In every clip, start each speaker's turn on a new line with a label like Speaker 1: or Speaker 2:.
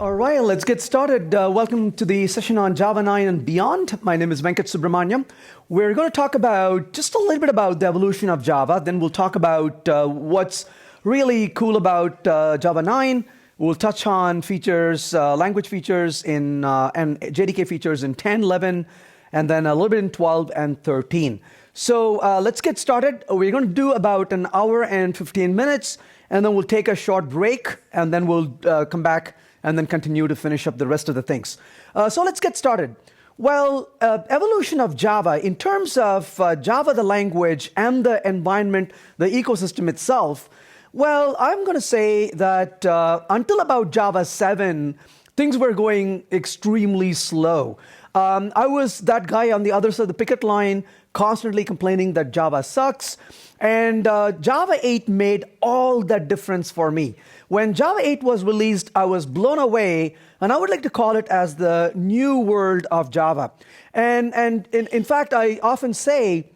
Speaker 1: All right, let's get started. Welcome to the session on Java 9 and beyond. My name is Venkat Subramaniam. We're going to talk about just a little bit about the evolution of Java. Then we'll talk about what's really cool about Java 9. We'll touch on features, language features and JDK features in 10, 11, and then a little bit in 12 and 13. So let's get started. We're going to do about an hour and 15 minutes, and then we'll take a short break, and then we'll come back and then continue to finish up the rest of the things. So let's get started. Well, evolution of Java, in terms of Java, the language, and the environment, the ecosystem itself, well, I'm going to say that until about Java 7, things were going extremely slow. I was that guy on the other side of the picket line, constantly complaining that Java sucks. And Java 8 made all that difference for me. When Java 8 was released, I was blown away, and I would like to call it as the new world of Java. And in fact, I often say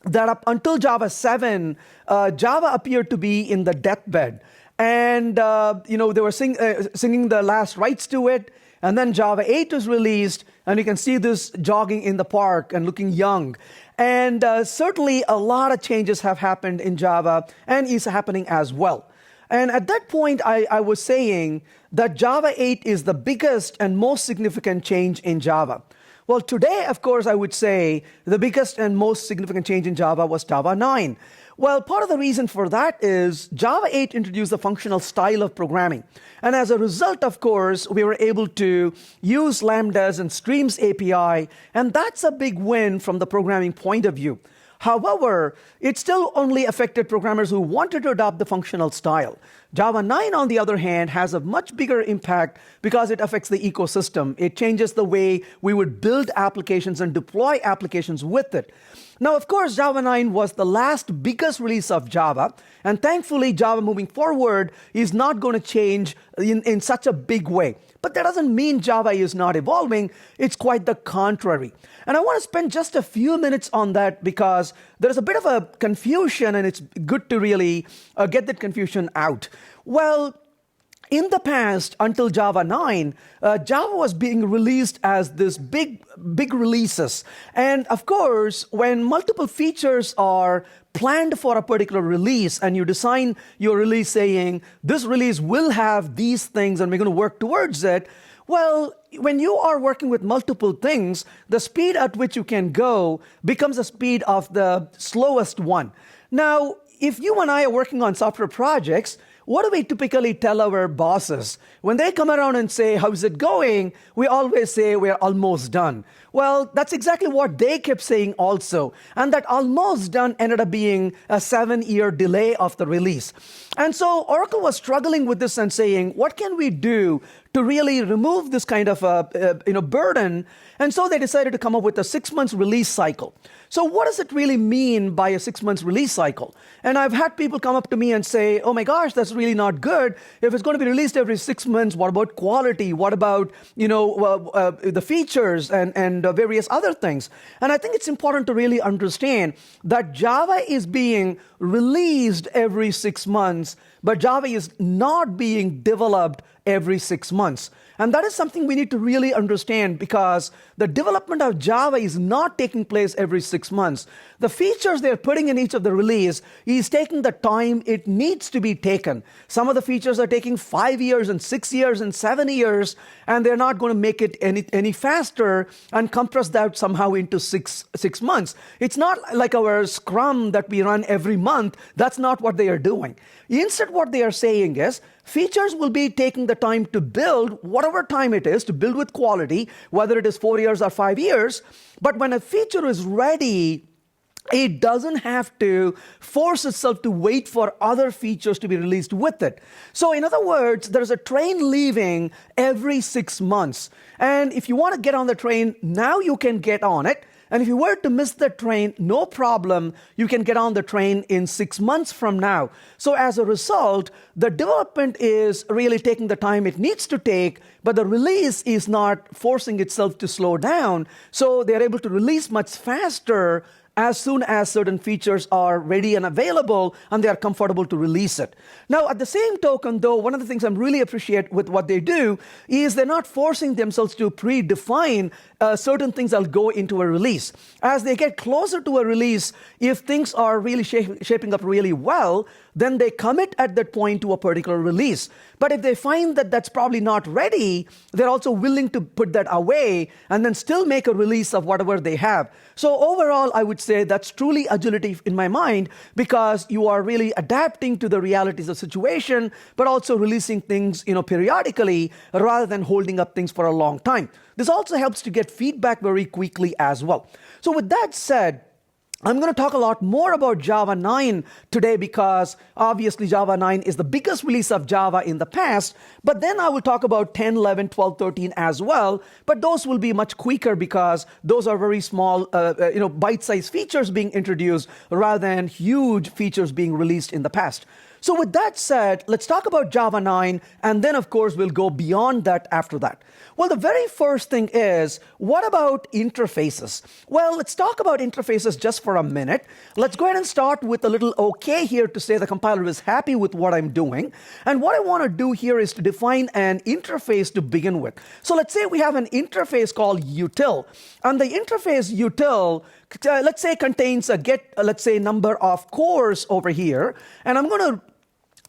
Speaker 1: that up until Java 7, Java appeared to be in the deathbed. And they were singing the last rites to it. And then Java 8 was released, and you can see this jogging in the park and looking young. And certainly a lot of changes have happened in Java and is happening as well. And at that point, I was saying that Java 8 is the biggest and most significant change in Java. Well, today, of course, I would say the biggest and most significant change in Java was Java 9. Well, part of the reason for that is Java 8 introduced the functional style of programming. And as a result, of course, we were able to use Lambdas and Streams API, and that's a big win from the programming point of view. However, it still only affected programmers who wanted to adopt the functional style. Java 9, on the other hand, has a much bigger impact because it affects the ecosystem. It changes the way we would build applications and deploy applications with it. Now, of course, Java 9 was the last biggest release of Java, and thankfully, Java moving forward is not going to change in such a big way. But that doesn't mean Java is not evolving. It's quite the contrary. And I want to spend just a few minutes on that because there's a bit of a confusion, and it's good to really get that confusion out. Well, in the past, until Java 9, Java was being released as this big releases. And of course, when multiple features are planned for a particular release, and you design your release saying, this release will have these things, and we're going to work towards it, well, when you are working with multiple things, the speed at which you can go becomes the speed of the slowest one. Now, if you and I are working on software projects, what do we typically tell our bosses? When they come around and say, how's it going? We always say, we're almost done. Well, that's exactly what they kept saying also. And that almost done ended up being a 7-year delay of the release. And so Oracle was struggling with this and saying, what can we do to really remove this kind of burden? And so they decided to come up with a 6-month release cycle. So what does it really mean by a 6-month release cycle? And I've had people come up to me and say, oh my gosh, that's really not good. If it's going to be released every 6 months, what about quality? What about the features and various other things? And I think it's important to really understand that Java is being released every 6 months, but Java is not being developed every 6 months. And that is something we need to really understand because the development of Java is not taking place every 6 months. The features they're putting in each of the release is taking the time it needs to be taken. Some of the features are taking 5 years and 6 years and 7 years, and they're not going to make it any faster and compress that somehow into six months. It's not like our Scrum that we run every month. That's not what they are doing. Instead, what they are saying is, features will be taking the time to build, whatever time it is, to build with quality, whether it is 4 years or 5 years. But when a feature is ready, it doesn't have to force itself to wait for other features to be released with it. So in other words, there's a train leaving every 6 months. And if you want to get on the train, now you can get on it. And if you were to miss the train, no problem, you can get on the train in 6 months from now. So as a result, the development is really taking the time it needs to take, but the release is not forcing itself to slow down. So they're able to release much faster as soon as certain features are ready and available and they are comfortable to release it. Now, at the same token, though, one of the things I really appreciate with what they do is they're not forcing themselves to predefine certain things that'll go into a release. As they get closer to a release, if things are really shaping up really well, then they commit at that point to a particular release. But if they find that that's probably not ready, they're also willing to put that away and then still make a release of whatever they have. So overall, I would say that's truly agility in my mind, because you are really adapting to the realities of the situation, but also releasing things, periodically rather than holding up things for a long time. This also helps to get feedback very quickly as well. So with that said, I'm going to talk a lot more about Java 9 today, because obviously Java 9 is the biggest release of Java in the past, but then I will talk about 10, 11, 12, 13 as well, but those will be much quicker because those are very small, bite-sized features being introduced rather than huge features being released in the past. So with that said, let's talk about Java 9, and then of course we'll go beyond that after that. Well, the very first thing is, what about interfaces? Well, let's talk about interfaces just for a minute. Let's go ahead and start with a little OK here to say the compiler is happy with what I'm doing. And what I want to do here is to define an interface to begin with. So let's say we have an interface called util. And the interface util, let's say, contains a get, let's say, number of cores over here. And I'm going to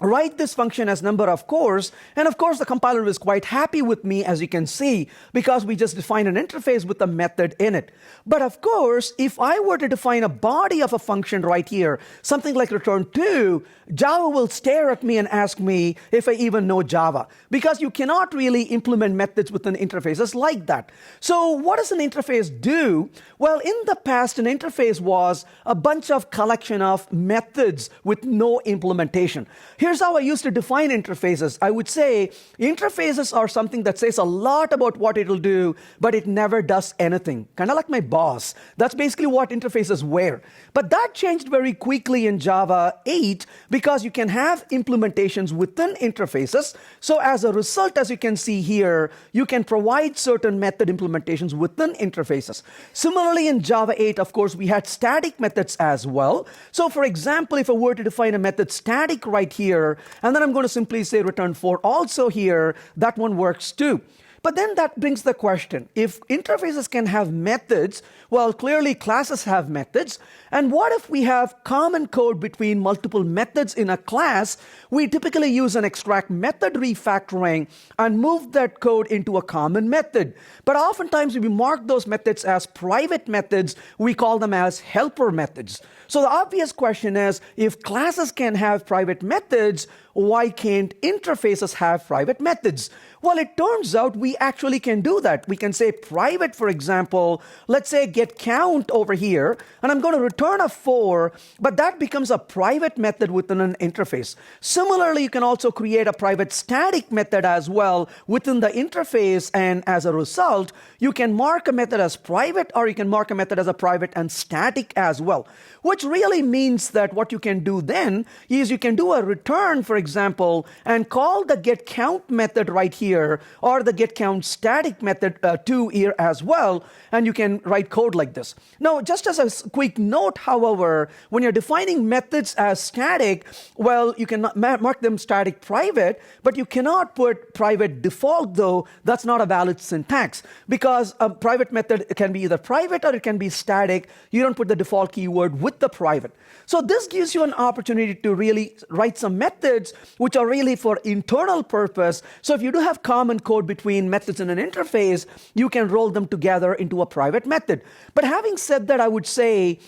Speaker 1: write this function as number of cores, and of course the compiler is quite happy with me, as you can see, because we just defined an interface with a method in it. But of course, if I were to define a body of a function right here, something like return 2, Java will stare at me and ask me if I even know Java, because you cannot really implement methods within interfaces like that. So what does an interface do? Well, in the past, an interface was a bunch of collection of methods with no implementation. Here's how I used to define interfaces. I would say interfaces are something that says a lot about what it'll do, but it never does anything. Kind of like my boss. That's basically what interfaces were. But that changed very quickly in Java 8, because you can have implementations within interfaces. So as a result, as you can see here, you can provide certain method implementations within interfaces. Similarly, in Java 8, of course, we had static methods as well. So for example, if I were to define a method static right here, and then I'm going to simply say return 4 also here, that one works too. But then that brings the question, if interfaces can have methods, well, clearly classes have methods. And what if we have common code between multiple methods in a class? We typically use an extract method refactoring and move that code into a common method. But oftentimes we mark those methods as private methods. We call them as helper methods. So the obvious question is, if classes can have private methods, why can't interfaces have private methods? Well, it turns out we actually can do that. We can say private, for example, let's say get count over here, and I'm going to return a 4, but that becomes a private method within an interface. Similarly, you can also create a private static method as well within the interface, and as a result, you can mark a method as private, or you can mark a method as a private and static as well. Which really means that what you can do then is you can do a return, for example, and call the getCount method right here, or the getCount static method too here as well, and you can write code like this. Now, just as a quick note, however, when you're defining methods as static, well, you can mark them static private, but you cannot put private default, though. That's not a valid syntax, because a private method can be either private or it can be static. You don't put the default keyword with the private. So this gives you an opportunity to really write some methods which are really for internal purpose. So if you do have common code between methods in an interface, you can roll them together into a private method. But having said that, I would say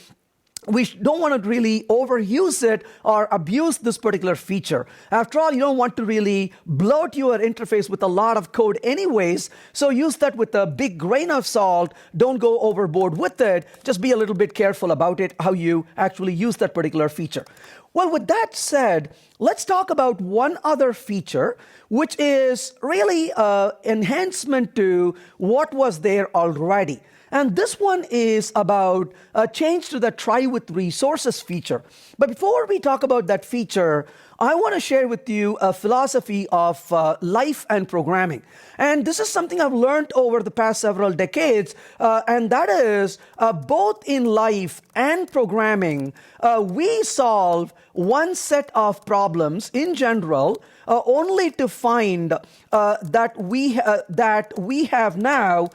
Speaker 1: we don't want to really overuse it or abuse this particular feature. After all, you don't want to really bloat your interface with a lot of code anyways, so use that with a big grain of salt. Don't go overboard with it. Just be a little bit careful about it, how you actually use that particular feature. Well, with that said, let's talk about one other feature, which is really an enhancement to what was there already. And this one is about a change to the try with resources feature. But before we talk about that feature, I want to share with you a philosophy of life and programming. And this is something I've learned over the past several decades, and that is both in life and programming, we solve one set of problems in general only to find that we have now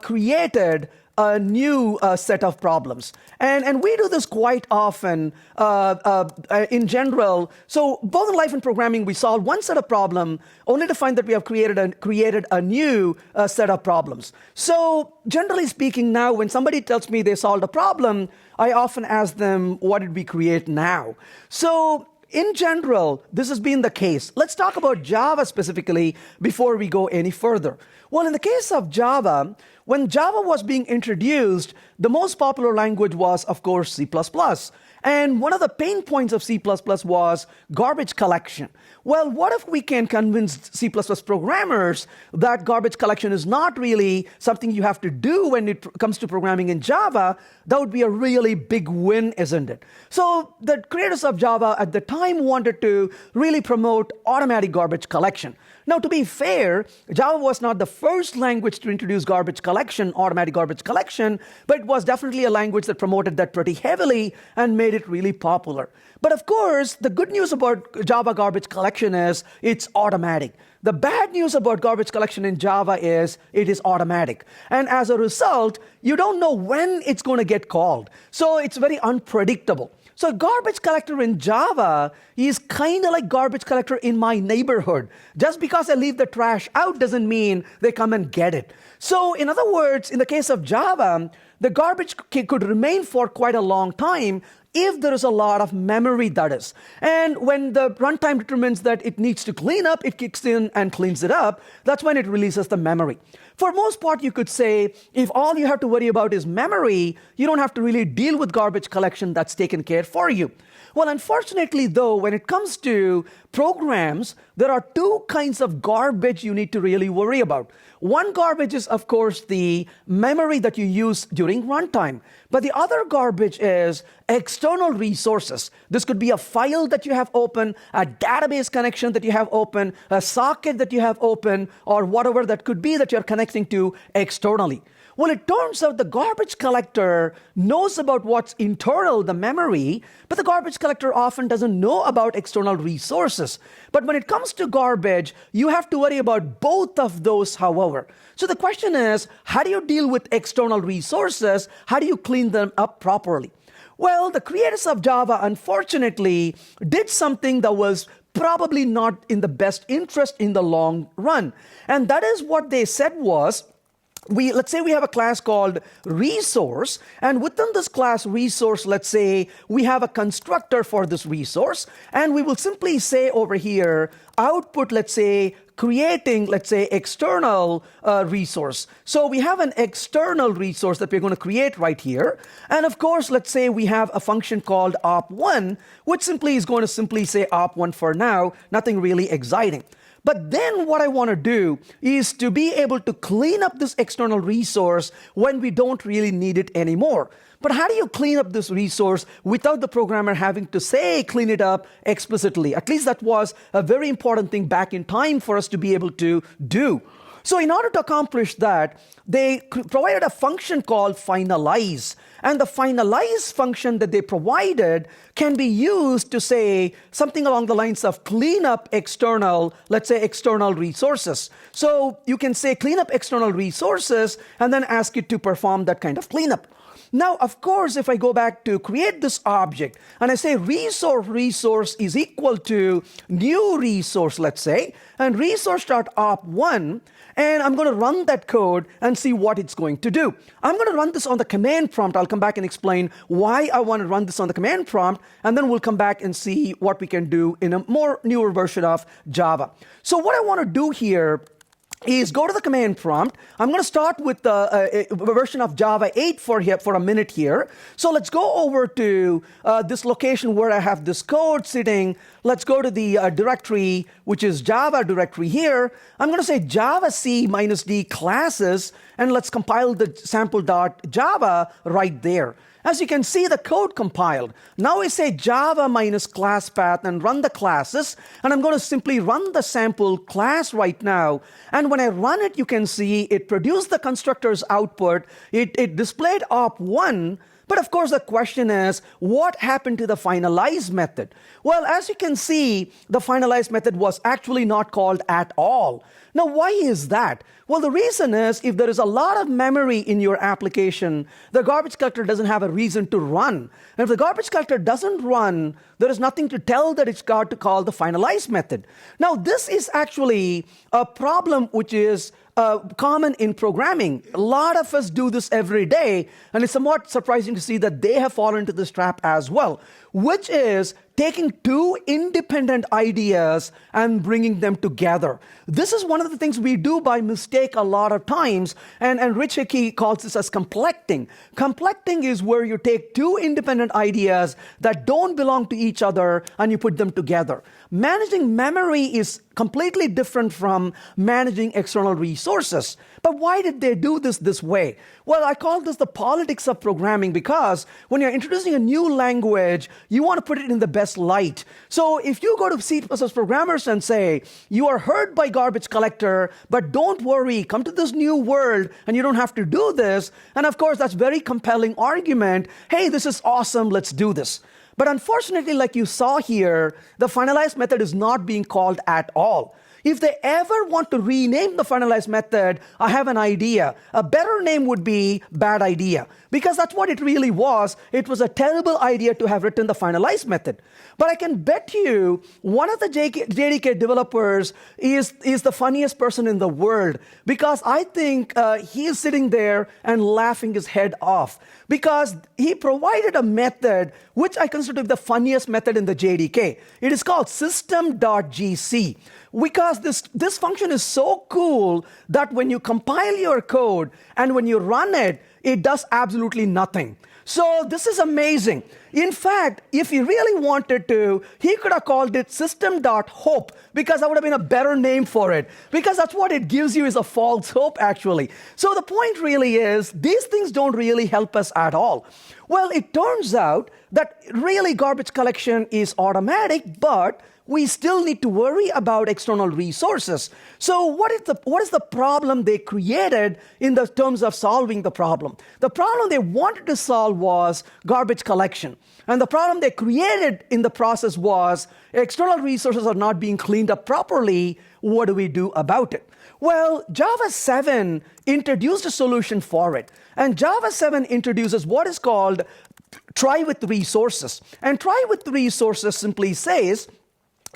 Speaker 1: created a new set of problems. And we do this quite often in general. So both in life and programming, we solve one set of problem only to find that we have created a new set of problems. So generally speaking now, when somebody tells me they solved a problem, I often ask them, what did we create now? So in general, this has been the case. Let's talk about Java specifically before we go any further. Well, in the case of Java, when Java was being introduced, the most popular language was, of course, C++. And one of the pain points of C++ was garbage collection. Well, what if we can convince C++ programmers that garbage collection is not really something you have to do when it comes to programming in Java? That would be a really big win, isn't it? So the creators of Java at the time wanted to really promote automatic garbage collection. Now, to be fair, Java was not the first language to introduce garbage collection, automatic garbage collection, but it was definitely a language that promoted that pretty heavily and made it really popular. But of course, the good news about Java garbage collection is it's automatic. The bad news about garbage collection in Java is it is automatic. And as a result, you don't know when it's going to get called. So it's very unpredictable. So garbage collector in Java is kind of like garbage collector in my neighborhood. Just because I leave the trash out doesn't mean they come and get it. So in other words, in the case of Java, the garbage could remain for quite a long time if there is a lot of memory, that is. And when the runtime determines that it needs to clean up, it kicks in and cleans it up. That's when it releases the memory. For most part, you could say, if all you have to worry about is memory, you don't have to really deal with garbage collection. That's taken care for you. Well, unfortunately, though, when it comes to programs, there are two kinds of garbage you need to really worry about. One garbage is, of course, the memory that you use during runtime. But the other garbage is external resources. This could be a file that you have open, a database connection that you have open, a socket that you have open, or whatever that could be that you're connecting to externally. Well, it turns out the garbage collector knows about what's internal, the memory, but the garbage collector often doesn't know about external resources. But when it comes to garbage, you have to worry about both of those, however. So the question is, how do you deal with external resources? How do you clean them up properly? Well, the creators of Java, unfortunately, did something that was probably not in the best interest in the long run. And that is what they said was, let's say we have a class called resource, and within this class resource, let's say we have a constructor for this resource, and we will simply say over here, output, let's say, creating, let's say, external resource. So we have an external resource that we're going to create right here. And of course, let's say we have a function called op1, which simply is going to simply say op1 for now, nothing really exciting. But then what I want to do is to be able to clean up this external resource when we don't really need it anymore. But how do you clean up this resource without the programmer having to say clean it up explicitly? At least that was a very important thing back in time for us to be able to do. So in order to accomplish that, they provided a function called Finalize. And the Finalize function that they provided can be used to say something along the lines of clean up external, let's say external resources. So you can say clean up external resources and then ask it to perform that kind of cleanup. Now, of course, if I go back to create this object and I say resource is equal to new resource, let's say, and resource.op1, and I'm going to run that code and see what it's going to do. I'm going to run this on the command prompt. I'll come back and explain why I want to run this on the command prompt, and then we'll come back and see what we can do in a more newer version of Java. So what I want to do here is go to the command prompt. I'm going to start with the version of Java 8 for a minute here. So let's go over to this location where I have this code sitting. Let's go to the directory, which is Java directory here. I'm going to say Java C -D classes, and let's compile the sample.java right there. As you can see, the code compiled. Now I say Java minus class path and run the classes, and I'm going to simply run the sample class right now. And when I run it, you can see it produced the constructor's output. It displayed op1. But of course, the question is, what happened to the finalize method? Well, as you can see, the finalize method was actually not called at all. Now, why is that? Well, the reason is if there is a lot of memory in your application, the garbage collector doesn't have a reason to run. And if the garbage collector doesn't run, there is nothing to tell that it's got to call the finalize method. Now, this is actually a problem which is common in programming. A lot of us do this every day, and it's somewhat surprising to see that they have fallen into this trap as well, which is taking two independent ideas and bringing them together. This is one of the things we do by mistake a lot of times, and Rich Hickey calls this as complecting. Complecting is where you take two independent ideas that don't belong to each other and you put them together. Managing memory is completely different from managing external resources. But why did they do this way? Well, I call this the politics of programming because when you're introducing a new language, you want to put it in the best light. So if you go to C++ programmers and say, you are hurt by garbage collector, but don't worry, come to this new world and you don't have to do this. And of course, that's very compelling argument. Hey, this is awesome, let's do this. But unfortunately, like you saw here, the finalize method is not being called at all. If they ever want to rename the finalize method, I have an idea. A better name would be bad idea, because that's what it really was. It was a terrible idea to have written the finalize method. But I can bet you one of the JDK developers is the funniest person in the world, because I think he is sitting there and laughing his head off, because he provided a method which I consider to be the funniest method in the JDK. It is called system.gc. Because this function is so cool that when you compile your code and when you run it, it does absolutely nothing. So this is amazing. In fact, if he really wanted to, he could have called it system.hope, because that would have been a better name for it, because that's what it gives you, is a false hope actually. So the point really is, these things don't really help us at all. Well, it turns out that really garbage collection is automatic, but we still need to worry about external resources. So what is the problem they created in the terms of solving the problem? The problem they wanted to solve was garbage collection. And the problem they created in the process was external resources are not being cleaned up properly. What do we do about it? Well, Java 7 introduced a solution for it. And Java 7 introduces what is called try with resources. And try with resources simply says,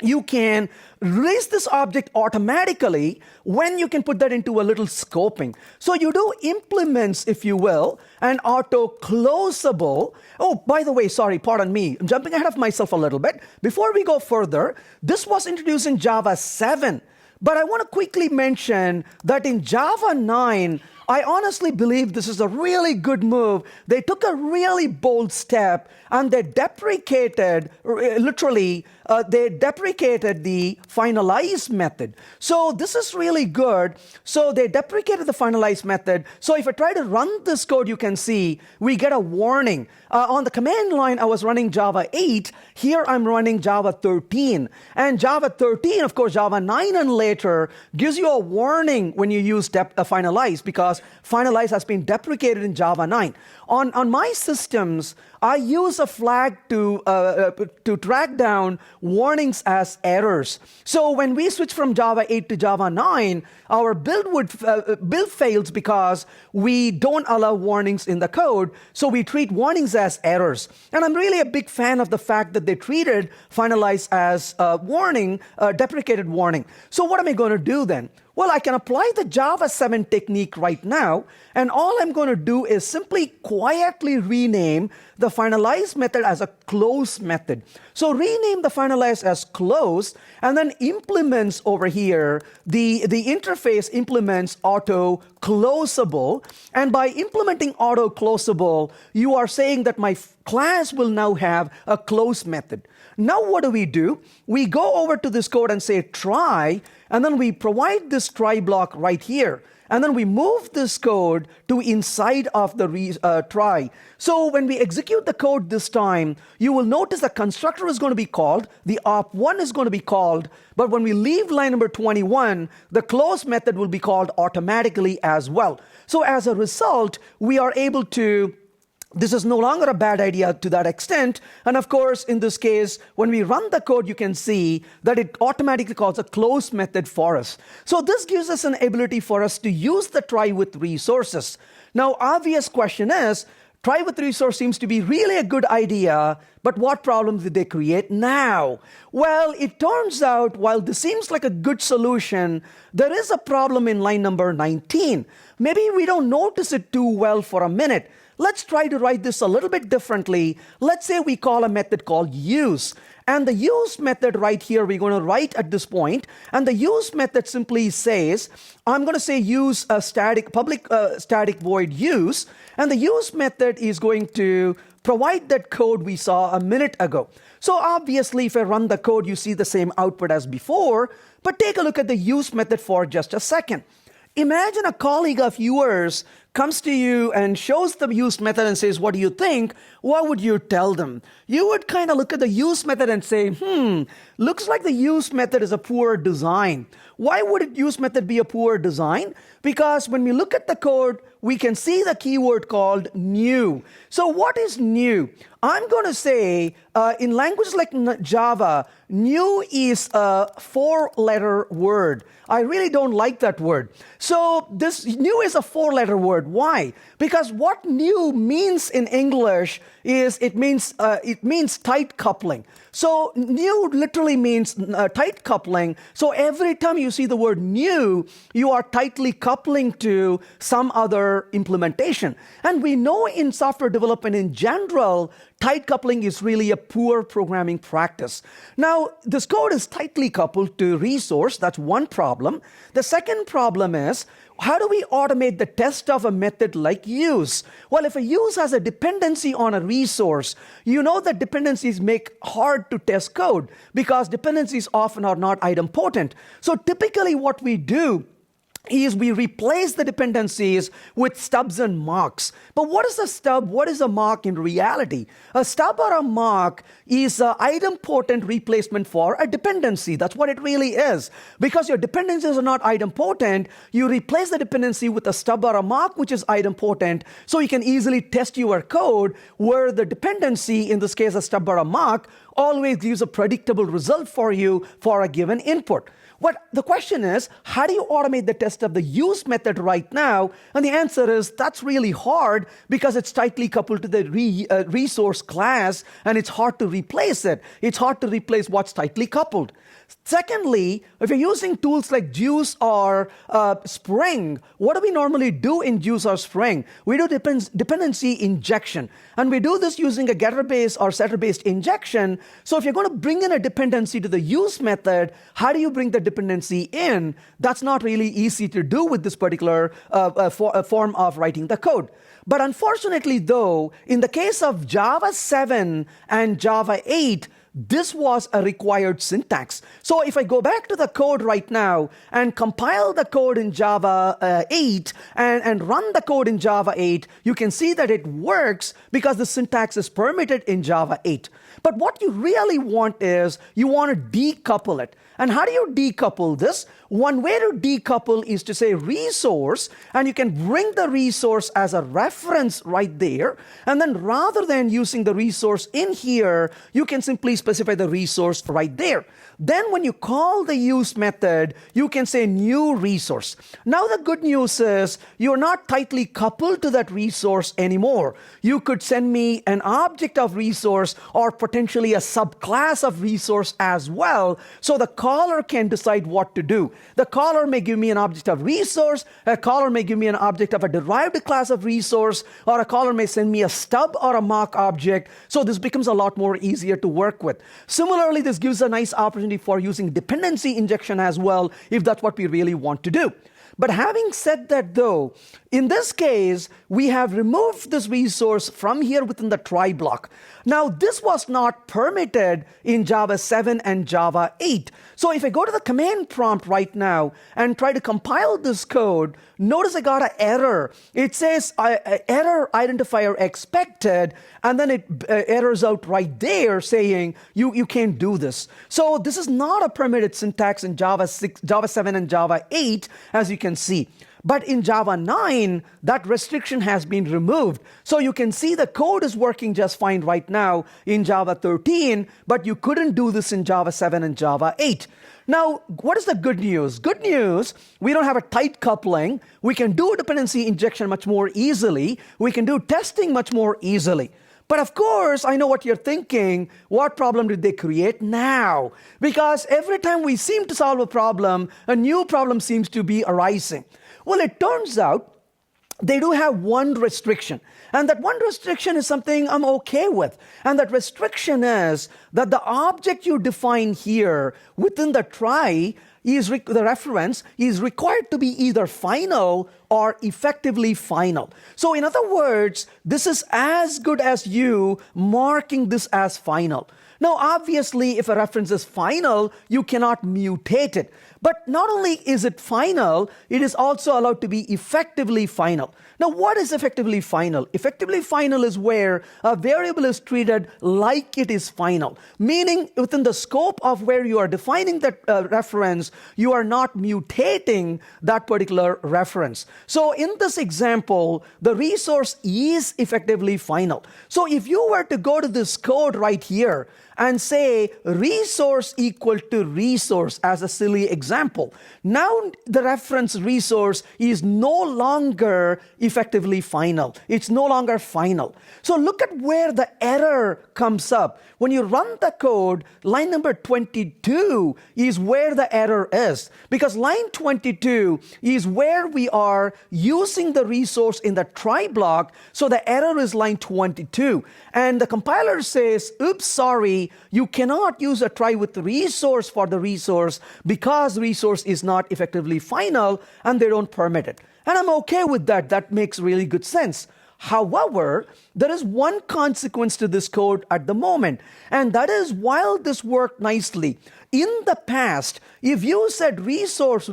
Speaker 1: you can release this object automatically when you can put that into a little scoping. So you do implements, if you will, and auto-closable. Oh, by the way, sorry, pardon me. I'm jumping ahead of myself a little bit. Before we go further, this was introduced in Java 7. But I want to quickly mention that in Java 9, I honestly believe this is a really good move. They took a really bold step and they deprecated, literally, they deprecated the finalize method. So this is really good. So they deprecated the finalize method. So if I try to run this code, you can see we get a warning. On the command line, I was running Java 8. Here I'm running Java 13. And Java 13, of course, Java 9 and later gives you a warning when you use finalize, because finalize has been deprecated in Java 9. On my systems, I use a flag to track down warnings as errors. So when we switch from Java 8 to Java 9, our build fails because we don't allow warnings in the code. So we treat warnings as errors. And I'm really a big fan of the fact that they treated finalize as a warning, deprecated warning. So what am I going to do then? Well, I can apply the Java 7 technique right now, and all I'm going to do is simply quietly rename the finalize method as a close method. So rename the finalize as close, and then implements over here, the interface implements auto-closable. And by implementing auto-closable, you are saying that my class will now have a close method. Now what do? We go over to this code and say try, and then we provide this try block right here. and then we move this code to inside of the try. So when we execute the code this time, you will notice the constructor is going to be called, the op1 is going to be called, but when we leave line number 21, the close method will be called automatically as well. So as a result, we are able to this is no longer a bad idea to that extent. And of course, in this case, when we run the code, you can see that it automatically calls a close method for us. So this gives us an ability for us to use the try with resources. Now, obvious question is, try with resource seems to be really a good idea, but what problems did they create now? Well, it turns out, while this seems like a good solution, there is a problem in line number 19. Maybe we don't notice it too well for a minute. Let's try to write this a little bit differently. Let's say we call a method called use. And the use method right here, we're going to write at this point. And the use method simply says, I'm going to say use a public static void use. And the use method is going to provide that code we saw a minute ago. So obviously, if I run the code, you see the same output as before. But take a look at the use method for just a second. Imagine a colleague of yours comes to you and shows the use method and says, what do you think? What would you tell them? You would kind of look at the use method and say, looks like the use method is a poor design. Why would a use method be a poor design? Because when we look at the code, we can see the keyword called new. So what is new? I'm going to say in languages like Java, new is a 4-letter word. I really don't like that word. So this new is a 4-letter word. Why? Because what new means in English is it means tight coupling. So new literally means tight coupling. So every time you see the word new, you are tightly coupling to some other implementation. And we know in software development in general, tight coupling is really a poor programming practice. Now, this code is tightly coupled to resource. That's one problem. The second problem is, how do we automate the test of a method like use? Well, if a use has a dependency on a resource, you know that dependencies make hard to test code because dependencies often are not idempotent. So typically what we do is we replace the dependencies with stubs and mocks. But what is a stub? What is a mock in reality? A stub or a mock is an idempotent replacement for a dependency. That's what it really is. Because your dependencies are not idempotent, you replace the dependency with a stub or a mock, which is idempotent, so you can easily test your code where the dependency, in this case a stub or a mock, always gives a predictable result for you for a given input. But the question is, how do you automate the test of the use method right now? And the answer is, that's really hard because it's tightly coupled to the resource class, and it's hard to replace it. It's hard to replace what's tightly coupled. Secondly, if you're using tools like Juice or Spring, what do we normally do in Juice or Spring? We do dependency injection. And we do this using a getter-based or setter-based injection. So if you're going to bring in a dependency to the use method, how do you bring the dependency in? That's not really easy to do with this particular form of writing the code. But unfortunately, though, in the case of Java 7 and Java 8, this was a required syntax. So if I go back to the code right now and compile the code in Java 8 and run the code in Java 8, you can see that it works because the syntax is permitted in Java 8. But what you really want is you want to decouple it. And how do you decouple this? One way to decouple is to say resource, and you can bring the resource as a reference right there. And then rather than using the resource in here, you can simply specify the resource right there. Then when you call the use method, you can say new resource. Now the good news is you're not tightly coupled to that resource anymore. You could send me an object of resource or potentially a subclass of resource as well, so the caller can decide what to do. The caller may give me an object of resource, a caller may give me an object of a derived class of resource, or a caller may send me a stub or a mock object. So this becomes a lot more easier to work with. Similarly, this gives a nice opportunity for using dependency injection as well, if that's what we really want to do. But having said that though, in this case, we have removed this resource from here within the try block. Now, this was not permitted in Java 7 and Java 8. So if I go to the command prompt right now and try to compile this code, notice I got an error. It says error identifier expected, and then it errors out right there saying you can't do this. So this is not a permitted syntax in Java 7 and Java 8, as you can see. But in Java 9, that restriction has been removed. So you can see the code is working just fine right now in Java 13, but you couldn't do this in Java 7 and Java 8. Now, what is the good news? Good news, we don't have a tight coupling. We can do dependency injection much more easily. We can do testing much more easily. But of course, I know what you're thinking. What problem did they create now? Because every time we seem to solve a problem, a new problem seems to be arising. Well, it turns out they do have one restriction. And that one restriction is something I'm okay with. And that restriction is that the object you define here within the try is the reference is required to be either final or effectively final. So in other words, this is as good as you marking this as final. Now, obviously, if a reference is final, you cannot mutate it. But not only is it final, it is also allowed to be effectively final. Now, what is effectively final? Effectively final is where a variable is treated like it is final, meaning within the scope of where you are defining that reference, you are not mutating that particular reference. So in this example, the resource is effectively final. So if you were to go to this code right here and say resource equal to resource as a silly example, now the reference resource is no longer effectively final. It's no longer final. So look at where the error comes up. When you run the code, line number 22 is where the error is, because line 22 is where we are using the resource in the try block, so the error is line 22. And the compiler says, oops, sorry, you cannot use a try with resource for the resource because resource is not effectively final, and they don't permit it. And I'm okay with that. That makes really good sense. However, there is one consequence to this code at the moment, and that is while this worked nicely, in the past, if you said resource,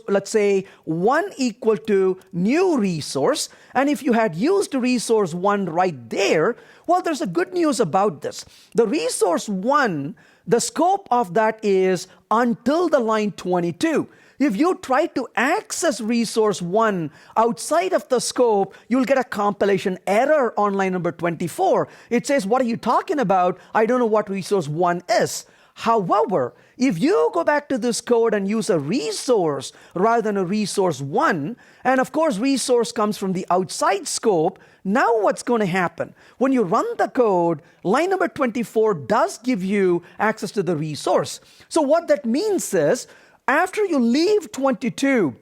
Speaker 1: let's say 1 equal to new resource, and if you had used resource 1 right there, well, there's a good news about this. The resource 1, the scope of that is until the line 22. If you try to access resource 1 outside of the scope, you'll get a compilation error on line number 24. It says, what are you talking about? I don't know what resource 1 is. However, if you go back to this code and use a resource rather than a resource 1, and of course resource comes from the outside scope, now what's going to happen? When you run the code, line number 24 does give you access to the resource. So what that means is, after you leave 22,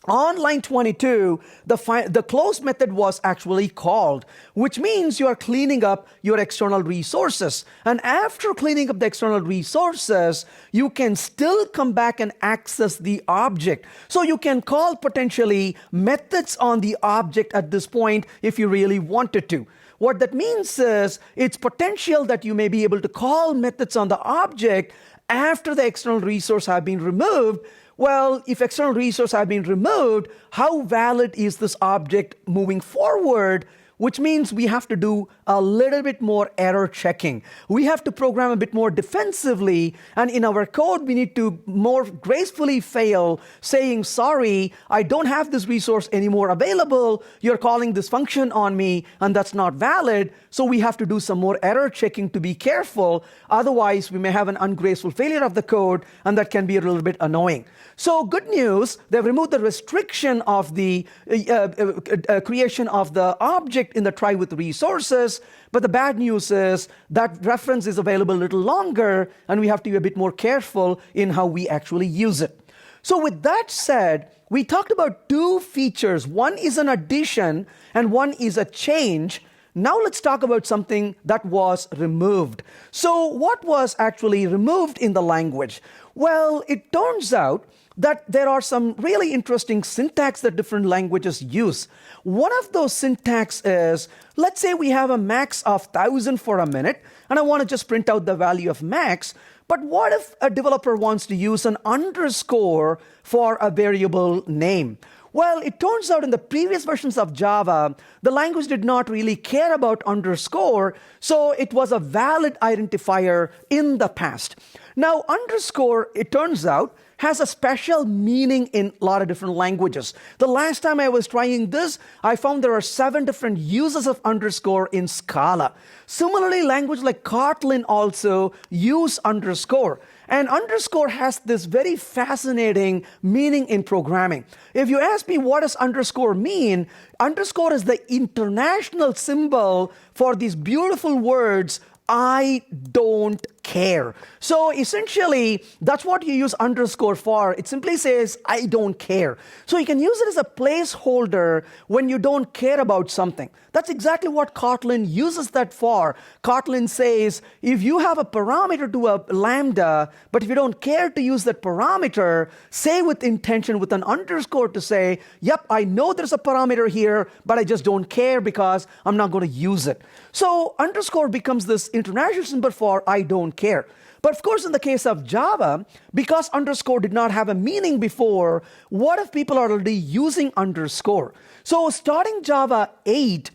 Speaker 1: on line 22, the close method was actually called, which means you are cleaning up your external resources. And after cleaning up the external resources, you can still come back and access the object. So you can call potentially methods on the object at this point if you really wanted to. What that means is it's potential that you may be able to call methods on the object after the external resource have been removed. Well, if external resource have been removed, how valid is this object moving forward? Which means we have to do a little bit more error checking. We have to program a bit more defensively, and in our code, we need to more gracefully fail, saying, sorry, I don't have this resource anymore available. You're calling this function on me, and that's not valid. So we have to do some more error checking to be careful. Otherwise, we may have an ungraceful failure of the code, and that can be a little bit annoying. So good news, they've removed the restriction of the creation of the object in the try with resources. But the bad news is that reference is available a little longer, and we have to be a bit more careful in how we actually use it. So with that said, we talked about two features. One is an addition, and one is a change. Now let's talk about something that was removed. So what was actually removed in the language? Well, it turns out that there are some really interesting syntax that different languages use. One of those syntax is, let's say we have a max of 1,000 for a minute, and I want to just print out the value of max. But what if a developer wants to use an underscore for a variable name? Well, it turns out in the previous versions of Java, the language did not really care about underscore, so it was a valid identifier in the past. Now, underscore, it turns out, has a special meaning in a lot of different languages. The last time I was trying this, I found there are 7 different uses of underscore in Scala. Similarly, language like Kotlin also use underscore. And underscore has this very fascinating meaning in programming. If you ask me what does underscore mean, underscore is the international symbol for these beautiful words, I don't care. So essentially, that's what you use underscore for. It simply says, I don't care. So you can use it as a placeholder when you don't care about something. That's exactly what Kotlin uses that for. Kotlin says, if you have a parameter to a Lambda, but if you don't care to use that parameter, say with intention, with an underscore to say, yep, I know there's a parameter here, but I just don't care because I'm not going to use it. So underscore becomes this international symbol for I don't care. But of course, in the case of Java, because underscore did not have a meaning before, what if people are already using underscore? So starting Java 8,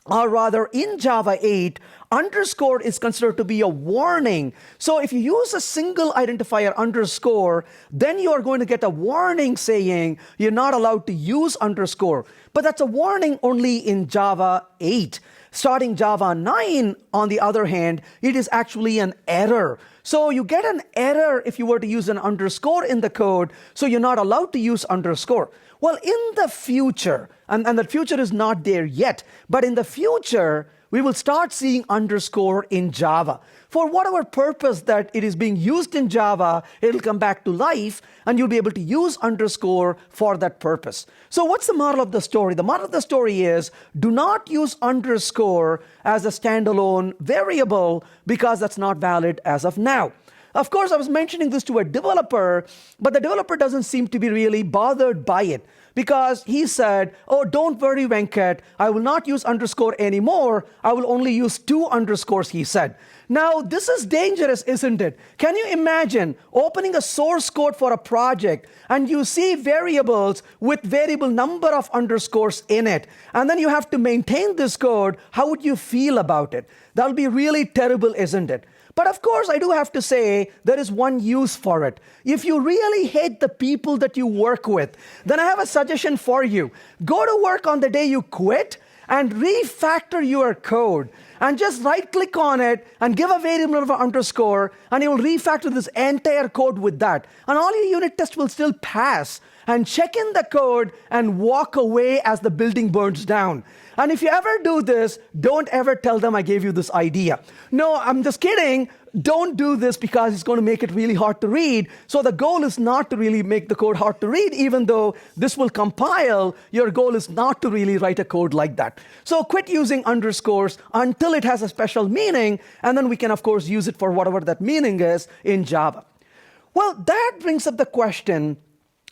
Speaker 1: or rather in Java 8, underscore is considered to be a warning. So if you use a single identifier underscore, then you are going to get a warning saying you're not allowed to use underscore. But that's a warning only in Java 8. Starting Java 9, on the other hand, it is actually an error. So you get an error if you were to use an underscore in the code, so you're not allowed to use underscore. Well, in the future, and the future is not there yet, but in the future, we will start seeing underscore in Java. For whatever purpose that it is being used in Java, it'll come back to life, and you'll be able to use underscore for that purpose. So what's the moral of the story? The moral of the story is, do not use underscore as a standalone variable, because that's not valid as of now. Of course, I was mentioning this to a developer, but the developer doesn't seem to be really bothered by it, because he said, oh, don't worry, Venkat, I will not use underscore anymore. I will only use 2 underscores, he said. Now, this is dangerous, isn't it? Can you imagine opening a source code for a project and you see variables with variable number of underscores in it, and then you have to maintain this code? How would you feel about it? That'll be really terrible, isn't it? But of course, I do have to say there is one use for it. If you really hate the people that you work with, then I have a suggestion for you. Go to work on the day you quit and refactor your code. And just right-click on it and give a variable of an underscore, and you will refactor this entire code with that. And all your unit tests will still pass. And check in the code and walk away as the building burns down. And if you ever do this, don't ever tell them I gave you this idea. No, I'm just kidding. Don't do this because it's going to make it really hard to read. So the goal is not to really make the code hard to read, even though this will compile. Your goal is not to really write a code like that. So quit using underscores until it has a special meaning, and then we can, of course, use it for whatever that meaning is in Java. Well, that brings up the question.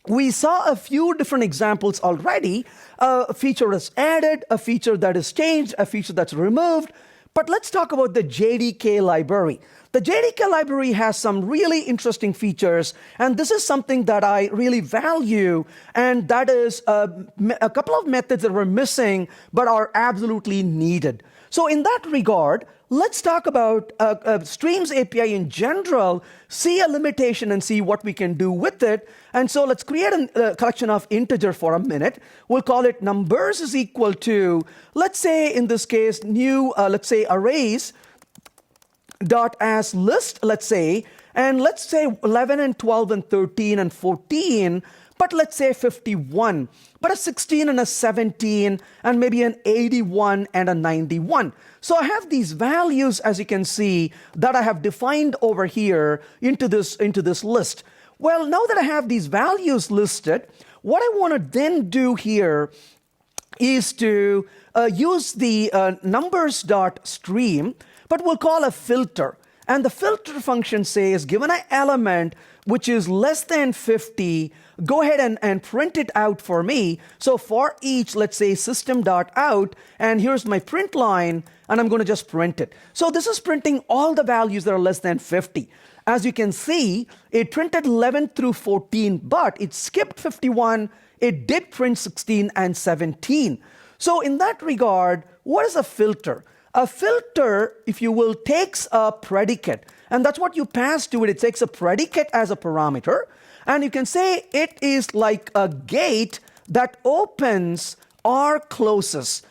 Speaker 1: We saw a few different examples already. A feature is added, a feature that is changed, a feature that's removed. But let's talk about the JDK library. The JDK library has some really interesting features, and this is something that I really value, and that is a couple of methods that were missing but are absolutely needed. So in that regard, let's talk about Streams API in general, see a limitation and see what we can do with it. And so let's create a collection of integer for a minute. We'll call it numbers is equal to, let's say in this case, new, let's say arrays dot as list, let's say, and let's say 11 and 12 and 13 and 14, but let's say 51, but a 16 and a 17, and maybe an 81 and a 91. So I have these values, as you can see, that I have defined over here into this list. Well, now that I have these values listed, what I want to then do here is to use the numbers.stream, but we'll call a filter. And the filter function says, given an element which is less than 50, go ahead and print it out for me. So for each, let's say system.out, and here's my print line, and I'm going to just print it. So this is printing all the values that are less than 50. As you can see, it printed 11 through 14, but it skipped 51. It did print 16 and 17. So in that regard, what is a filter? A filter, if you will, takes a predicate, and that's what you pass to it. It takes a predicate as a parameter, and you can say it is like a gate that opens or closes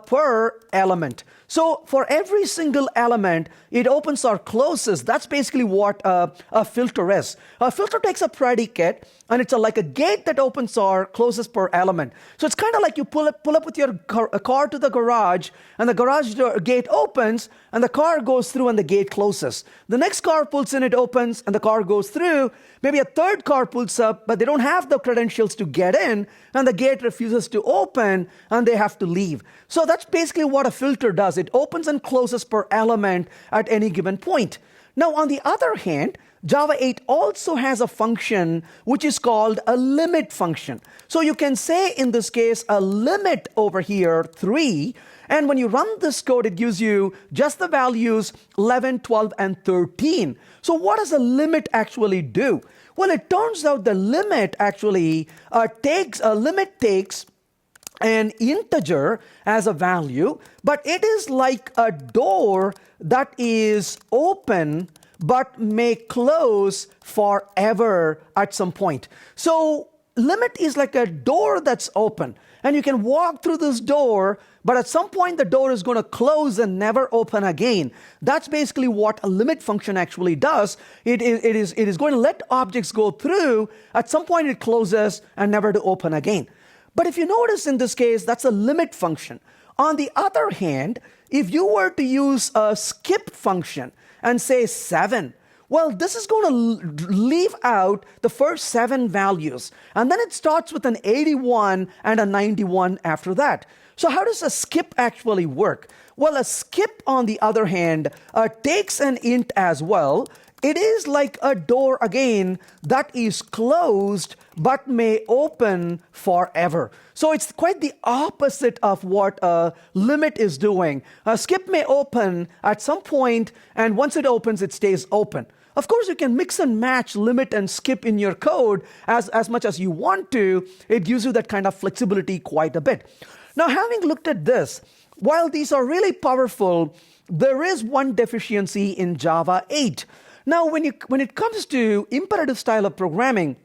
Speaker 1: per element. So for every single element, it opens or closes. That's basically what a filter is. A filter takes a predicate, and it's like a gate that opens or closes per element. So it's kind of like you pull up with your car to the garage, and the garage gate opens, and the car goes through, and the gate closes. The next car pulls in, it opens, and the car goes through. Maybe a third car pulls up, but they don't have the credentials to get in, and the gate refuses to open, and they have to leave. So that's basically what a filter does. It opens and closes per element at any given point. Now, on the other hand, Java 8 also has a function which is called a limit function. So you can say, in this case, a limit over here, 3, and when you run this code, it gives you just the values 11, 12, and 13. So what does a limit actually do? Well, it turns out the limit actually takes an integer as a value, but it is like a door that is open but may close forever at some point. So limit is like a door that's open, and you can walk through this door, but at some point the door is going to close and never open again. That's basically what a limit function actually does. It is going to let objects go through. At some point it closes and never to open again. But if you notice, in this case, that's a limit function. On the other hand, if you were to use a skip function and say 7, well, this is going to leave out the first 7 values. And then it starts with an 81 and a 91 after that. So how does a skip actually work? Well, a skip, on the other hand, takes an int as well. It is like a door, again, that is closed but may open forever. So it's quite the opposite of what a limit is doing. A skip may open at some point, and once it opens, it stays open. Of course, you can mix and match limit and skip in your code as much as you want to. It gives you that kind of flexibility quite a bit. Now, having looked at this, while these are really powerful, there is one deficiency in Java 8. Now, when it comes to imperative style of programming,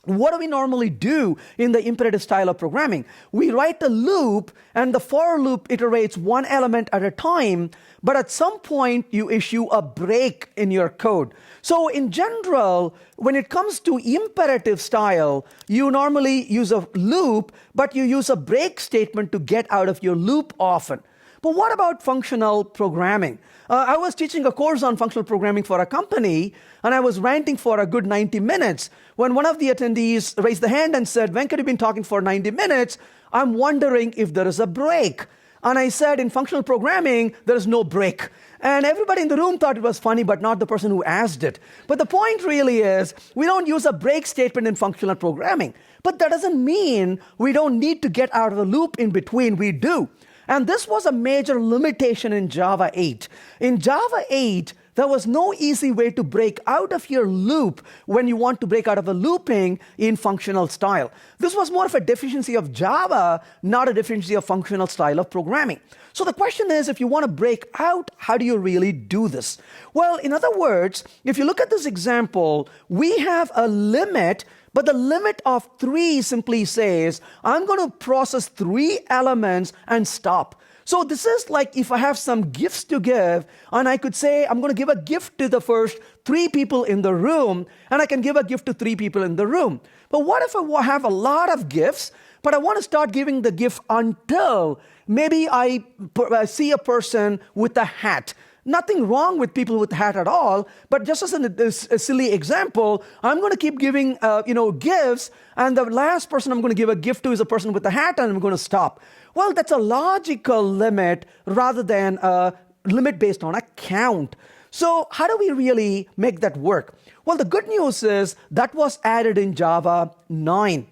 Speaker 1: what do we normally do in the imperative style of programming? We write a loop, and the for loop iterates one element at a time, but at some point you issue a break in your code. So in general, when it comes to imperative style, you normally use a loop, but you use a break statement to get out of your loop often. But what about functional programming? I was teaching a course on functional programming for a company, and I was ranting for a good 90 minutes when one of the attendees raised the hand and said, "Venkat, you've been talking for 90 minutes. I'm wondering if there is a break." And I said, in functional programming, there is no break. And everybody in the room thought it was funny, but not the person who asked it. But the point really is, we don't use a break statement in functional programming. But that doesn't mean we don't need to get out of the loop in between. We do. And this was a major limitation in Java 8. In Java 8, there was no easy way to break out of your loop when you want to break out of a looping in functional style. This was more of a deficiency of Java, not a deficiency of functional style of programming. So the question is, if you want to break out, how do you really do this? Well, in other words, if you look at this example, we have a limit, but the limit of 3 simply says, I'm going to process 3 elements and stop. So this is like if I have some gifts to give, and I could say, I'm going to give a gift to the first 3 people in the room, and I can give a gift to 3 people in the room. But what if I have a lot of gifts, but I want to start giving the gift until maybe I see a person with a hat? Nothing wrong with people with hat at all, but just as a silly example, I'm going to keep giving gifts, and the last person I'm going to give a gift to is a person with a hat, and I'm going to stop. Well, that's a logical limit rather than a limit based on a count. So how do we really make that work? Well, the good news is that was added in Java 9.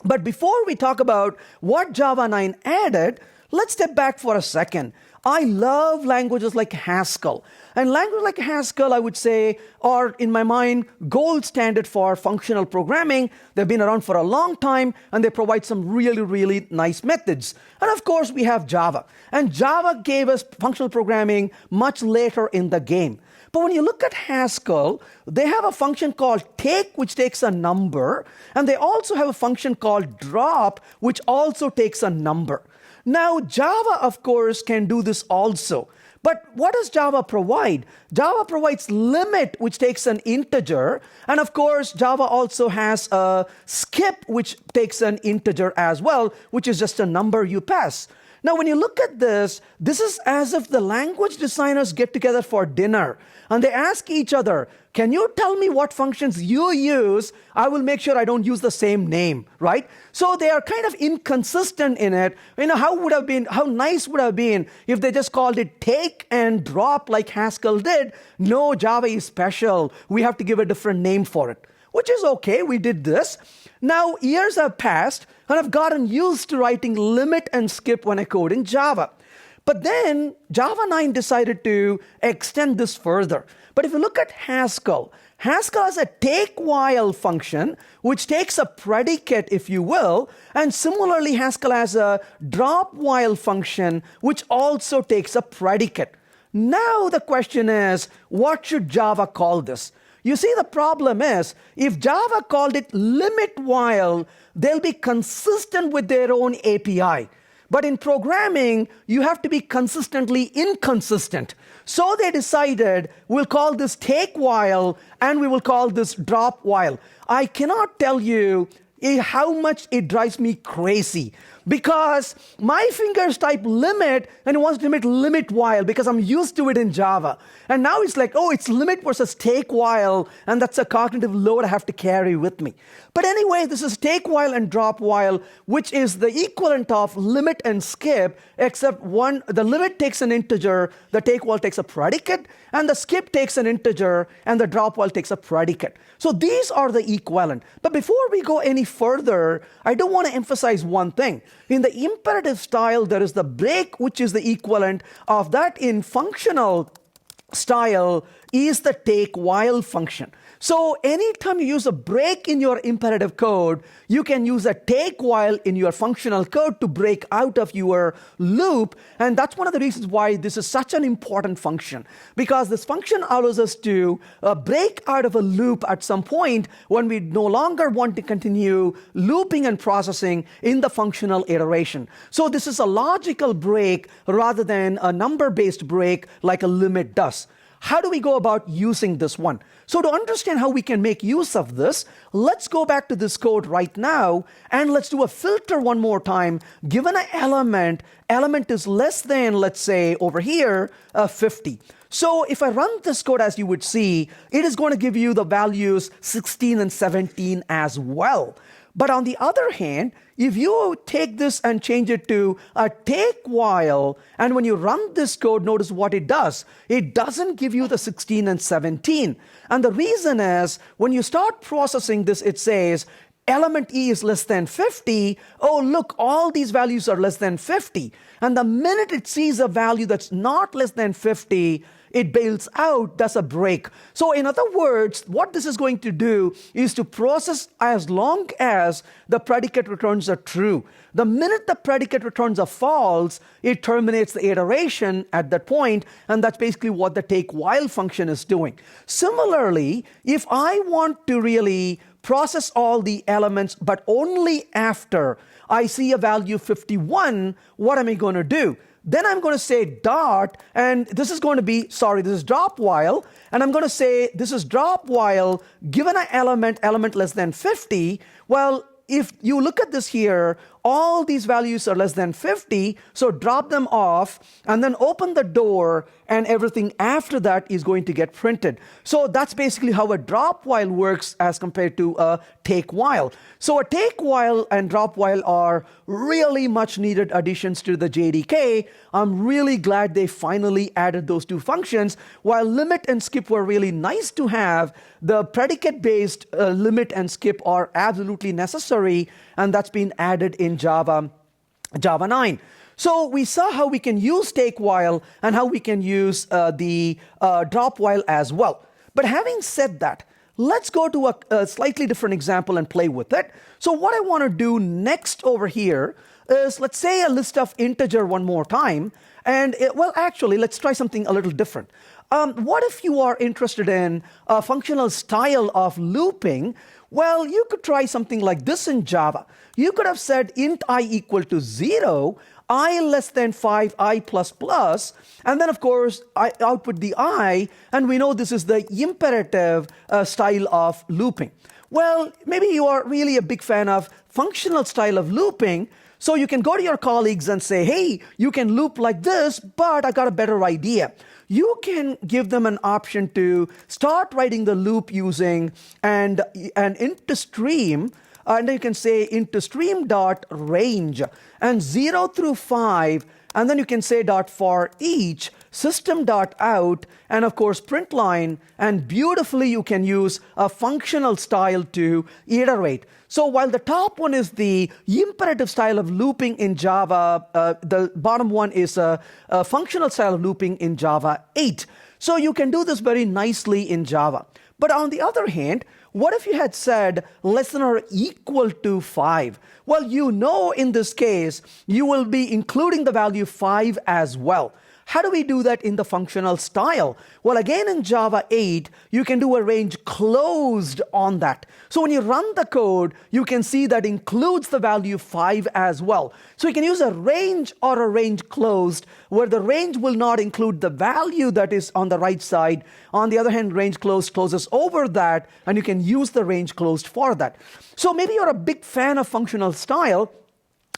Speaker 1: But before we talk about what Java 9 added, let's step back for a second. I love languages like Haskell. And languages like Haskell, I would say, are, in my mind, gold standard for functional programming. They've been around for a long time, and they provide some really, really nice methods. And of course, we have Java. And Java gave us functional programming much later in the game. But when you look at Haskell, they have a function called take, which takes a number. And they also have a function called drop, which also takes a number. Now, Java, of course, can do this also. But what does Java provide? Java provides limit, which takes an integer. And of course, Java also has a skip, which takes an integer as well, which is just a number you pass. Now, when you look at this, this is as if the language designers get together for dinner and they ask each other, can you tell me what functions you use? I will make sure I don't use the same name, right? So they are kind of inconsistent in it. How nice would have been if they just called it take and drop like Haskell did? No, Java is special. We have to give a different name for it, which is okay. We did this. Now, years have passed, and I've gotten used to writing limit and skip when I code in Java. But then Java 9 decided to extend this further. But if you look at Haskell, Haskell has a TakeWhile function, which takes a predicate, if you will. And similarly, Haskell has a DropWhile function, which also takes a predicate. Now the question is, what should Java call this? You see, the problem is, if Java called it limit while, they'll be consistent with their own API. But in programming, you have to be consistently inconsistent. So they decided, we'll call this take while, and we will call this drop while. I cannot tell you how much it drives me crazy, because my fingers type limit and it wants to limit while because I'm used to it in Java. And now it's like, oh, it's limit versus take while, and that's a cognitive load I have to carry with me. But anyway, this is take while and drop while, which is the equivalent of limit and skip, except the limit takes an integer, the take while takes a predicate, and the skip takes an integer, and the drop while takes a predicate. So these are the equivalent. But before we go any further, I do want to emphasize one thing. In the imperative style, there is the break, which is the equivalent of that. In functional style is the take while function. So anytime you use a break in your imperative code, you can use a take while in your functional code to break out of your loop. And that's one of the reasons why this is such an important function, because this function allows us to break out of a loop at some point when we no longer want to continue looping and processing in the functional iteration. So this is a logical break rather than a number-based break like a limit does. How do we go about using this one? So to understand how we can make use of this, let's go back to this code right now, and let's do a filter one more time. Given an element is less than, let's say, over here, 50. So if I run this code, as you would see, it is going to give you the values 16 and 17 as well. But on the other hand, if you take this and change it to a take while, and when you run this code, notice what it does. It doesn't give you the 16 and 17. And the reason is, when you start processing this, it says, element E is less than 50. Oh, look, all these values are less than 50. And the minute it sees a value that's not less than 50, it bails out, does a break. So in other words, what this is going to do is to process as long as the predicate returns are true. The minute the predicate returns a false, it terminates the iteration at that point, and that's basically what the take while function is doing. Similarly, if I want to really process all the elements, but only after I see a value 51, what am I going to do? Then I'm going to say dot, and this is going to be, this is drop while, and I'm going to say this is drop while given an element less than 50. Well, if you look at this here, all these values are less than 50, so drop them off and then open the door, and everything after that is going to get printed. So that's basically how a drop while works as compared to a take while. So a take while and drop while are really much needed additions to the JDK. I'm really glad they finally added those two functions. While limit and skip were really nice to have, the predicate-based limit and skip are absolutely necessary, and that's been added in Java 9. So we saw how we can use take while and how we can use the drop while as well. But having said that, let's go to a slightly different example and play with it. So what I want to do next over here is, let's say, a list of integer one more time. And well, actually, let's try something a little different. What if you are interested in a functional style of looping? Well, you could try something like this in Java. You could have said int I equal to 0, I less than 5, I plus plus, and then of course I output the I, and we know this is the imperative style of looping. Well, maybe you are really a big fan of functional style of looping, so you can go to your colleagues and say, hey, you can loop like this, but I got a better idea. You can give them an option to start writing the loop using an IntStream, and then you can say IntStream.range, and 0 through 5, and then you can say .for each, system.out, and of course print line, and beautifully you can use a functional style to iterate. So while the top one is the imperative style of looping in Java, the bottom one is a functional style of looping in Java 8. So you can do this very nicely in Java. But on the other hand, what if you had said less than or equal to 5? Well, you know in this case, you will be including the value 5 as well. How do we do that in the functional style? Well, again, in Java 8, you can do a range closed on that. So when you run the code, you can see that includes the value 5 as well. So you can use a range or a range closed, where the range will not include the value that is on the right side. On the other hand, range closed closes over that, and you can use the range closed for that. So maybe you're a big fan of functional style,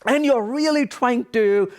Speaker 1: and you're really trying to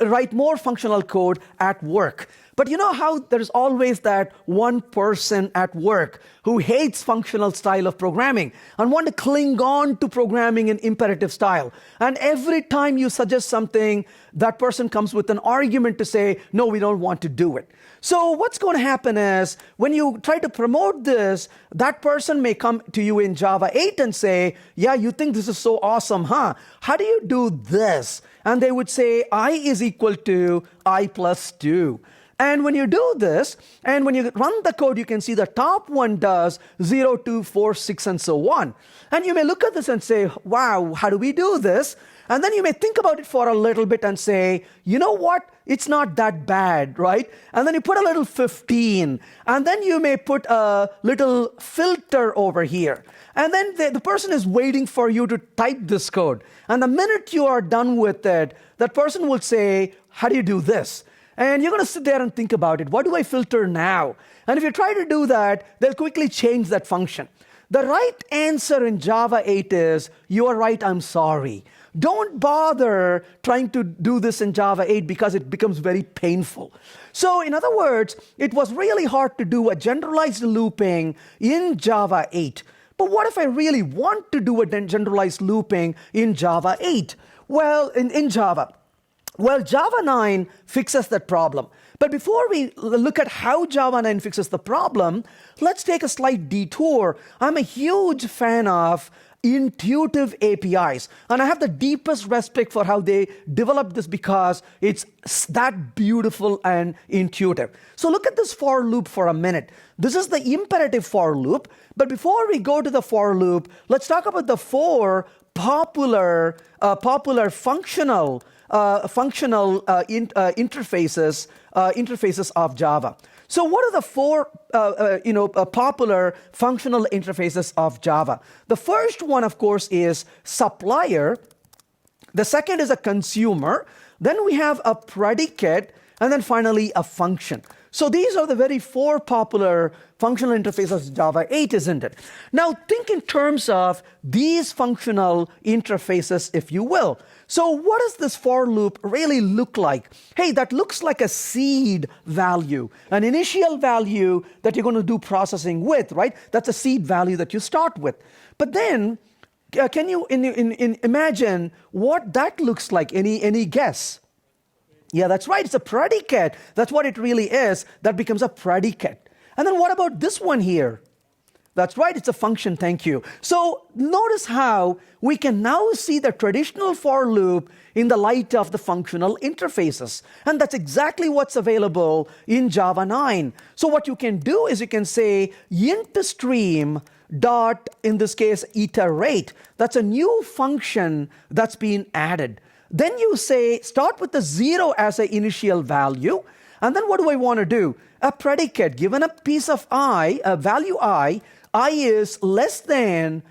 Speaker 1: write more functional code at work. But you know how there's always that one person at work who hates functional style of programming and want to cling on to programming in imperative style. And every time you suggest something, that person comes with an argument to say, no, we don't want to do it. So what's going to happen is, when you try to promote this, that person may come to you in Java 8 and say, yeah, you think this is so awesome, huh? How do you do this? And they would say, I is equal to I plus 2. And when you do this, and when you run the code, you can see the top one does 0, 2, 4, 6, and so on. And you may look at this and say, wow, how do we do this? And then you may think about it for a little bit and say, you know what? It's not that bad, right? And then you put a little 15. And then you may put a little filter over here. And then the person is waiting for you to type this code. And the minute you are done with it, that person will say, how do you do this? And you're going to sit there and think about it. What do I filter now? And if you try to do that, they'll quickly change that function. The right answer in Java 8 is, you are right, I'm sorry. Don't bother trying to do this in Java 8 because it becomes very painful. So in other words, it was really hard to do a generalized looping in Java 8. But what if I really want to do a generalized looping in Java 8? Well, in Java. Well, Java 9 fixes that problem. But before we look at how Java 9 fixes the problem, let's take a slight detour. I'm a huge fan of intuitive APIs. And I have the deepest respect for how they developed this because it's that beautiful and intuitive. So look at this for loop for a minute. This is the imperative for loop. But before we go to the for loop, let's talk about the four popular functional interfaces of Java. So what are the four popular functional interfaces of Java? The first one, of course, is supplier. The second is a consumer. Then we have a predicate. and then finally a function. So these are the very four popular functional interfaces in Java 8, isn't it? Now think in terms of these functional interfaces, if you will. So what does this for loop really look like? Hey, that looks like a seed value, an initial value that you're going to do processing with, right? That's a seed value that you start with. But then, can you imagine what that looks like? Any guess? Yeah, that's right. It's a predicate. That's what it really is. That becomes a predicate. And then what about this one here? That's right. It's a function. Thank you. So notice how we can now see the traditional for loop in the light of the functional interfaces. And that's exactly what's available in Java 9. So what you can do is you can say IntStream dot, in this case, iterate. That's a new function that's been added. Then you say, start with the 0 as an initial value. And then what do I want to do? A predicate, given a piece of I, a value I is less than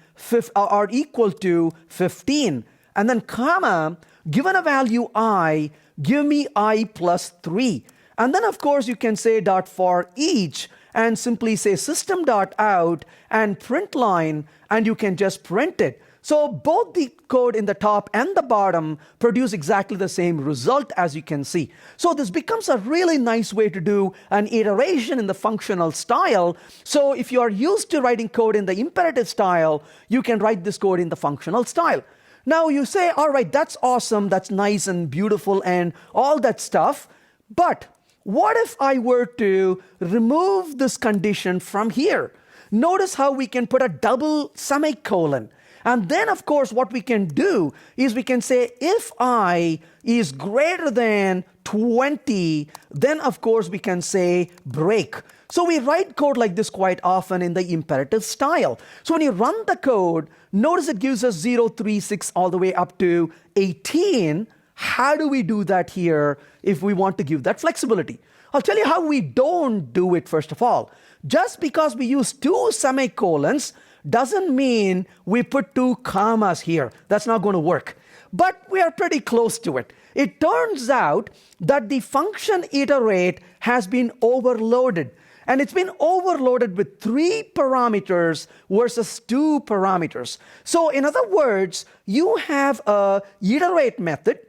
Speaker 1: or equal to 15. And then comma, given a value I, give me I plus 3. And then, of course, you can say dot for each and simply say system.out and print line, and you can just print it. So both the code in the top and the bottom produce exactly the same result, as you can see. So this becomes a really nice way to do an iteration in the functional style. So if you are used to writing code in the imperative style, you can write this code in the functional style. Now you say, all right, that's awesome, that's nice and beautiful and all that stuff. But what if I were to remove this condition from here? Notice how we can put a double semicolon. And then, of course, what we can do is we can say if I is greater than 20, then, of course, we can say break. So we write code like this quite often in the imperative style. So when you run the code, notice it gives us 0, 3, 6 all the way up to 18. How do we do that here if we want to give that flexibility? I'll tell you how we don't do it, first of all. Just because we use 2 semicolons doesn't mean we put 2 commas here. That's not going to work. But we are pretty close to it. It turns out that the function iterate has been overloaded. And it's been overloaded with 3 parameters versus 2 parameters. So in other words, you have a iterate method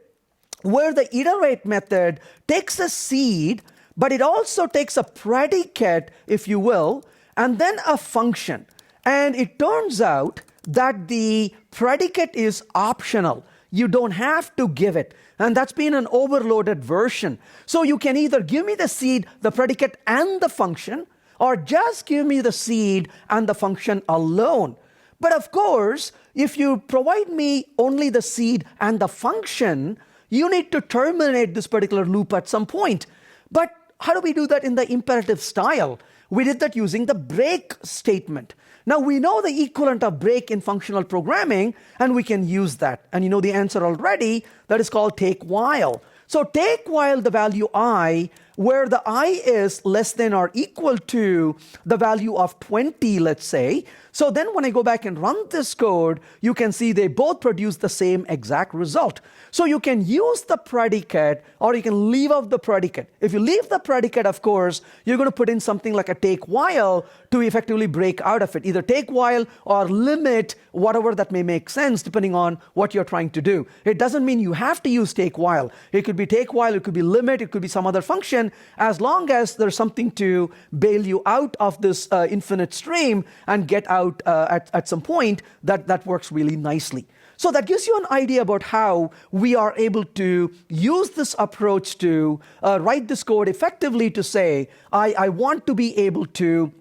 Speaker 1: where the iterate method takes a seed, but it also takes a predicate, if you will, and then a function. And it turns out that the predicate is optional. You don't have to give it. And that's been an overloaded version. So you can either give me the seed, the predicate, and the function, or just give me the seed and the function alone. But of course, if you provide me only the seed and the function, you need to terminate this particular loop at some point. But how do we do that in the imperative style? We did that using the break statement. Now we know the equivalent of break in functional programming, and we can use that. And you know the answer already, that is called TakeWhile. So TakeWhile the value I, where the I is less than or equal to the value of 20, let's say. So then when I go back and run this code, you can see they both produce the same exact result. So you can use the predicate or you can leave out the predicate. If you leave the predicate, of course, you're going to put in something like a TakeWhile to effectively break out of it. Either TakeWhile or limit, whatever that may make sense depending on what you're trying to do. It doesn't mean you have to use TakeWhile. It could be TakeWhile, it could be limit, it could be some other function, as long as there's something to bail you out of this infinite stream and get out at some point, that works really nicely. So that gives you an idea about how we are able to use this approach to write this code effectively to say, I want to be able to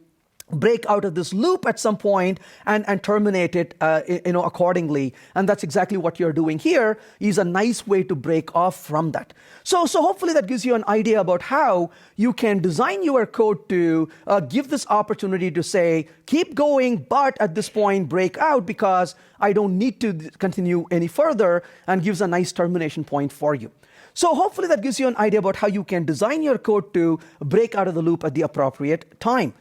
Speaker 1: break out of this loop at some point and terminate it accordingly. And that's exactly what you're doing here, is a nice way to break off from that. So hopefully that gives you an idea about how you can design your code to give this opportunity to say, keep going, but at this point break out because I don't need to continue any further, and gives a nice termination point for you. So hopefully that gives you an idea about how you can design your code to break out of the loop at the appropriate time.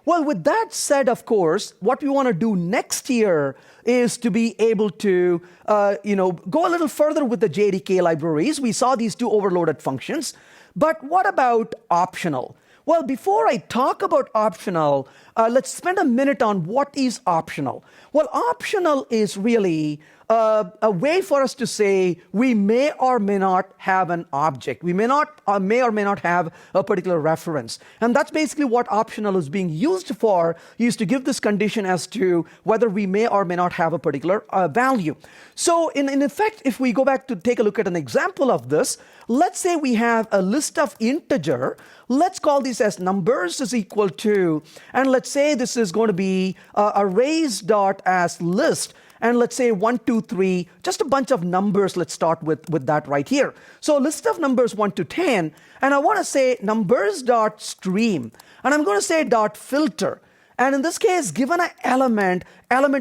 Speaker 1: Well, with that said, of course, what we want to do next year is to be able to go a little further with the JDK libraries. We saw these two overloaded functions. But what about optional? Well, before I talk about optional, let's spend a minute on what is optional. Well, optional is really a way for us to say we may or may not have an object. We may or may not have a particular reference. And that's basically what optional is being used for, is to give this condition as to whether we may or may not have a particular value. So in effect, if we go back to take a look at an example of this, let's say we have a list of integer. Let's call this as numbers is equal to, and let's say this is going to be arrays dot as list. And let's say 1, 2, 3, just a bunch of numbers. Let's start with that right here. So list of numbers 1 to 10, and I want to say numbers dot stream, and I'm going to say dot filter. And in this case, given an element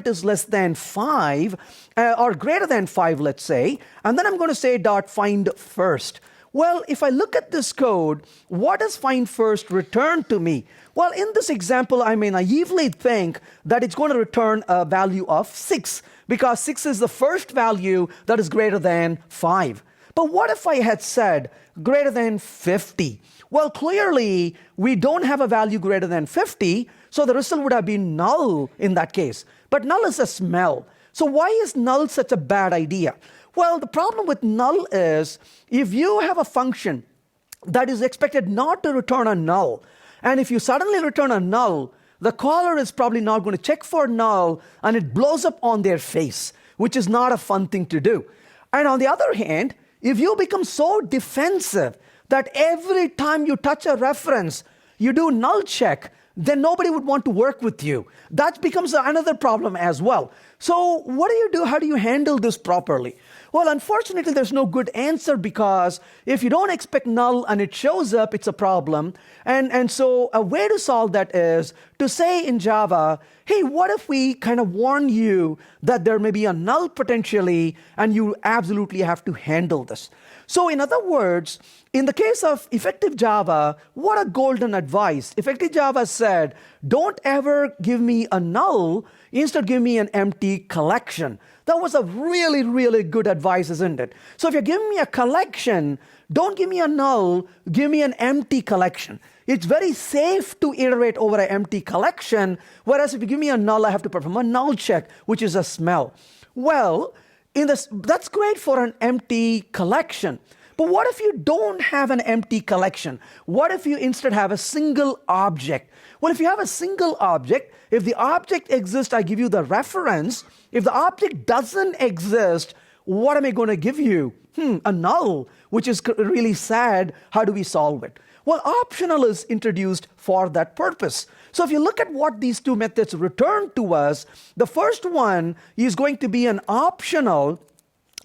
Speaker 1: is less than 5 or greater than 5, let's say, and then I'm going to say dot find first. Well, if I look at this code, what does find first return to me? Well, in this example, I may naively think that it's going to return a value of 6, because 6 is the first value that is greater than 5. But what if I had said greater than 50? Well, clearly, we don't have a value greater than 50, so the result would have been null in that case. But null is a smell. So why is null such a bad idea? Well, the problem with null is if you have a function that is expected not to return a null, and if you suddenly return a null, the caller is probably not going to check for null, and it blows up on their face, which is not a fun thing to do. And on the other hand, if you become so defensive that every time you touch a reference, you do null check, then nobody would want to work with you. That becomes another problem as well. So what do you do? How do you handle this properly? Well, unfortunately, there's no good answer, because if you don't expect null and it shows up, it's a problem. And so a way to solve that is to say in Java, hey, what if we kind of warn you that there may be a null potentially, and you absolutely have to handle this. So in other words, in the case of effective Java, what a golden advice. Effective Java said, don't ever give me a null, instead give me an empty collection. That was a really, really good advice, isn't it? So if you're giving me a collection, don't give me a null, give me an empty collection. It's very safe to iterate over an empty collection, whereas if you give me a null, I have to perform a null check, which is a smell. Well, that's great for an empty collection. But what if you don't have an empty collection? What if you instead have a single object? Well, if you have a single object, if the object exists, I give you the reference. If the object doesn't exist, what am I going to give you? A null, which is really sad. How do we solve it? Well, optional is introduced for that purpose. So if you look at what these two methods return to us, the first one is going to be an optional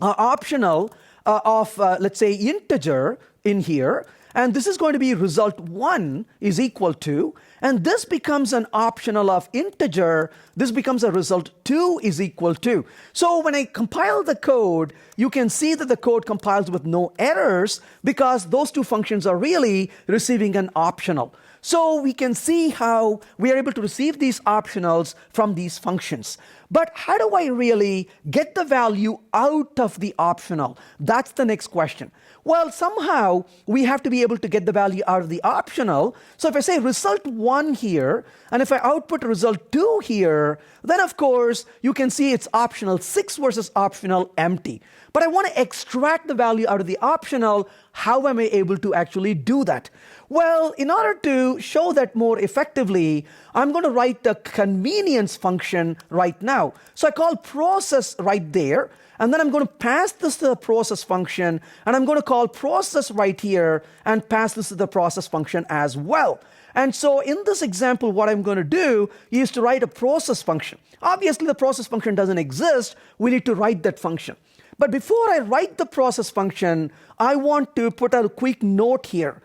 Speaker 1: of, let's say, integer in here. And this is going to be result 1 is equal to, and this becomes an optional of integer. This becomes a result 2 is equal to. So when I compile the code, you can see that the code compiles with no errors, because those two functions are really receiving an optional. So we can see how we are able to receive these optionals from these functions. But how do I really get the value out of the optional? That's the next question. Well, somehow we have to be able to get the value out of the optional. So if I say result 1 here, and if I output result 2 here, then of course you can see it's optional 6 versus optional empty. But I want to extract the value out of the optional. How am I able to actually do that? Well, in order to show that more effectively, I'm going to write the convenience function right now. So I call process right there, and then I'm going to pass this to the process function, and I'm going to call process right here and pass this to the process function as well. And so in this example, what I'm going to do is to write a process function. Obviously, the process function doesn't exist. We need to write that function. But before I write the process function, I want to put a quick note here.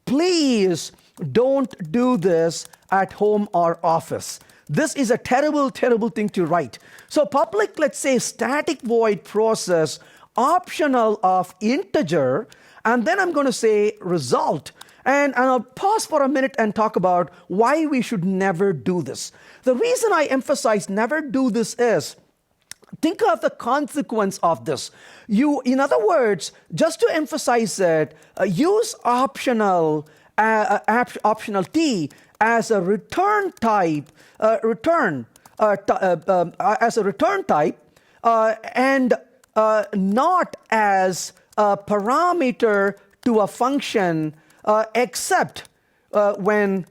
Speaker 1: Please don't do this at home or office. This is a terrible, terrible thing to write. So public, let's say, static void process, optional of integer, and then I'm going to say result. And I'll pause for a minute and talk about why we should never do this. The reason I emphasize never do this is, Think of the consequence of this. In other words, just to emphasize it, use optional T as a return type, and not as a parameter to a function, except when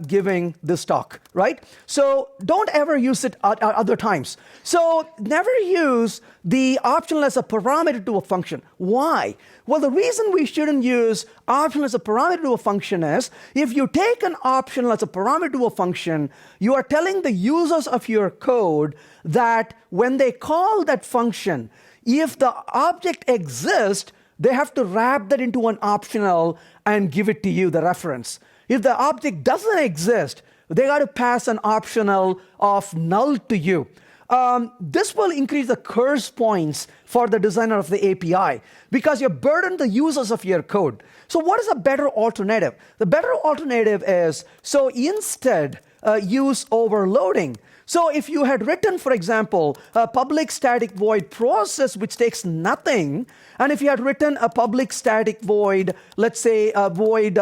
Speaker 1: giving this talk, right? So don't ever use it at other times. So never use the optional as a parameter to a function. Why? Well, the reason we shouldn't use optional as a parameter to a function is, if you take an optional as a parameter to a function, you are telling the users of your code that when they call that function, if the object exists, they have to wrap that into an optional and give it to you, the reference. If the object doesn't exist, they got to pass an optional of null to you. This will increase the curse points for the designer of the API because you burden the users of your code. So what is a better alternative? The better alternative is, so instead, use overloading. So if you had written, for example, a public static void process which takes nothing, and if you had written a public static void, let's say a void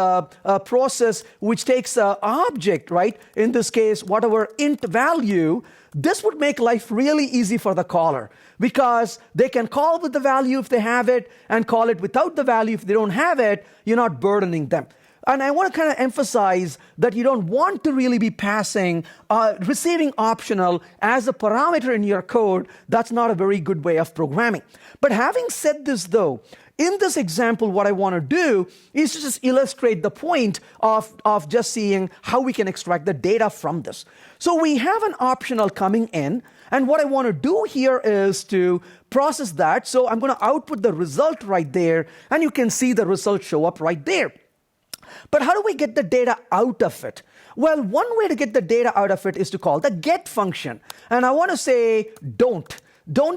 Speaker 1: process which takes an object, right? In this case, whatever int value, this would make life really easy for the caller because they can call with the value if they have it and call it without the value if they don't have it. You're not burdening them. And I want to kind of emphasize that you don't want to really be passing, receiving optional as a parameter in your code. That's not a very good way of programming. But having said this, though, in this example, what I want to do is to just illustrate the point of just seeing how we can extract the data from this. So we have an optional coming in, and what I want to do here is to process that. So I'm going to output the result right there, and you can see the result show up right there. But how do we get the data out of it? Well, one way to get the data out of it is to call the get function. And I want to say, don't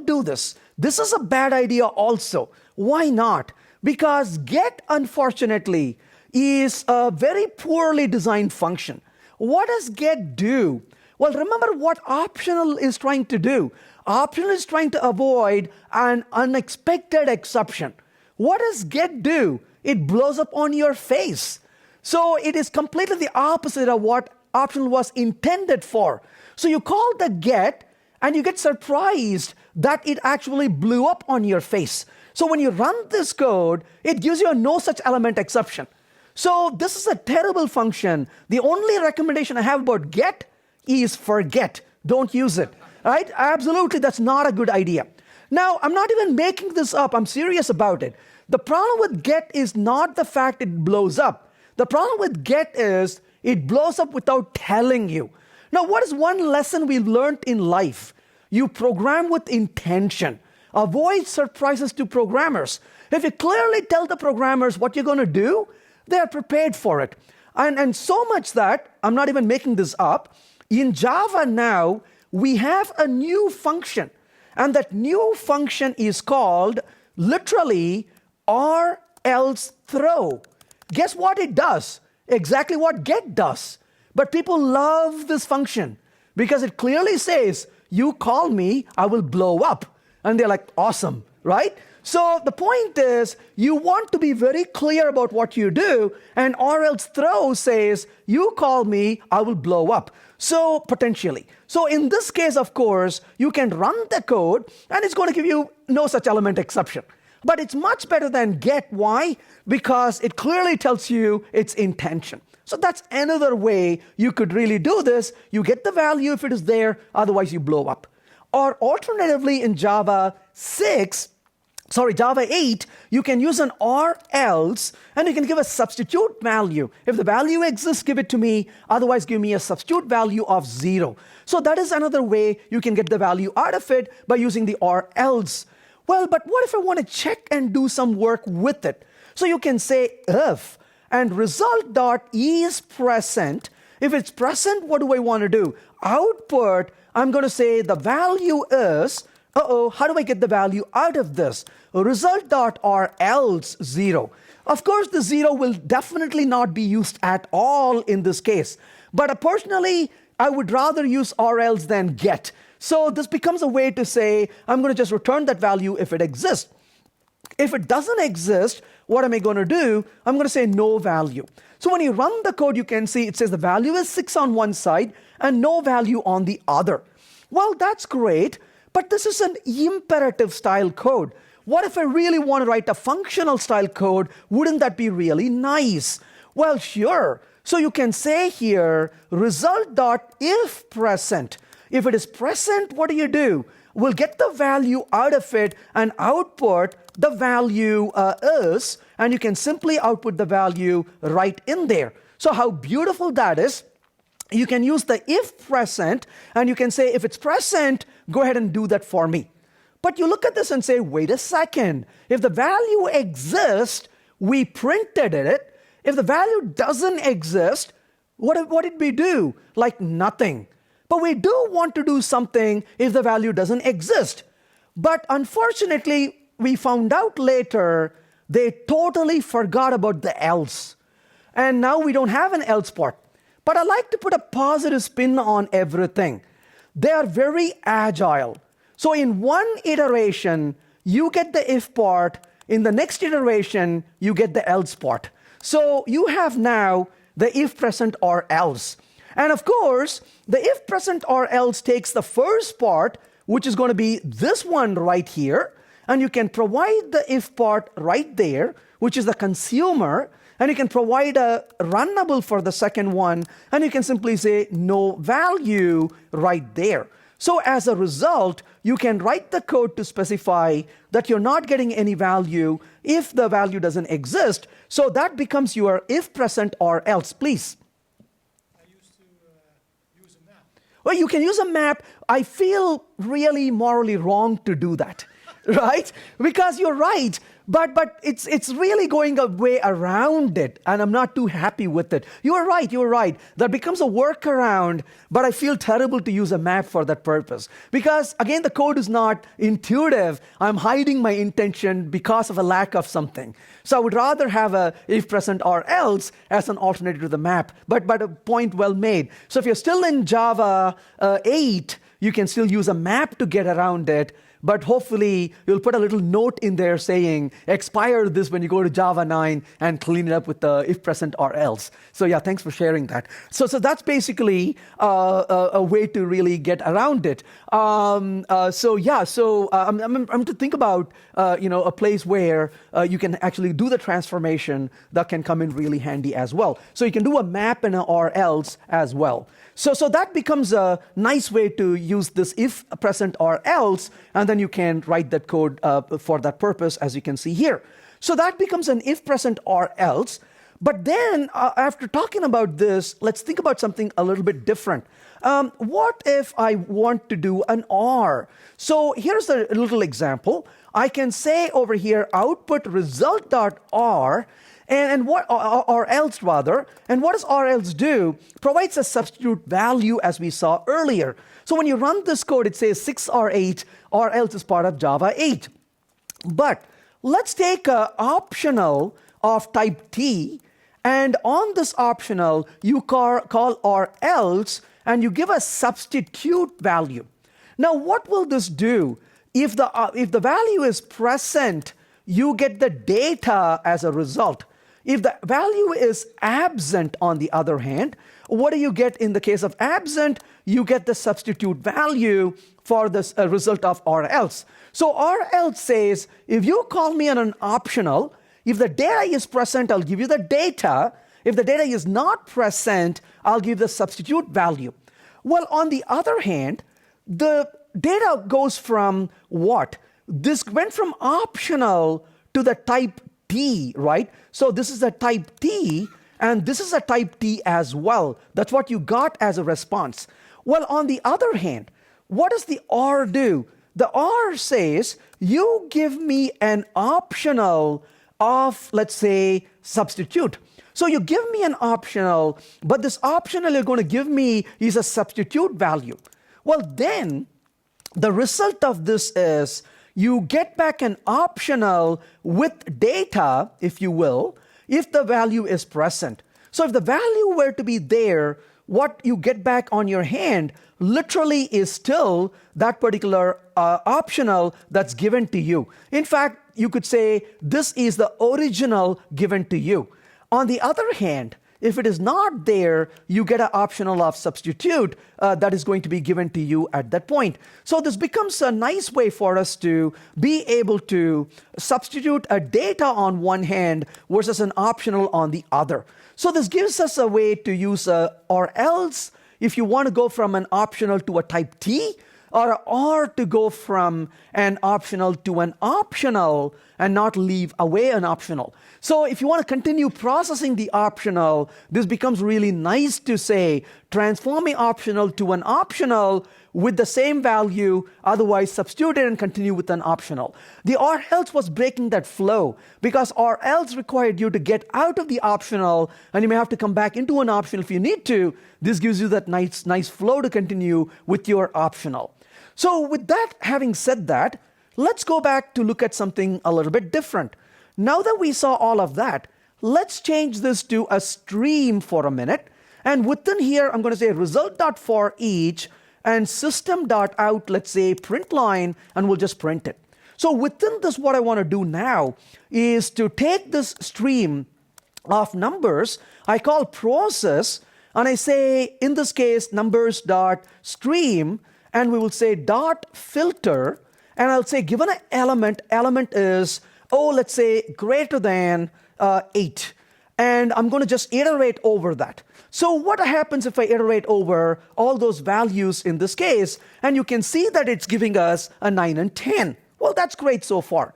Speaker 1: do this. This is a bad idea also. Why not? Because get, unfortunately, is a very poorly designed function. What does get do? Well, remember what optional is trying to do. Optional is trying to avoid an unexpected exception. What does get do? It blows up on your face. So it is completely the opposite of what optional was intended for. So you call the get, and you get surprised that it actually blew up on your face. So when you run this code, it gives you a no such element exception. So this is a terrible function. The only recommendation I have about get is forget. Don't use it. Right? Absolutely, that's not a good idea. Now, I'm not even making this up. I'm serious about it. The problem with get is not the fact it blows up. The problem with get is it blows up without telling you. Now, what is one lesson we've learned in life? You program with intention. Avoid surprises to programmers. If you clearly tell the programmers what you're going to do, they are prepared for it. And so much that, I'm not even making this up, in Java now, we have a new function. And that new function is called, literally, or else throw. Guess what it does? Exactly what get does. But people love this function because it clearly says, you call me, I will blow up. And they're like, awesome, right? So the point is, you want to be very clear about what you do, and or else throw says, you call me, I will blow up. So potentially. So in this case, of course, you can run the code, and it's going to give you no such element exception. But it's much better than get. Why? Because it clearly tells you its intention. So that's another way you could really do this. You get the value if it is there, otherwise you blow up. Or alternatively in Java 8, you can use an or else, and you can give a substitute value. If the value exists, give it to me. Otherwise, give me a substitute value of 0. So that is another way you can get the value out of it by using the or else. Well, but what if I want to check and do some work with it? So you can say if, and result dot is present. If it's present, what do I want to do? Output, I'm going to say the value is, how do I get the value out of this? Result dot or else 0. Of course, the 0 will definitely not be used at all in this case. But personally, I would rather use or else than get. So this becomes a way to say, I'm going to just return that value if it exists. If it doesn't exist, what am I going to do? I'm going to say no value. So when you run the code, you can see it says the value is 6 on one side and no value on the other. Well, that's great, but this is an imperative style code. What if I really want to write a functional style code? Wouldn't that be really nice? Well, sure. So you can say here, result.if present. If it is present, what do? We'll get the value out of it and output the value is, and you can simply output the value right in there. So how beautiful that is. You can use the if present, and you can say, if it's present, go ahead and do that for me. But you look at this and say, wait a second. If the value exists, we printed it. If the value doesn't exist, what did we do? Like nothing. But we do want to do something if the value doesn't exist. But unfortunately, we found out later they totally forgot about the else. And now we don't have an else part. But I like to put a positive spin on everything. They are very agile. So in one iteration, you get the if part. In the next iteration, you get the else part. So you have now the if present or else. And of course, the if present or else takes the first part, which is going to be this one right here, and you can provide the if part right there, which is the consumer, and you can provide a runnable for the second one, and you can simply say no value right there. So as a result, you can write the code to specify that you're not getting any value if the value doesn't exist. So that becomes your if present or else. Please. Well, you can use a map. I feel really morally wrong to do that, right? Because you're right, but it's really going a way around it, and I'm not too happy with it. You're right. That becomes a workaround, but I feel terrible to use a map for that purpose. Because, again, the code is not intuitive. I'm hiding my intention because of a lack of something. So I would rather have a if present or else as an alternative to the map, but a point well made. So if you're still in Java 8, you can still use a map to get around it, but hopefully you'll put a little note in there saying, expire this when you go to Java 9 and clean it up with the if present or else. So yeah, thanks for sharing that. So that's basically a way to really get around it. I'm to think about a place where you can actually do the transformation that can come in really handy as well. So you can do a map and an or else as well. So that becomes a nice way to use this if present or else, and then you can write that code for that purpose, as you can see here. So that becomes an if present or else. But then after talking about this, let's think about something a little bit different. What if I want to do an or? So here's a little example. I can say over here, output result.or, and what or else rather, and what does or else do? Provides a substitute value as we saw earlier. So when you run this code, it says 6 or 8, or else is part of Java 8. But let's take an optional of type T, and on this optional, you call or else, and you give a substitute value. Now, what will this do? If the value is present, you get the data as a result. If the value is absent, on the other hand, what do you get in the case of absent? You get the substitute value for this result of or else. So or else says, if you call me on an optional, if the data is present, I'll give you the data. If the data is not present, I'll give the substitute value. Well, on the other hand, the data goes from what? This went from optional to the type T, right? So this is a type T, and this is a type T as well. That's what you got as a response. Well, on the other hand, what does the OR do? The OR says, you give me an optional of, let's say, substitute. So you give me an optional, but this optional you're going to give me is a substitute value. Well, then the result of this is you get back an optional with data, if you will, if the value is present. So if the value were to be there, what you get back on your hand literally is still that particular optional that's given to you. In fact, you could say this is the original given to you. On the other hand, if it is not there, you get an optional of substitute that is going to be given to you at that point. So this becomes a nice way for us to be able to substitute a data on one hand versus an optional on the other. So this gives us a way to use or else if you want to go from an optional to a type T, or to go from an optional to an optional and not leave away an optional. So if you want to continue processing the optional, this becomes really nice to say transforming optional to an optional with the same value, otherwise substitute it and continue with an optional. The or else was breaking that flow because or else required you to get out of the optional and you may have to come back into an optional if you need to. This gives you that nice flow to continue with your optional. So with that, having said that, let's go back to look at something a little bit different. Now that we saw all of that, let's change this to a stream for a minute. And within here, I'm going to say result.forEach and system.out, let's say print line, and we'll just print it. So within this, what I want to do now is to take this stream of numbers, I call process, and I say, in this case, numbers.stream, and we will say dot filter, and I'll say given an element is, let's say greater than 8. And I'm going to just iterate over that. So what happens if I iterate over all those values in this case? And you can see that it's giving us a 9 and 10. Well, that's great so far.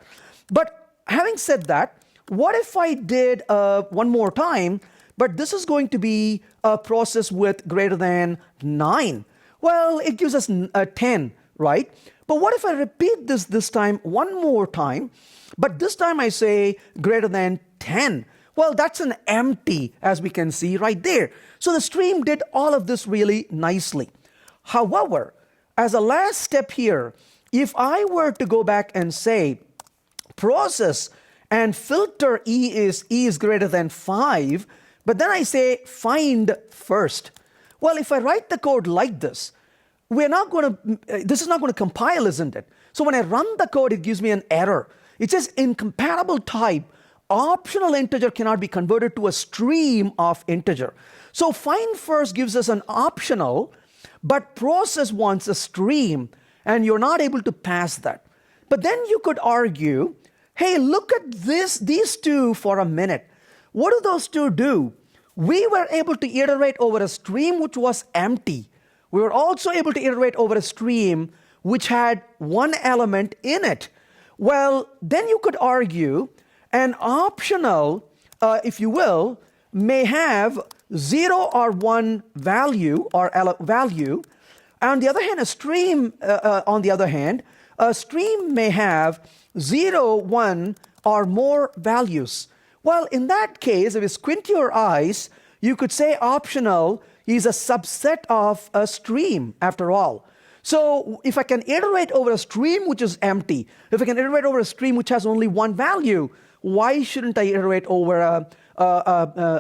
Speaker 1: But having said that, what if I did one more time, but this is going to be a process with greater than 9? Well, it gives us a 10, right? But what if I repeat this time one more time, but this time I say greater than 10? Well, that's an empty, as we can see right there. So the stream did all of this really nicely. However, as a last step here, if I were to go back and say process and filter E is greater than 5, but then I say find first. Well, if I write the code like this, this is not going to compile, isn't it? So when I run the code, it gives me an error. It says incompatible type, optional integer cannot be converted to a stream of integer. So find first gives us an optional, but process wants a stream, and you're not able to pass that. But then you could argue, hey, look at these two for a minute. What do those two do? We were able to iterate over a stream which was empty. We were also able to iterate over a stream which had one element in it. Well, then you could argue an optional, if you will, may have 0 or 1 value or value. On the other hand, a stream, a stream may have 0, 1, or more values. Well, in that case, if you squint your eyes, you could say optional is a subset of a stream after all. So if I can iterate over a stream which is empty, if I can iterate over a stream which has only one value, why shouldn't I iterate over a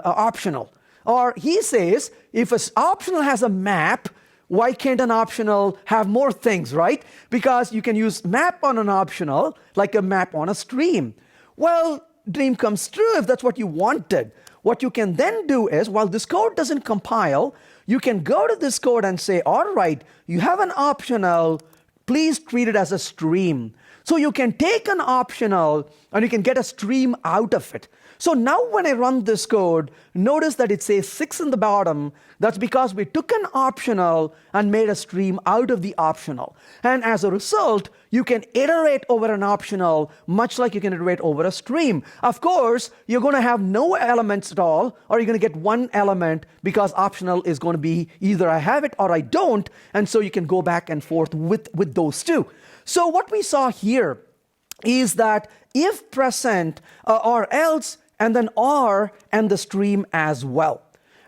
Speaker 1: optional? Or he says, if an optional has a map, why can't an optional have more things, right? Because you can use map on an optional like a map on a stream. Well, dream comes true if that's what you wanted. What you can then do is, while this code doesn't compile, you can go to this code and say, all right, you have an optional, please treat it as a stream. So you can take an optional and you can get a stream out of it. So now when I run this code, notice that it says 6 in the bottom. That's because we took an optional and made a stream out of the optional. And as a result, you can iterate over an optional much like you can iterate over a stream. Of course, you're going to have no elements at all, or you're going to get one element because optional is going to be either I have it or I don't. And so you can go back and forth with those two. So what we saw here is that if present or else, and then or and the stream as well.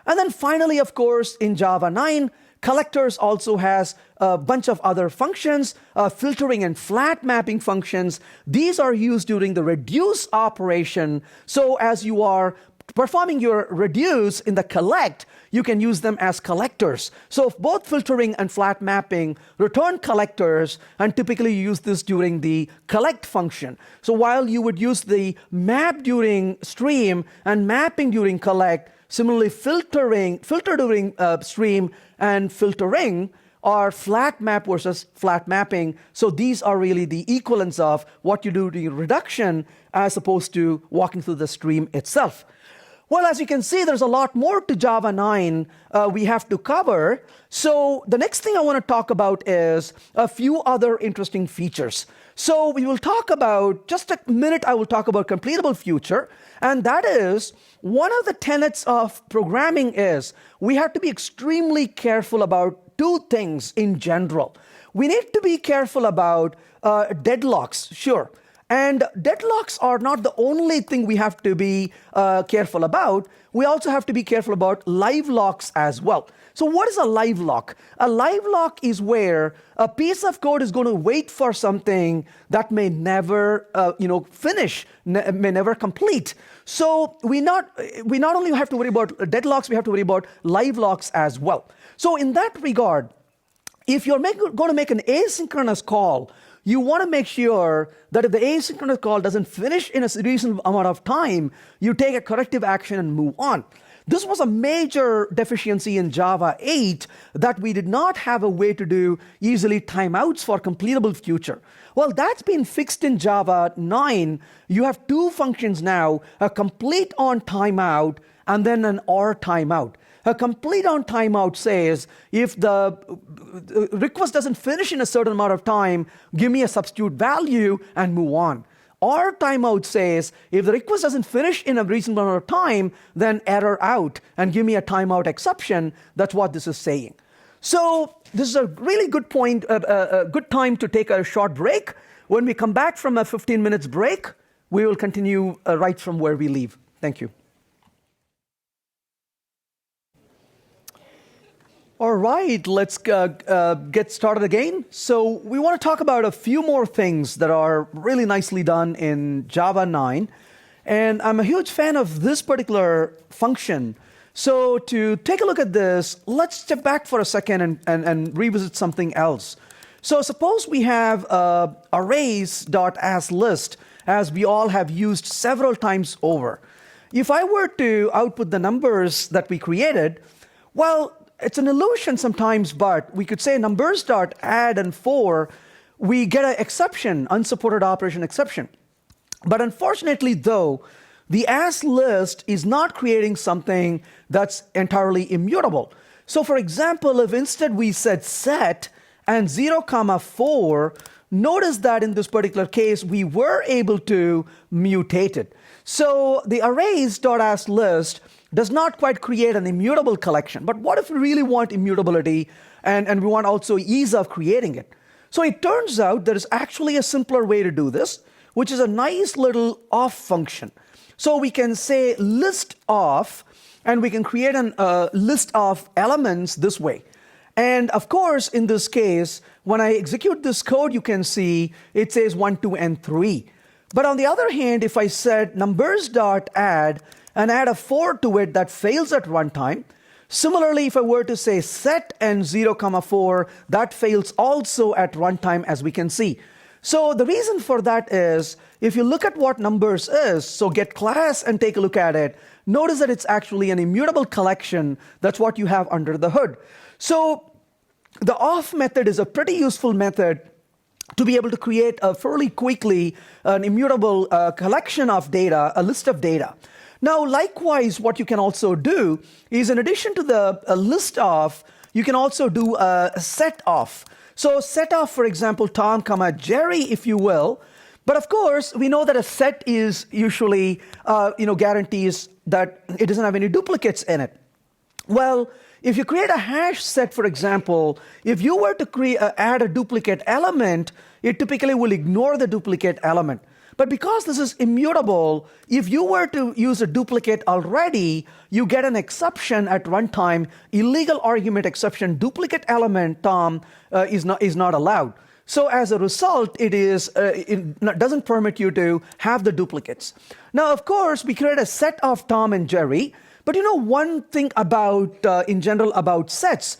Speaker 1: And then finally, of course, in Java 9, collectors also has a bunch of other functions, filtering and flat mapping functions. These are used during the reduce operation. So as you are performing your reduce in the collect, you can use them as collectors. So if both filtering and flat mapping return collectors, and typically you use this during the collect function. So while you would use the map during stream and mapping during collect, similarly filter during stream and filtering are flat map versus flat mapping. So these are really the equivalents of what you do during reduction as opposed to walking through the stream itself. Well, as you can see, there's a lot more to Java 9 we have to cover. So the next thing I want to talk about is a few other interesting features. So we will talk about, just a minute, I will talk about Completable Future. And that is, one of the tenets of programming is we have to be extremely careful about two things in general. We need to be careful about deadlocks, sure. And deadlocks are not the only thing we have to be careful about. We also have to be careful about live locks as well. So what is a live lock? A live lock is where a piece of code is going to wait for something that may never finish, may never complete. So we not only have to worry about deadlocks, we have to worry about live locks as well. So in that regard, if you're going to make an asynchronous call, you want to make sure that if the asynchronous call doesn't finish in a reasonable amount of time, you take a corrective action and move on. This was a major deficiency in Java 8 that we did not have a way to do easily timeouts for Completable Future. Well, that's been fixed in Java 9. You have two functions now, a complete on timeout and then an or timeout. A complete on timeout says, if the request doesn't finish in a certain amount of time, give me a substitute value and move on. Or timeout says, if the request doesn't finish in a reasonable amount of time, then error out and give me a timeout exception. That's what this is saying. So this is a really good point, a good time to take a short break. When we come back from a 15 minutes break, we will continue right from where we leave. Thank you. All right, let's get started again. So we want to talk about a few more things that are really nicely done in Java 9. And I'm a huge fan of this particular function. So to take a look at this, let's step back for a second and revisit something else. So suppose we have arrays.asList, as we all have used several times over. If I were to output the numbers that we created, well, it's an illusion sometimes, but we could say numbers.add and 4, we get an exception, unsupported operation exception. But unfortunately, though, the asList is not creating something that's entirely immutable. So for example, if instead we said set and 0, 4, notice that in this particular case, we were able to mutate it. So the arrays.asList does not quite create an immutable collection. But what if we really want immutability and we want also ease of creating it? So it turns out there is actually a simpler way to do this, which is a nice little off function. So we can say list of, and we can create a list of elements this way. And of course, in this case, when I execute this code, you can see it says 1, 2, and 3. But on the other hand, if I said numbers.add and add a 4 to it, that fails at runtime. Similarly, if I were to say set and 0, 4, that fails also at runtime, as we can see. So the reason for that is, if you look at what numbers is, so get class and take a look at it, notice that it's actually an immutable collection. That's what you have under the hood. So the off method is a pretty useful method to be able to create fairly quickly an immutable collection of data, a list of data. Now, likewise, what you can also do is, in addition to the list of, you can also do a set of. So set of, for example, Tom, Jerry, if you will. But of course, we know that a set is usually, guarantees that it doesn't have any duplicates in it. Well, if you create a hash set, for example, if you were to add a duplicate element, it typically will ignore the duplicate element. But because this is immutable, if you were to use a duplicate already, you get an exception at runtime, illegal argument exception, duplicate element, Tom, is not allowed. So as a result, it doesn't permit you to have the duplicates. Now, of course, we create a set of Tom and Jerry. But one thing in general about sets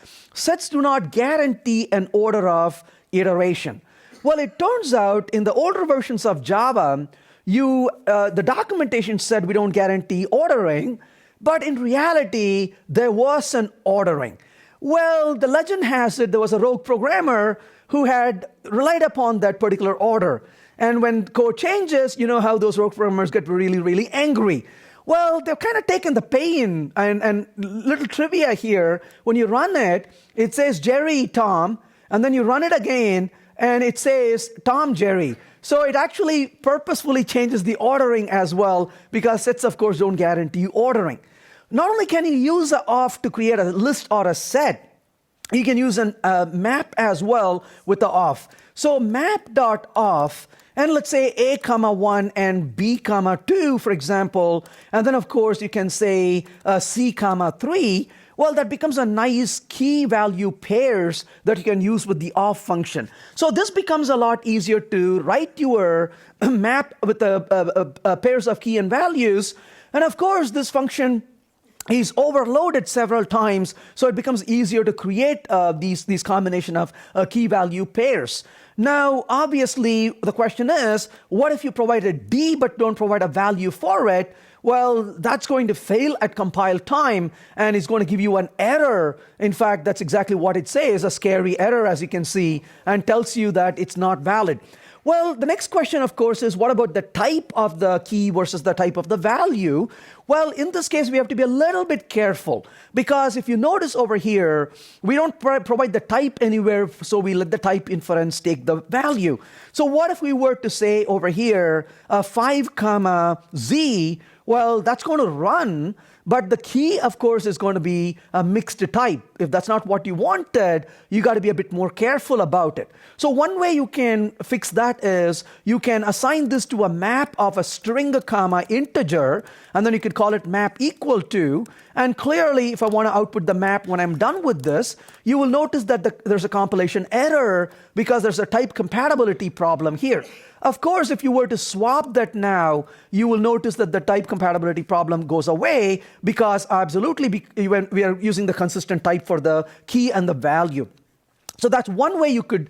Speaker 1: do not guarantee an order of iteration. Well, it turns out in the older versions of Java, the documentation said we don't guarantee ordering, but in reality, there was an ordering. Well, the legend has it there was a rogue programmer who had relied upon that particular order. And when code changes, you know how those rogue programmers get really, really angry. Well, they've kind of taken the pain, and little trivia here, when you run it, it says Jerry, Tom, and then you run it again, and it says Tom, Jerry. So it actually purposefully changes the ordering as well, because sets, of course, don't guarantee ordering. Not only can you use an off to create a list or a set, you can use a map as well with the off. So map.off, and let's say A, 1 and B, 2, for example, and then of course you can say C, 3. Well, that becomes a nice key value pairs that you can use with the off function. So this becomes a lot easier to write your map with the pairs of key and values. And of course, this function is overloaded several times, so it becomes easier to create these combination of key value pairs. Now, obviously, the question is, what if you provide a D but don't provide a value for it? Well, that's going to fail at compile time, and it's going to give you an error. In fact, that's exactly what it says, a scary error, as you can see, and tells you that it's not valid. Well, the next question, of course, is what about the type of the key versus the type of the value? Well, in this case, we have to be a little bit careful, because if you notice over here, we don't provide the type anywhere, so we let the type inference take the value. So what if we were to say over here, 5, Z? Well, that's going to run, but the key, of course, is going to be a mixed type. If that's not what you wanted, you got to be a bit more careful about it. So one way you can fix that is you can assign this to a map of a string, integer, and then you could call it map equal to. And clearly, if I want to output the map when I'm done with this, you will notice that there's a compilation error because there's a type compatibility problem here. Of course, if you were to swap that now, you will notice that the type compatibility problem goes away because absolutely we are using the consistent type for the key and the value. So that's one way you could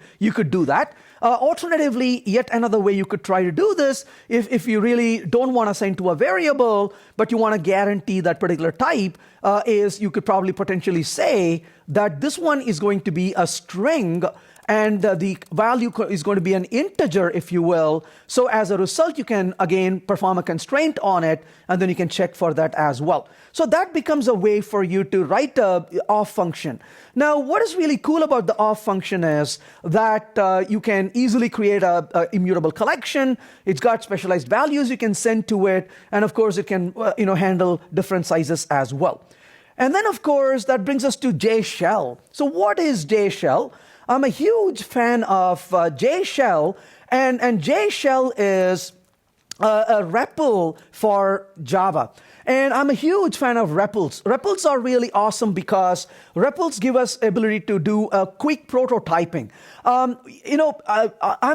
Speaker 1: do that. Alternatively, yet another way you could try to do this, if you really don't want to assign to a variable, but you want to guarantee that particular type, is you could probably potentially say that this one is going to be a string, and the value is going to be an integer, if you will. So as a result, you can, again, perform a constraint on it, and then you can check for that as well. So that becomes a way for you to write an off function. Now, what is really cool about the off function is that you can easily create a immutable collection. It's got specialized values you can send to it, and of course, it can handle different sizes as well. And then, of course, that brings us to JShell. So what is JShell? I'm a huge fan of JShell, and JShell is a REPL for Java. And I'm a huge fan of REPLs. REPLs are really awesome because REPLs give us ability to do quick prototyping. I'm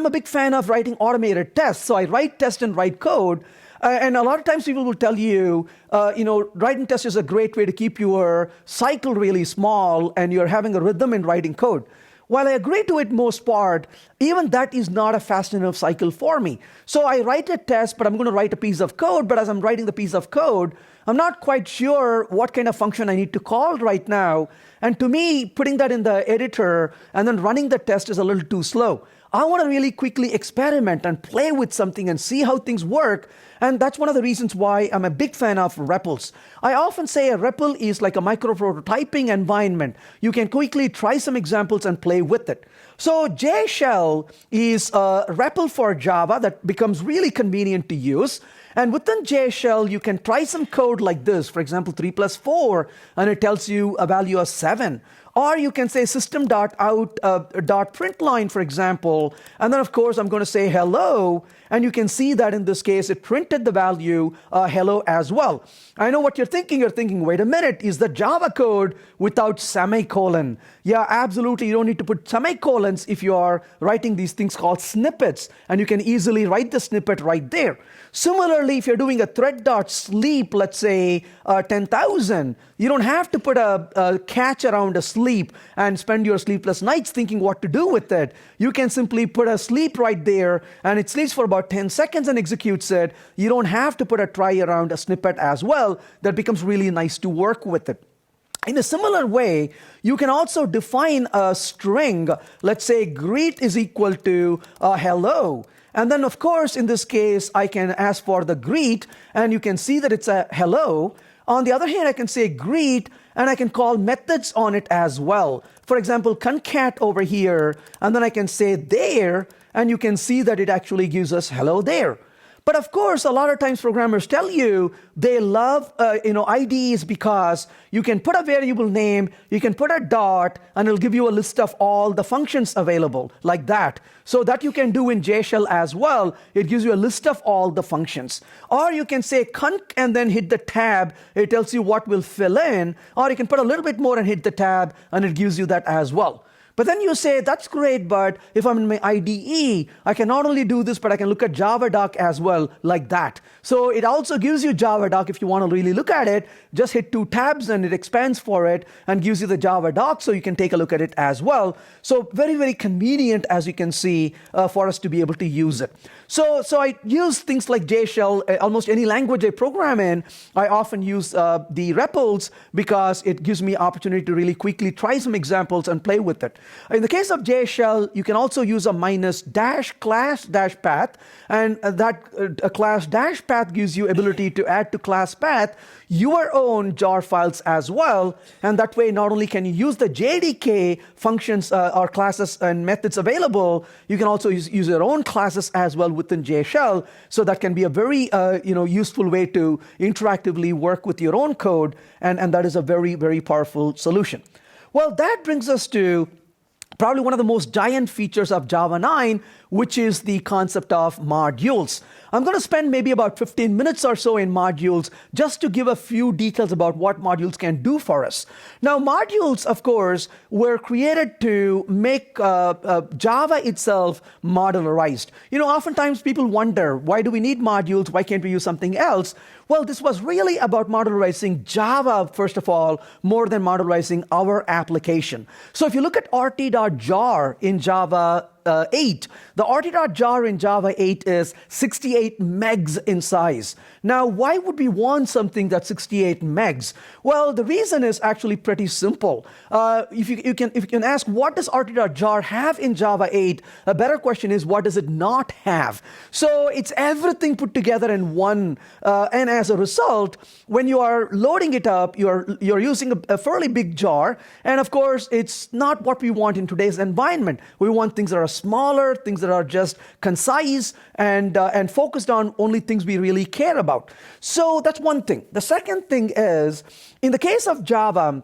Speaker 1: a big fan of writing automated tests. So I write tests and write code. And a lot of times people will tell you, writing tests is a great way to keep your cycle really small and you're having a rhythm in writing code. While I agree to it most part, even that is not a fast enough cycle for me. So I write a test, but I'm going to write a piece of code. But as I'm writing the piece of code, I'm not quite sure what kind of function I need to call right now. And to me, putting that in the editor and then running the test is a little too slow. I want to really quickly experiment and play with something and see how things work. And that's one of the reasons why I'm a big fan of REPLs. I often say a REPL is like a micro-prototyping environment. You can quickly try some examples and play with it. So JShell is a REPL for Java that becomes really convenient to use. And within JShell, you can try some code like this. For example, 3 plus 4, and it tells you a value of 7. Or you can say system.out.println, for example. And then, of course, I'm going to say hello. And you can see that in this case, it printed the value hello as well. I know what you're thinking. You're thinking, wait a minute, is the Java code without semicolon? Yeah, absolutely. You don't need to put semicolons if you are writing these things called snippets, and you can easily write the snippet right there. Similarly, if you're doing a thread.sleep, let's say 10,000, you don't have to put a catch around a sleep and spend your sleepless nights thinking what to do with it. You can simply put a sleep right there, and it sleeps for about 10 seconds and executes it. You don't have to put a try around a snippet as well. That becomes really nice to work with it. In a similar way, you can also define a string. Let's say greet is equal to hello. And then, of course, in this case, I can ask for the greet, and you can see that it's a hello. On the other hand, I can say greet, and I can call methods on it as well. For example, concat over here, and then I can say there, and you can see that it actually gives us hello there. But of course, a lot of times programmers tell you they love IDEs because you can put a variable name, you can put a dot, and it'll give you a list of all the functions available like that. So that you can do in JShell as well. It gives you a list of all the functions. Or you can say conc and then hit the tab. It tells you what will fill in. Or you can put a little bit more and hit the tab, and it gives you that as well. But then you say, that's great, but if I'm in my IDE, I can not only do this, but I can look at JavaDoc as well, like that. So it also gives you JavaDoc if you want to really look at it. Just hit 2 tabs and it expands for it and gives you the JavaDoc, so you can take a look at it as well. So very, very convenient, as you can see, for us to be able to use it. So I use things like JShell, almost any language I program in. I often use the REPLs because it gives me opportunity to really quickly try some examples and play with it. In the case of JShell, you can also use a -class-path, and that class-path gives you ability to add to class path your own jar files as well. And that way, not only can you use the JDK functions or classes and methods available, you can also use your own classes as well within JShell. So that can be a very useful way to interactively work with your own code, and that is a very, very powerful solution. Well, that brings us to probably one of the most giant features of Java 9, which is the concept of modules. I'm going to spend maybe about 15 minutes or so in modules just to give a few details about what modules can do for us. Now, modules, of course, were created to make Java itself modularized. Oftentimes people wonder, why do we need modules? Why can't we use something else? Well, this was really about modularizing Java, first of all, more than modularizing our application. So if you look at rt.jar in Java 8. The rt.jar in Java 8 is 68 megs in size. Now, why would we want something that's 68 megs? Well, the reason is actually pretty simple. If you can ask, what does rt.jar have in Java 8? A better question is, what does it not have? So it's everything put together in one. And as a result, when you are loading it up, you're using a fairly big jar. And of course, it's not what we want in today's environment. We want things that are smaller, things that are just concise and focused on only things we really care about. So that's one thing. The second thing is, in the case of Java,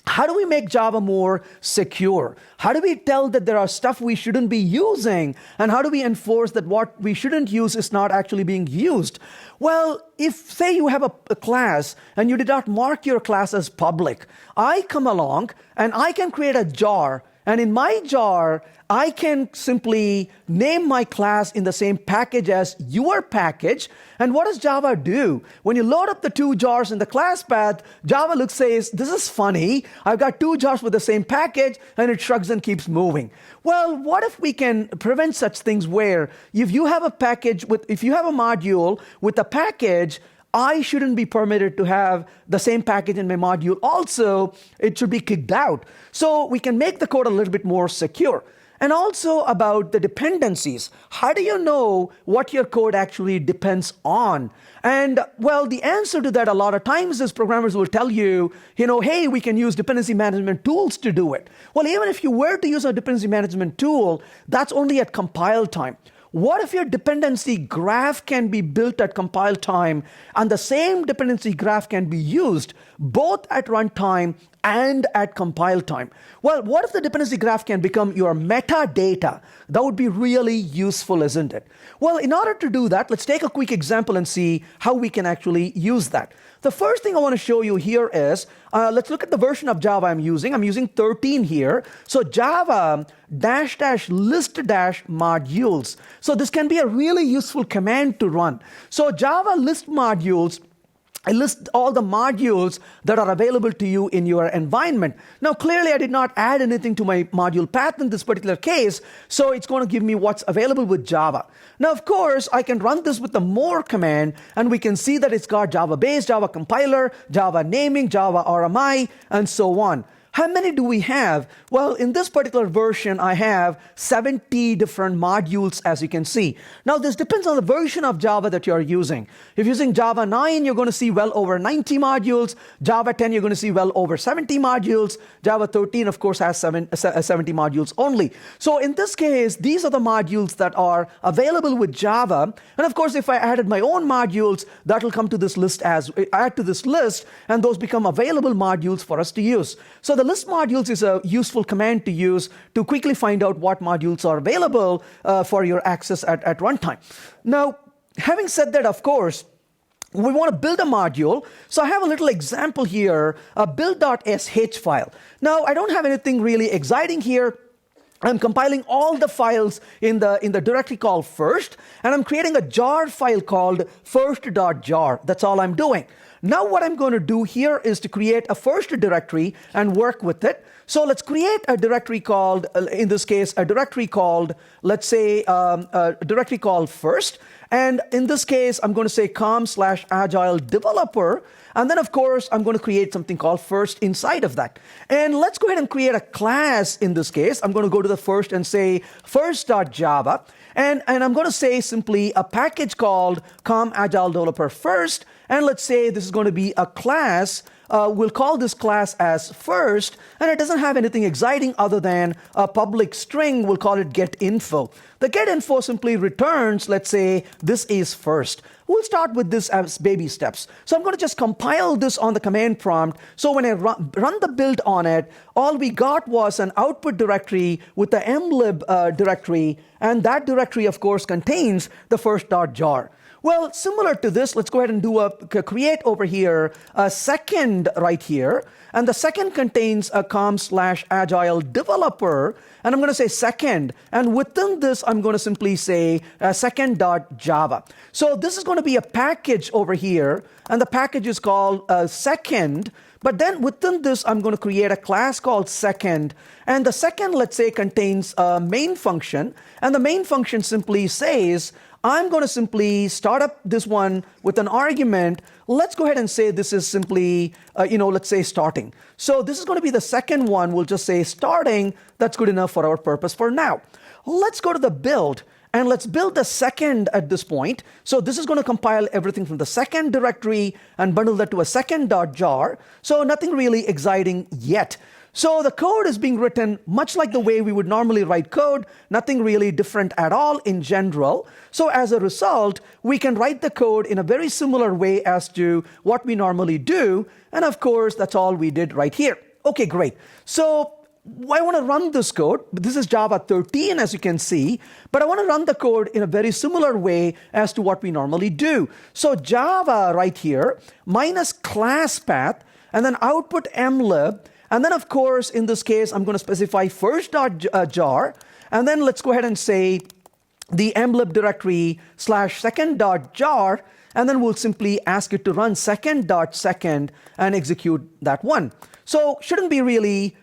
Speaker 1: how do we make Java more secure? How do we tell that there are stuff we shouldn't be using? And how do we enforce that what we shouldn't use is not actually being used? Well, if, say, you have a class and you did not mark your class as public, I come along and I can create a jar. And in my jar, I can simply name my class in the same package as your package. And what does Java do? When you load up the 2 jars in the class path, Java says, this is funny. I've got 2 jars with the same package, and it shrugs and keeps moving. Well, what if we can prevent such things where if you have a module with a package, I shouldn't be permitted to have the same package in my module also. It should be kicked out. So we can make the code a little bit more secure. And also about the dependencies. How do you know what your code actually depends on? And well, the answer to that a lot of times is programmers will tell you, hey, we can use dependency management tools to do it. Well, even if you were to use a dependency management tool, that's only at compile time. What if your dependency graph can be built at compile time and the same dependency graph can be used both at runtime and at compile time. Well, what if the dependency graph can become your metadata? That would be really useful, isn't it? Well, in order to do that, let's take a quick example and see how we can actually use that. The first thing I want to show you here is, let's look at the version of Java I'm using. I'm using 13 here. So Java --list modules. So this can be a really useful command to run. So Java list modules, I list all the modules that are available to you in your environment. Now, clearly, I did not add anything to my module path in this particular case, so it's going to give me what's available with Java. Now, of course, I can run this with the more command, and we can see that it's got Java base, Java compiler, Java naming, Java RMI, and so on. How many do we have? Well, in this particular version, I have 70 different modules, as you can see. Now, this depends on the version of Java that you're using. If you're using Java 9, you're going to see well over 90 modules. Java 10, you're going to see well over 70 modules. Java 13, of course, has 70 modules only. So in this case, these are the modules that are available with Java. And of course, if I added my own modules, that will come to this list add to this list, and those become available modules for us to use. So the list modules is a useful command to use to quickly find out what modules are available for your access at runtime. Now, having said that, of course, we want to build a module. So I have a little example here, a build.sh file. Now, I don't have anything really exciting here. I'm compiling all the files in the directory called first, and I'm creating a jar file called first.jar. That's all I'm doing. Now what I'm going to do here is to create a first directory and work with it. So let's create a directory called, in this case, a directory called, let's say, a directory called first. And in this case, I'm going to say com/Agile Developer. And then, of course, I'm going to create something called first inside of that. And let's go ahead and create a class in this case. I'm going to go to the first and say first.java. And I'm going to say simply a package called com/Agile Developer first. And let's say this is going to be a class. We'll call this class as first, and it doesn't have anything exciting other than a public string. We'll call it getinfo. The getinfo simply returns, let's say, this is first. We'll start with this as baby steps. So I'm going to just compile this on the command prompt. So when I run the build on it, all we got was an output directory with the mlib directory, and that directory, of course, contains the first.jar. Well, similar to this, let's go ahead and do create over here a second right here. And the second contains a com/Agile Developer. And I'm going to say second. And within this, I'm going to simply say second.java. So this is going to be a package over here. And the package is called second. But then within this, I'm going to create a class called second. And the second, let's say, contains a main function. And the main function simply says, I'm going to simply start up this one with an argument. Let's go ahead and say this is simply, let's say starting. So this is going to be the second one. We'll just say starting. That's good enough for our purpose for now. Let's go to the build. And let's build the second at this point. So this is going to compile everything from the second directory and bundle that to a second.jar. So nothing really exciting yet. So the code is being written much like the way we would normally write code, nothing really different at all in general. So as a result, we can write the code in a very similar way as to what we normally do. And of course, that's all we did right here. Okay, great. So I want to run this code. This is Java 13, as you can see, but I want to run the code in a very similar way as to what we normally do. So Java right here, minus class path, and then output mlib. And then, of course, in this case, I'm going to specify first.jar. And then let's go ahead and say the mlib directory /second.jar. And then we'll simply ask it to run second.second and execute that one. So shouldn't be really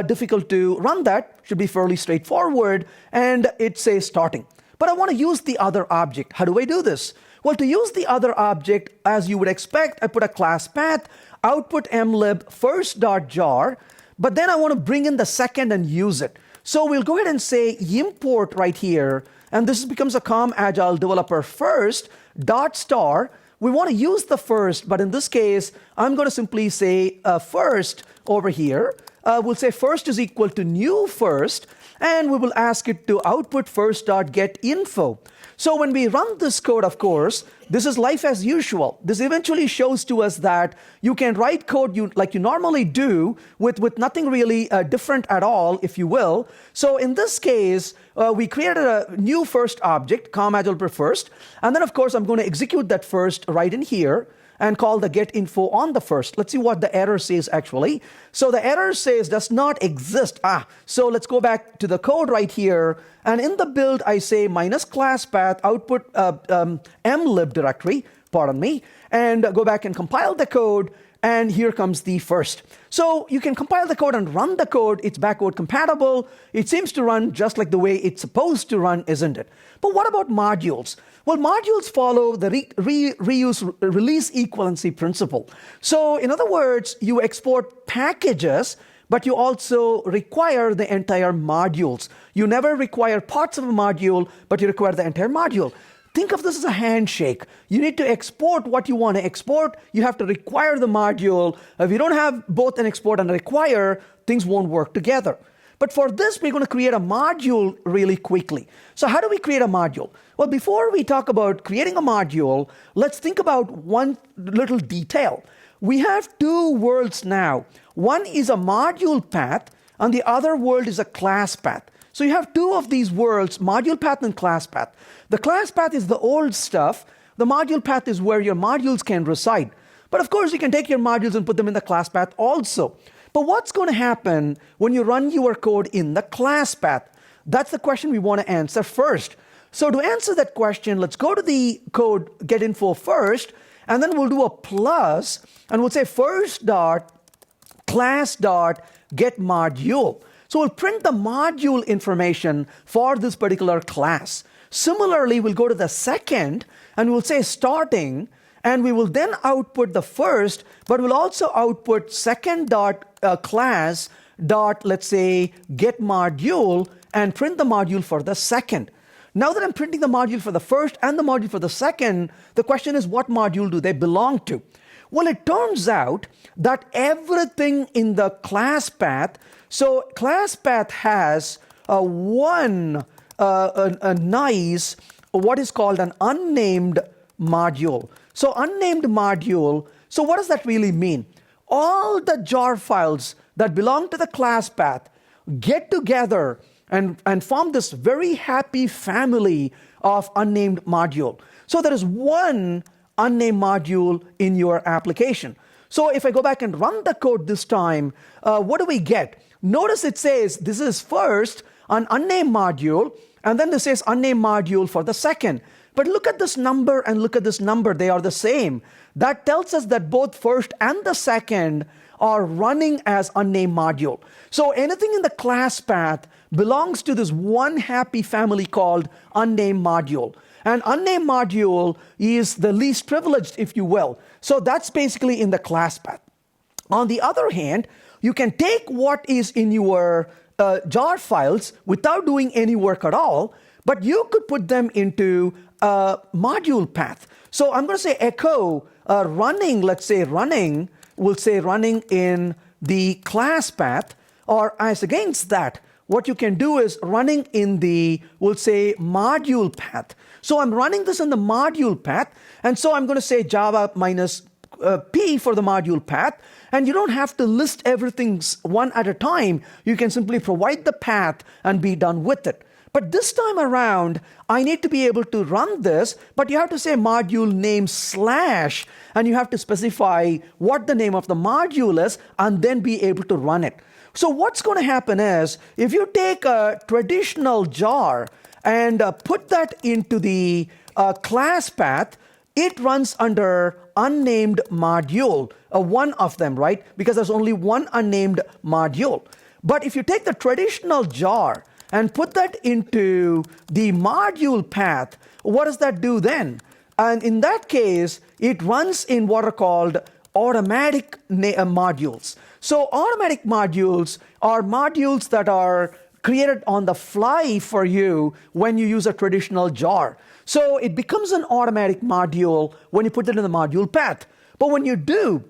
Speaker 1: difficult to run that. Should be fairly straightforward. And it says starting. But I want to use the other object. How do I do this? Well, to use the other object, as you would expect, I put a class path, output mlib first.jar, but then I want to bring in the second and use it. So we'll go ahead and say import right here, and this becomes a com/Agile Developer first dot star. We want to use the first, but in this case, I'm going to simply say first over here. we'll say first is equal to new first, and we will ask it to output first.getInfo. So when we run this code, of course, this is life as usual. This eventually shows to us that you can write code like you normally do with nothing really different at all, if you will. So in this case, we created a new first object, Agile Developer first, and then of course I'm going to execute that first right in here and call the getInfo on the first. Let's see what the error says actually. So the error says does not exist. So let's go back to the code right here. And in the build, I say minus class path output mlib directory, pardon me, and go back and compile the code. And here comes the first. So you can compile the code and run the code. It's backward compatible. It seems to run just like the way it's supposed to run, isn't it? But what about modules? Well, modules follow the release equivalency principle. So in other words, you export packages, but you also require the entire modules. You never require parts of a module, but you require the entire module. Think of this as a handshake. You need to export what you want to export. You have to require the module. If you don't have both an export and a require, things won't work together. But for this, we're going to create a module really quickly. So how do we create a module? Well, before we talk about creating a module, let's think about one little detail. We have two worlds now. One is a module path, and the other world is a class path. So you have two of these worlds, module path and class path. The class path is the old stuff. The module path is where your modules can reside. But of course, you can take your modules and put them in the class path also. But what's going to happen when you run your code in the class path? That's the question we want to answer first. So to answer that question, let's go to the code getInfo first, and then we'll do a plus, and we'll say first.class.getModule. So we'll print the module information for this particular class. Similarly, we'll go to the second, and we'll say starting, and we will then output the first, but we'll also output second.class dot, let's say, get module, and print the module for the second. Now that I'm printing the module for the first and the module for the second, the question is, what module do they belong to? Well, it turns out that everything in the class path, so class path has a nice, what is called an unnamed module. So unnamed module, so what does that really mean? All the jar files that belong to the class path get together and form this very happy family of unnamed module. So there is one unnamed module in your application. So if I go back and run the code this time, what do we get? Notice it says this is first an unnamed module, and then this says unnamed module for the second. But look at this number and look at this number. They are the same. That tells us that both first and the second are running as unnamed module. So anything in the class path belongs to this one happy family called unnamed module. And unnamed module is the least privileged, if you will. So that's basically in the class path. On the other hand, you can take what is in your jar files without doing any work at all, but you could put them into a module path. So I'm going to say echo running, let's say running, we'll say running in the class path, or as against that, what you can do is running in the, we'll say, module path. So I'm running this in the module path, and so I'm going to say Java minus P for the module path, and you don't have to list everything one at a time. You can simply provide the path and be done with it. But this time around, I need to be able to run this, but you have to say module name slash, and you have to specify what the name of the module is, and then be able to run it. So what's going to happen is, if you take a traditional jar and put that into the class path, it runs under unnamed module, one of them, right? Because there's only one unnamed module. But if you take the traditional jar and put that into the module path, what does that do then? And in that case, it runs in what are called automatic modules. So automatic modules are modules that are created on the fly for you when you use a traditional jar. So it becomes an automatic module when you put it in the module path. But when you do,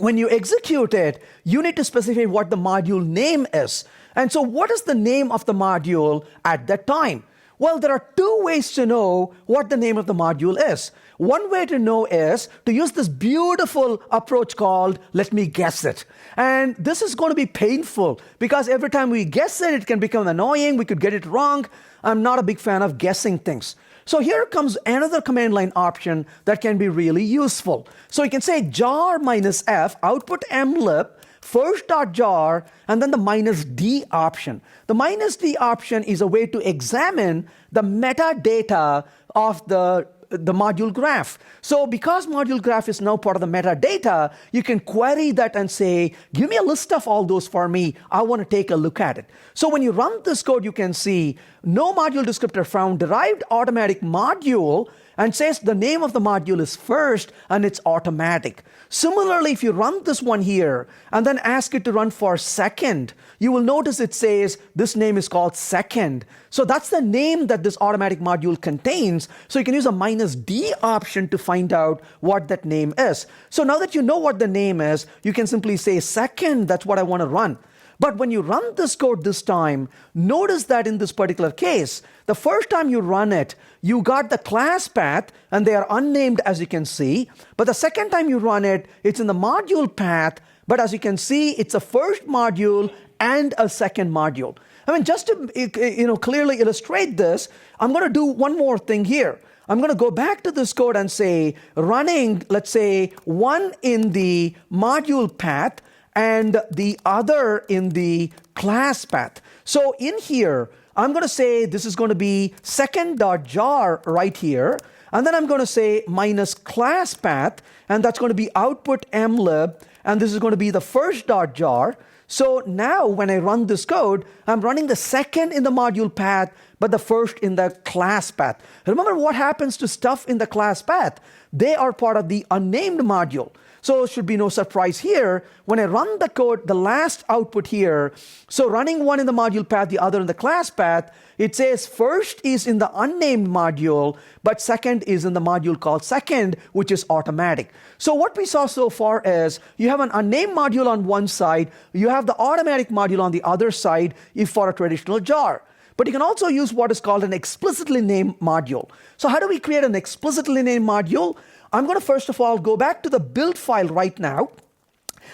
Speaker 1: when you execute it, you need to specify what the module name is. And so what is the name of the module at that time? Well, there are two ways to know what the name of the module is. One way to know is to use this beautiful approach called let me guess it. And this is going to be painful because every time we guess it, it can become annoying. We could get it wrong. I'm not a big fan of guessing things. So here comes another command line option that can be really useful. So you can say jar minus f, output mlib, first.jar, and then the minus d option. The minus d option is a way to examine the metadata of the module graph. So because module graph is now part of the metadata, you can query that and say, give me a list of all those for me. I want to take a look at it. So when you run this code, you can see no module descriptor found, derived automatic module, and says the name of the module is first and it's automatic. Similarly, if you run this one here and then ask it to run for second, you will notice it says this name is called second. So that's the name that this automatic module contains. So you can use a minus D option to find out what that name is. So now that you know what the name is, you can simply say second, that's what I want to run. But when you run this code this time, notice that in this particular case, the first time you run it, you got the class path, and they are unnamed as you can see. But the second time you run it, it's in the module path, but as you can see, it's a first module and a second module. I mean, just to clearly illustrate this, I'm going to do one more thing here. I'm going to go back to this code and say, running, let's say, one in the module path, and the other in the class path. So in here, I'm going to say this is going to be second.jar right here. And then I'm going to say minus class path, and that's going to be output mlib, and this is going to be the first.jar. So now when I run this code, I'm running the second in the module path, but the first in the class path. Remember what happens to stuff in the class path? They are part of the unnamed module. So it should be no surprise here. When I run the code, the last output here, so running one in the module path, the other in the class path, it says first is in the unnamed module, but second is in the module called second, which is automatic. So what we saw so far is you have an unnamed module on one side, you have the automatic module on the other side if for a traditional jar. But you can also use what is called an explicitly named module. So how do we create an explicitly named module? I'm going to first of all go back to the build file right now.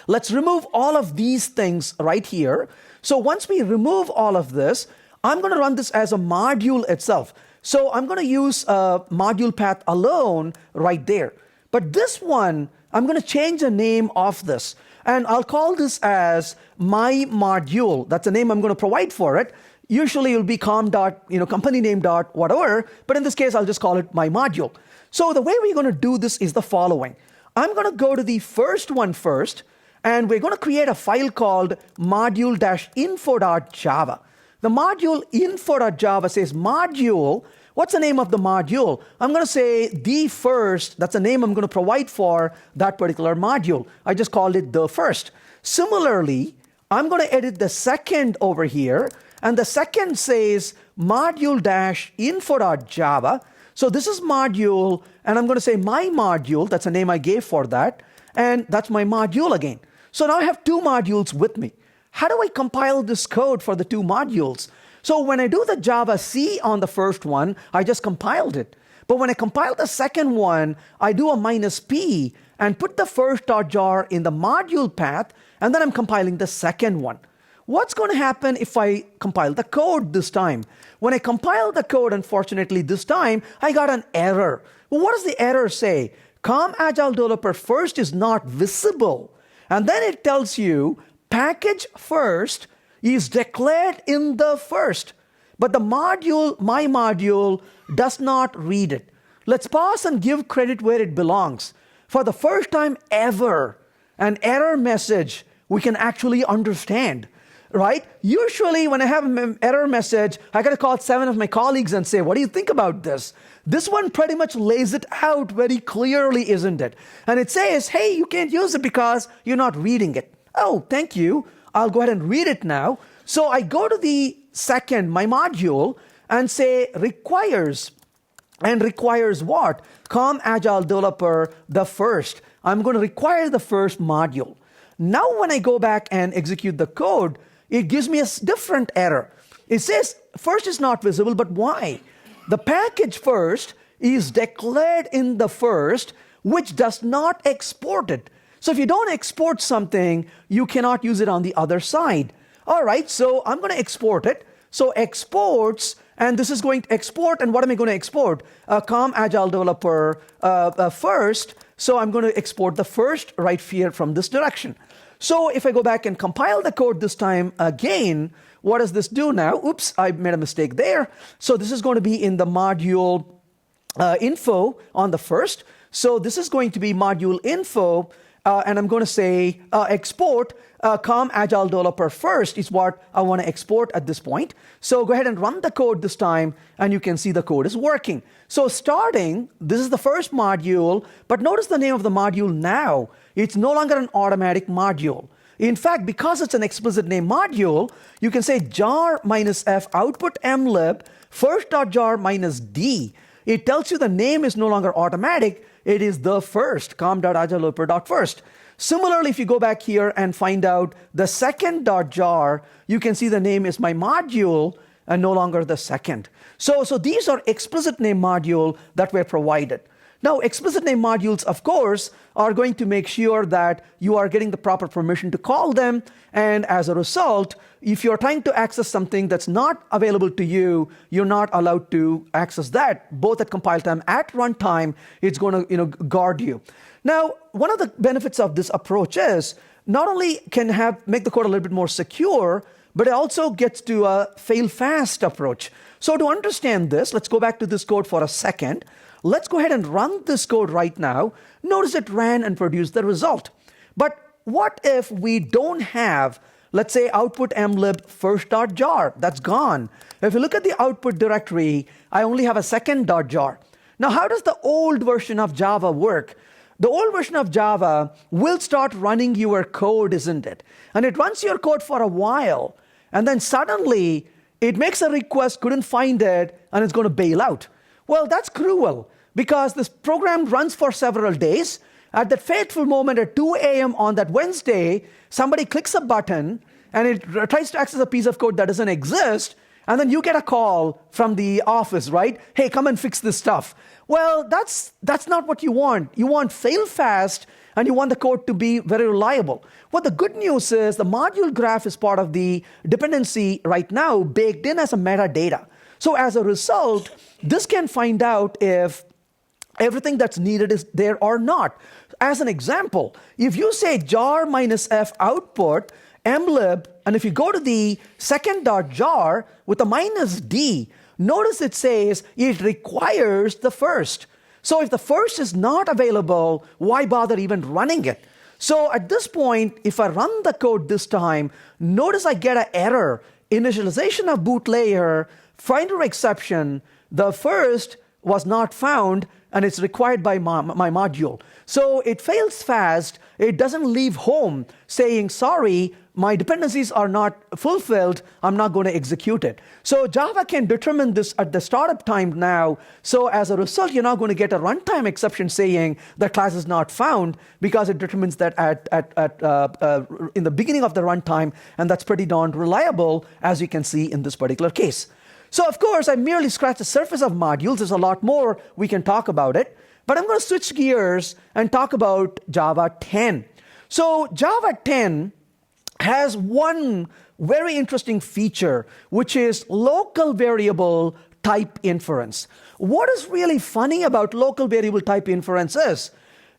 Speaker 1: Let's remove all of these things right here. So once we remove all of this, I'm going to run this as a module itself. So I'm going to use a module path alone right there. But this one, I'm going to change the name of this. And I'll call this as my module. That's the name I'm going to provide for it. Usually it will be company name dot whatever. But in this case, I'll just call it my module. So the way we're going to do this is the following. I'm going to go to the first one first, and we're going to create a file called module-info.java. The module info.java says module. What's the name of the module? I'm going to say the first. That's the name I'm going to provide for that particular module. I just called it the first. Similarly, I'm going to edit the second over here, and the second says module-info.java. So this is module, and I'm going to say my module. That's the name I gave for that. And that's my module again. So now I have two modules with me. How do I compile this code for the two modules? So when I do the Java C on the first one, I just compiled it. But when I compile the second one, I do a minus P and put the first.jar in the module path, and then I'm compiling the second one. What's going to happen if I compile the code this time? When I compile the code, unfortunately, this time, I got an error. Well, what does the error say? Agile Developer first is not visible. And then it tells you package first is declared in the first. But the module, my module, does not read it. Let's pause and give credit where it belongs. For the first time ever, an error message we can actually understand. Right? Usually when I have an error message, I got to call 7 of my colleagues and say, what do you think about this? This one pretty much lays it out very clearly, isn't it? And it says, hey, you can't use it because you're not reading it. Oh, thank you. I'll go ahead and read it now. So I go to the second, my module, and say requires and requires what? Com Agile Developer, the first. I'm going to require the first module. Now when I go back and execute the code, it gives me a different error. It says first is not visible, but why? The package first is declared in the first, which does not export it. So if you don't export something, you cannot use it on the other side. All right, so I'm going to export it. So exports, and this is going to export, and what am I going to export? Com Agile Developer first. So I'm going to export the first right here from this direction. So if I go back and compile the code this time again, what does this do now? Oops, I made a mistake there. So this is going to be in the module info on the first. So this is going to be module info, and I'm going to say export com Agile Developer first is what I want to export at this point. So go ahead and run the code this time, and you can see the code is working. So starting, this is the first module, but notice the name of the module now. It's no longer an automatic module. In fact, because it's an explicit name module, you can say jar minus f output mlib first.jar minus d. It tells you the name is no longer automatic. It is the first, com.agiledeveloper.first. Similarly, if you go back here and find out the second.jar, you can see the name is my module and no longer the second. So these are explicit name module that were provided. Now, explicit name modules, of course, are going to make sure that you are getting the proper permission to call them. And as a result, if you're trying to access something that's not available to you, you're not allowed to access that, both at compile time, at runtime. It's going to guard you. Now, one of the benefits of this approach is not only can make the code a little bit more secure, but it also gets to a fail fast approach. So to understand this, let's go back to this code for a second. Let's go ahead and run this code right now. Notice it ran and produced the result. But what if we don't have, let's say, output mlib first.jar? That's gone. If you look at the output directory, I only have a second.jar. Now, how does the old version of Java work? The old version of Java will start running your code, isn't it? And it runs your code for a while, and then suddenly it makes a request, couldn't find it, and it's going to bail out. Well, that's cruel, because this program runs for several days. At that fateful moment at 2 a.m. on that Wednesday, somebody clicks a button, and it tries to access a piece of code that doesn't exist, and then you get a call from the office, right? Hey, come and fix this stuff. Well, that's not what you want. You want fail fast, and you want the code to be very reliable. What the good news is, the module graph is part of the dependency right now, baked in as a metadata. So as a result, this can find out if everything that's needed is there or not. As an example, if you say jar minus f output mlib, and if you go to the second.jar with a minus d, notice it says it requires the first. So if the first is not available, why bother even running it? So at this point, if I run the code this time, notice I get an error. Initialization of boot layer, finder exception, the first was not found, and it's required by my module. So it fails fast. It doesn't leave home saying, sorry, my dependencies are not fulfilled. I'm not going to execute it. So Java can determine this at the startup time now. So as a result, you're not going to get a runtime exception saying the class is not found, because it determines that in the beginning of the runtime, and that's pretty darn reliable, as you can see in this particular case. So of course, I merely scratched the surface of modules. There's a lot more we can talk about it. But I'm going to switch gears and talk about Java 10. So Java 10 has one very interesting feature, which is local variable type inference. What is really funny about local variable type inference is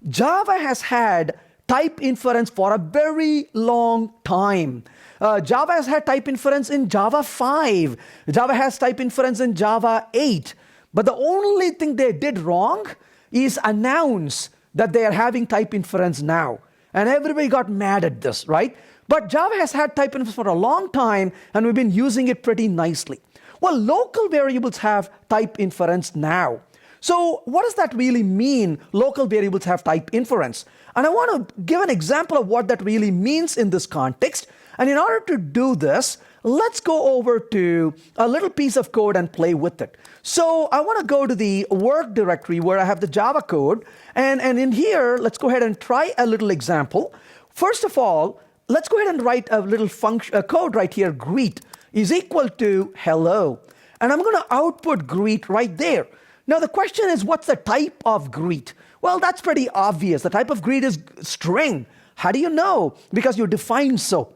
Speaker 1: Java has had type inference for a very long time. Java has had type inference in Java 5. Java has type inference in Java 8. But the only thing they did wrong is announce that they are having type inference now. And everybody got mad at this, right? But Java has had type inference for a long time, and we've been using it pretty nicely. Well, local variables have type inference now. So what does that really mean, local variables have type inference? And I want to give an example of what that really means in this context. And in order to do this, let's go over to a little piece of code and play with it. So I want to go to the work directory where I have the Java code. And in here, let's go ahead and try a little example. First of all, let's go ahead and write a little function, code right here. Greet is equal to hello. And I'm going to output greet right there. Now, the question is, what's the type of greet? Well, that's pretty obvious. The type of greet is string. How do you know? Because you defined so.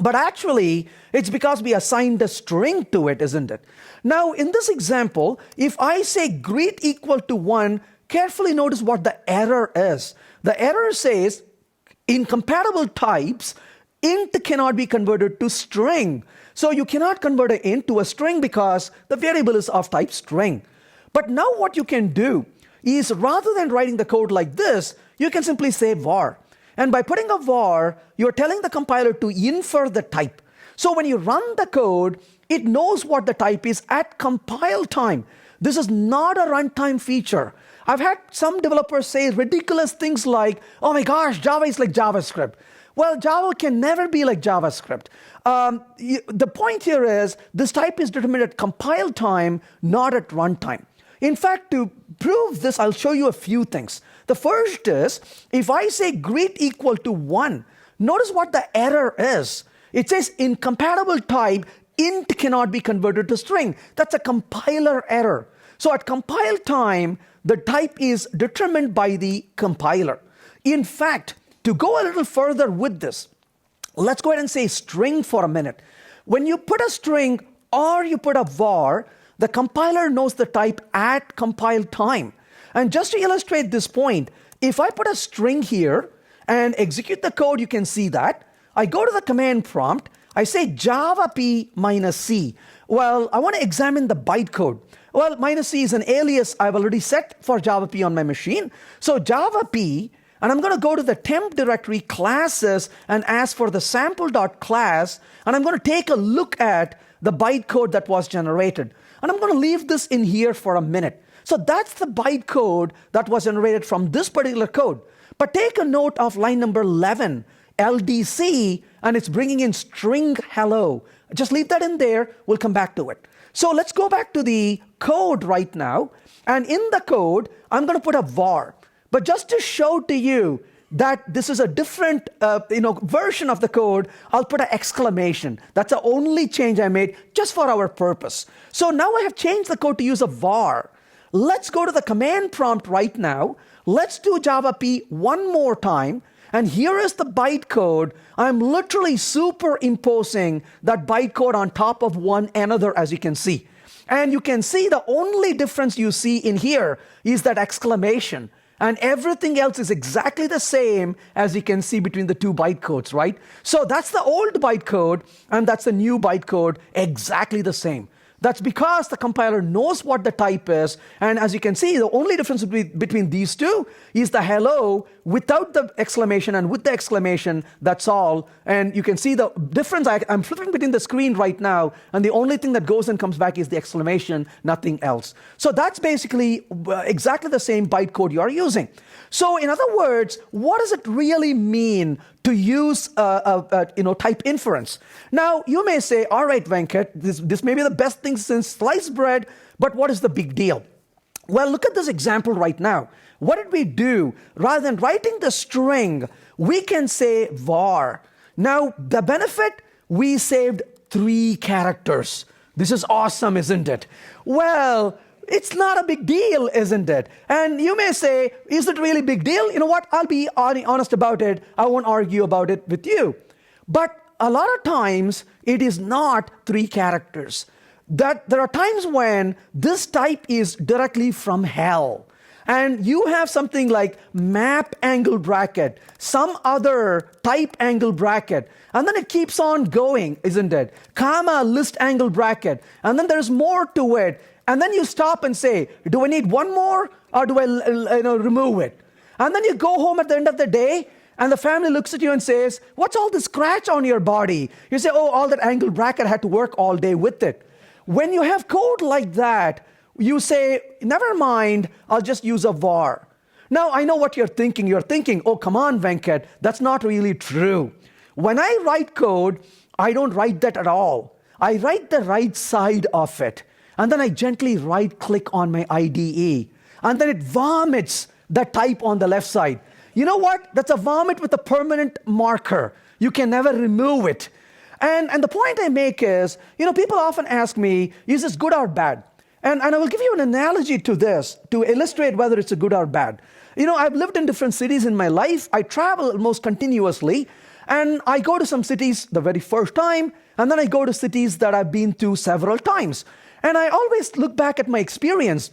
Speaker 1: But actually, it's because we assigned a string to it, isn't it? Now, in this example, if I say greet equal to 1, carefully notice what the error is. The error says, incompatible types, int cannot be converted to string. So you cannot convert an int to a string because the variable is of type string. But now what you can do is, rather than writing the code like this, you can simply say var. And by putting a var, you're telling the compiler to infer the type. So when you run the code, it knows what the type is at compile time. This is not a runtime feature. I've had some developers say ridiculous things like, oh my gosh, Java is like JavaScript. Well, Java can never be like JavaScript. The point here is, this type is determined at compile time, not at runtime. In fact, to prove this, I'll show you a few things. The first is, if I say greet equal to 1, notice what the error is. It says incompatible type, int cannot be converted to string. That's a compiler error. So at compile time, the type is determined by the compiler. In fact, to go a little further with this, let's go ahead and say string for a minute. When you put a string or you put a var, the compiler knows the type at compile time. And just to illustrate this point, if I put a string here and execute the code, you can see that. I go to the command prompt, I say java p minus c. Well, I want to examine the bytecode. Well, minus c is an alias I've already set for java p on my machine. So java p, and I'm going to go to the temp directory classes and ask for the sample.class, and I'm going to take a look at the bytecode that was generated. And I'm going to leave this in here for a minute. So that's the bytecode that was generated from this particular code. But take a note of line number 11, LDC, and it's bringing in string hello. Just leave that in there. We'll come back to it. So let's go back to the code right now. And in the code, I'm going to put a var. But just to show to you that this is a different version of the code, I'll put an exclamation. That's the only change I made just for our purpose. So now I have changed the code to use a var. Let's go to the command prompt right now. Let's do java p one more time. And here is the bytecode. I'm literally superimposing that bytecode on top of one another, as you can see. And you can see the only difference you see in here is that exclamation. And everything else is exactly the same, as you can see between the two bytecodes, right? So that's the old bytecode, and that's the new bytecode, exactly the same. That's because the compiler knows what the type is, and as you can see, the only difference between these two is the hello without the exclamation and with the exclamation, that's all. And you can see the difference. I'm flipping between the screen right now, and the only thing that goes and comes back is the exclamation, nothing else. So that's basically exactly the same bytecode you're using. So in other words, what does it really mean to use type inference? Now, you may say, all right, Venkat, this may be the best thing since sliced bread, but what is the big deal? Well, look at this example right now. What did we do? Rather than writing the string, we can say var. Now, the benefit, we saved 3 characters. This is awesome, isn't it? Well, it's not a big deal, isn't it? And you may say, is it really a big deal? You know what? I'll be honest about it. I won't argue about it with you. But a lot of times, it is not 3 characters. That there are times when this type is directly from hell. And you have something like map angle bracket, some other type angle bracket, and then it keeps on going, isn't it? Comma list angle bracket, and then there's more to it. And then you stop and say, do I need one more, or do I remove it? And then you go home at the end of the day, and the family looks at you and says, what's all this scratch on your body? You say, oh, all that angle bracket had to work all day with it. When you have code like that, you say, never mind, I'll just use a var. Now, I know what you're thinking. You're thinking, oh, come on, Venkat, that's not really true. When I write code, I don't write that at all. I write the right side of it, and then I gently right-click on my IDE, and then it vomits the type on the left side. You know what? That's a vomit with a permanent marker. You can never remove it. And the point I make is, people often ask me, is this good or bad? And I will give you an analogy to this to illustrate whether it's a good or bad. I've lived in different cities in my life. I travel almost continuously. And I go to some cities the very first time, and then I go to cities that I've been to several times. And I always look back at my experience.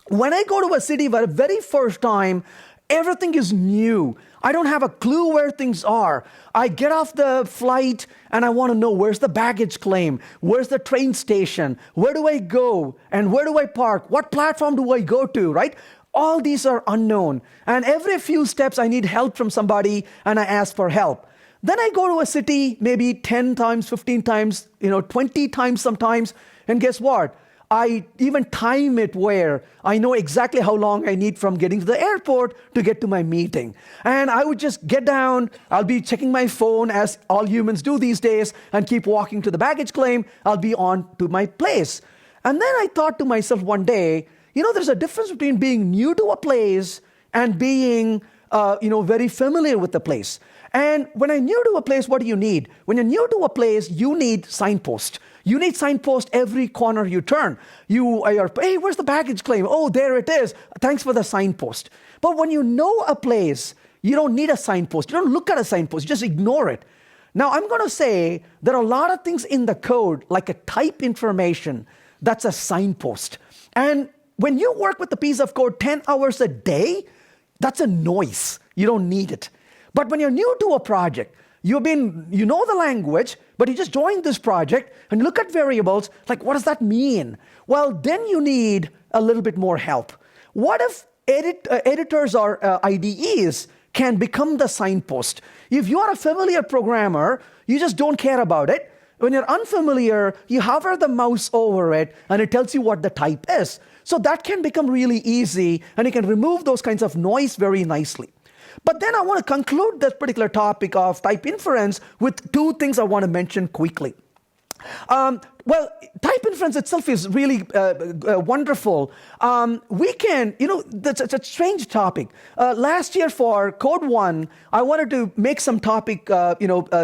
Speaker 1: When I go to a city for the very first time, everything is new. I don't have a clue where things are. I get off the flight and I want to know where's the baggage claim, where's the train station, where do I go, and where do I park, what platform do I go to, right? All these are unknown. And every few steps I need help from somebody and I ask for help. Then I go to a city maybe 10 times, 15 times, 20 times sometimes, and guess what? I even time it where I know exactly how long I need from getting to the airport to get to my meeting. And I would just get down, I'll be checking my phone as all humans do these days, and keep walking to the baggage claim, I'll be on to my place. And then I thought to myself one day, there's a difference between being new to a place and being very familiar with the place. And when I'm new to a place, what do you need? When you're new to a place, you need signpost. You need signpost every corner you turn. Hey, where's the baggage claim? Oh, there it is. Thanks for the signpost. But when you know a place, you don't need a signpost. You don't look at a signpost. You just ignore it. Now, I'm going to say there are a lot of things in the code, like a type information, that's a signpost. And when you work with a piece of code 10 hours a day, that's a noise. You don't need it. But when you're new to a project, you know the language, but you just joined this project and look at variables, like what does that mean? Well, then you need a little bit more help. What if editors or IDEs can become the signpost? If you are a familiar programmer, you just don't care about it. When you're unfamiliar, you hover the mouse over it and it tells you what the type is. So that can become really easy, and you can remove those kinds of noise very nicely. But then I want to conclude this particular topic of type inference with two things I want to mention quickly. Type inference itself is really wonderful. We can, that's a strange topic. Last year for Code 1, I wanted to make some topic,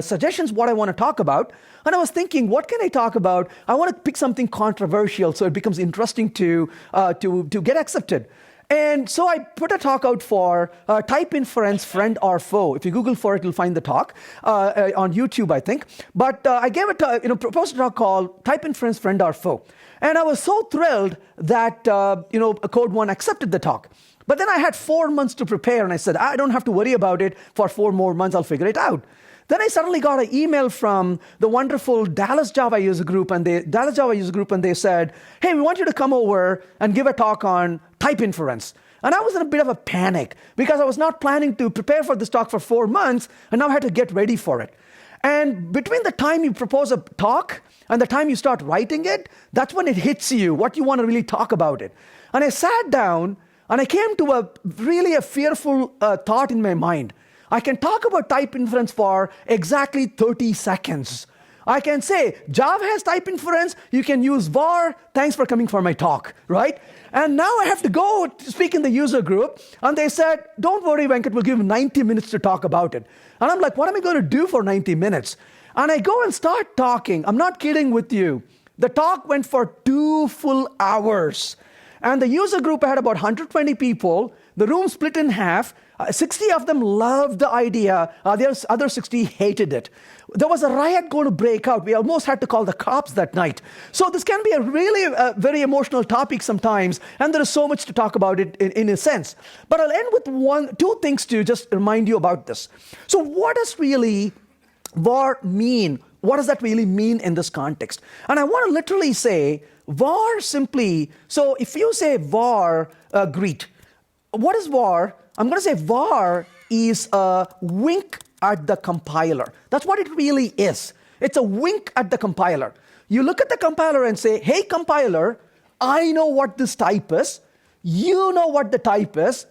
Speaker 1: suggestions what I want to talk about. And I was thinking, what can I talk about? I want to pick something controversial so it becomes interesting to get accepted. And so I put a talk out for type inference, friend or foe. If you Google for it, you'll find the talk on YouTube, I think. But I gave it, proposed a talk called Type Inference, Friend or Foe. And I was so thrilled that, Code 1 accepted the talk. But then I had 4 months to prepare, and I said, I don't have to worry about it for 4 more months. I'll figure it out. Then I suddenly got an email from the wonderful Dallas Java user group, and they said, hey, we want you to come over and give a talk on type inference. And I was in a bit of a panic because I was not planning to prepare for this talk for 4 months, and now I had to get ready for it. And between the time you propose a talk and the time you start writing it, that's when it hits you, what you want to really talk about it. And I sat down, and I came to a fearful thought in my mind. I can talk about type inference for exactly 30 seconds. I can say, Java has type inference, you can use var, thanks for coming for my talk, right? And now I have to go speak in the user group, and they said, don't worry, Venkat, we'll give you 90 minutes to talk about it. And I'm like, what am I going to do for 90 minutes? And I go and start talking. I'm not kidding with you. The talk went for 2 full hours. And the user group had about 120 people. The room split in half. 60 of them loved the idea. The other 60 hated it. There was a riot going to break out. We almost had to call the cops that night. So this can be a really very emotional topic sometimes, and there is so much to talk about it in a sense. But I'll end with 2 things to just remind you about this. So what does really var mean? What does that really mean in this context? And I want to literally say var simply, so if you say var greet, what is var? I'm going to say var is a wink at the compiler. That's what it really is. It's a wink at the compiler. You look at the compiler and say, hey, compiler, I know what this type is. You know what the type is.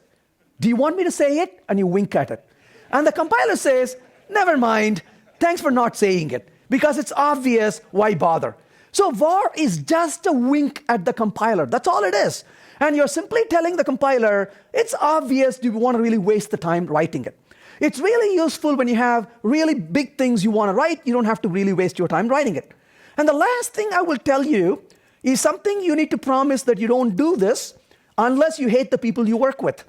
Speaker 1: Do you want me to say it? And you wink at it. And the compiler says, never mind. Thanks for not saying it, because it's obvious, why bother? So var is just a wink at the compiler. That's all it is. And you're simply telling the compiler, it's obvious you want to really waste the time writing it. It's really useful when you have really big things you want to write. You don't have to really waste your time writing it. And the last thing I will tell you is something you need to promise that you don't do this unless you hate the people you work with.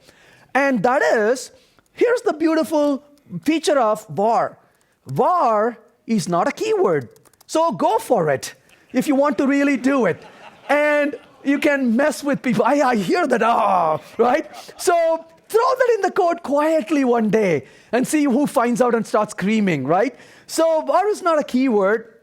Speaker 1: And that is, here's the beautiful feature of var. Var is not a keyword. So go for it if you want to really do it. And you can mess with people. I hear that, right? So throw that in the code quietly one day and see who finds out and starts screaming, right? So var is not a keyword.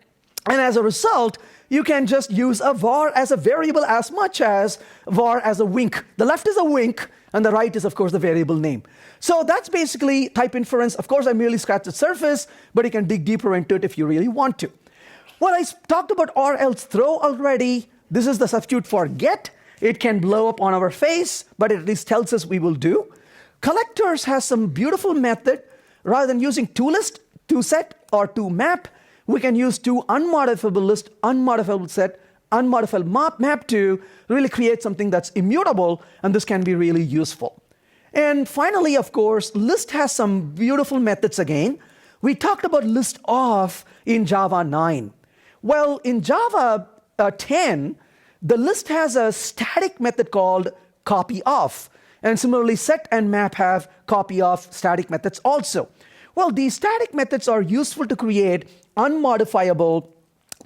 Speaker 1: And as a result, you can just use a var as a variable as much as var as a wink. The left is a wink, and the right is, of course, the variable name. So that's basically type inference. Of course, I merely scratched the surface, but you can dig deeper into it if you really want to. Well, I talked about or else throw already. This is the substitute for get. It can blow up on our face, but it at least tells us we will do. Collectors has some beautiful method. Rather than using toList, toSet, or toMap, we can use toUnmodifiable list, unmodifiable set, unmodifiable map to really create something that's immutable, and this can be really useful. And finally, of course, list has some beautiful methods again. We talked about list off in Java 9. Well, in Java 10, the list has a static method called copyoff. And similarly, set and map have copyoff static methods also. Well, these static methods are useful to create unmodifiable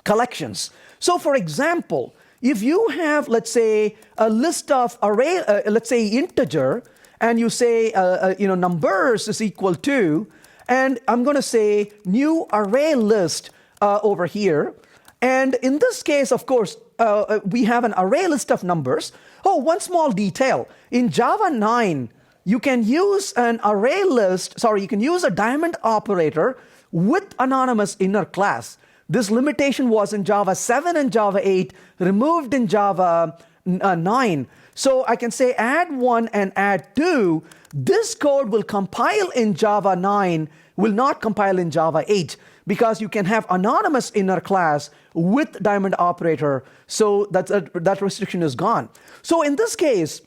Speaker 1: collections. So for example, if you have, let's say, a list of array, let's say integer, and you say, numbers is equal to, and I'm going to say new array list over here. And in this case, of course, we have an array list of numbers. Oh, one small detail. In Java 9, you can use an array list, you can use a diamond operator with anonymous inner class. This limitation was in Java 7 and Java 8, removed in Java 9. So I can say add 1 and add 2. This code will compile in Java 9, will not compile in Java 8, because you can have anonymous inner class with diamond operator. So that restriction is gone. So in this case,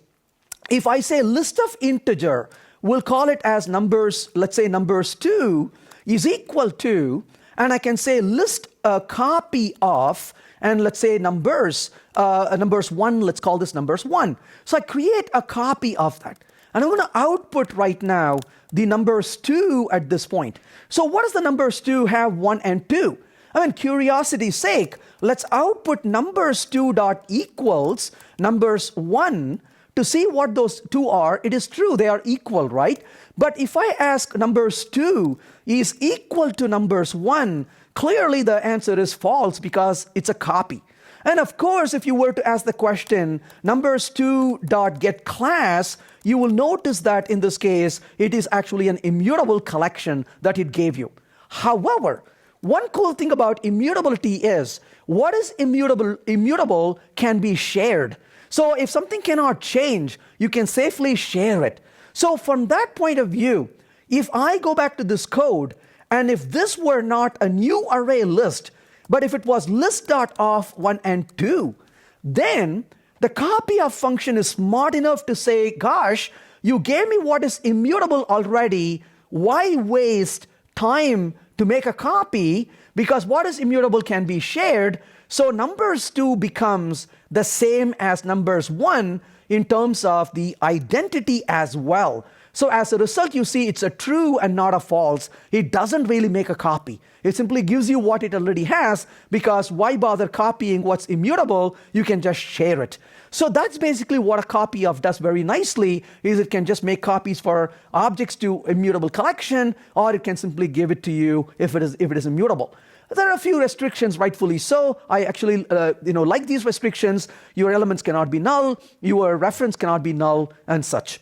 Speaker 1: if I say list of integer, we'll call it as numbers, let's say numbers 2 is equal to, and I can say list a copy of, and let's say numbers 1, let's call this numbers 1. So I create a copy of that. And I'm going to output right now the numbers 2 at this point. So what does the numbers 2 have 1 and 2? I mean, curiosity's sake, let's output numbers 2 dot equals numbers 1 to see what those two are. It is true, they are equal, right? But if I ask numbers 2 is equal to numbers 1, clearly the answer is false because it's a copy. And of course, if you were to ask the question, numbers 2 dot get class, you will notice that in this case, it is actually an immutable collection that it gave you. However, one cool thing about immutability is what is immutable? Immutable can be shared. So if something cannot change, you can safely share it. So from that point of view, if I go back to this code, and if this were not a new array list, but if it was list.off 1 and 2, then the copyof function is smart enough to say, gosh, you gave me what is immutable already. Why waste time to make a copy? Because what is immutable can be shared. So numbers 2 becomes the same as numbers 1 in terms of the identity as well. So as a result, you see it's a true and not a false. It doesn't really make a copy. It simply gives you what it already has, because why bother copying what's immutable? You can just share it. So that's basically what a copyof does very nicely, is it can just make copies for objects to immutable collection, or it can simply give it to you if it is immutable. There are a few restrictions, rightfully so. I actually like these restrictions. Your elements cannot be null, your reference cannot be null, and such.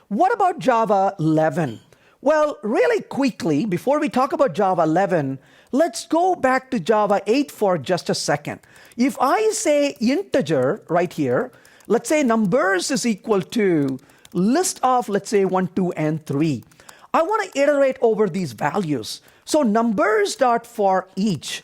Speaker 1: What about Java 11? Well, really quickly, before we talk about Java 11, let's go back to Java 8 for just a second. If I say integer right here, let's say numbers is equal to list of, let's say, 1, 2, and 3. I want to iterate over these values. So numbers dot for each.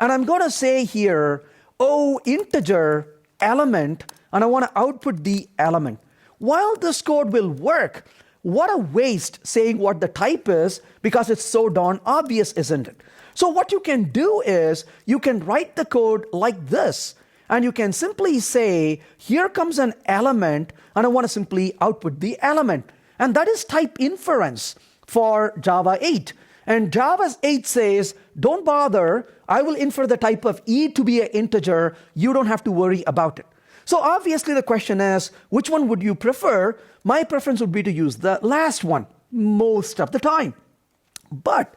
Speaker 1: And I'm going to say here, oh, integer element, and I want to output the element. While this code will work, what a waste saying what the type is, because it's so darn obvious, isn't it? So what you can do is you can write the code like this, and you can simply say, here comes an element, and I want to simply output the element. And that is type inference for Java 8. And Java 8 says, don't bother, I will infer the type of E to be an integer, you don't have to worry about it. So obviously the question is, which one would you prefer? My preference would be to use the last one most of the time. But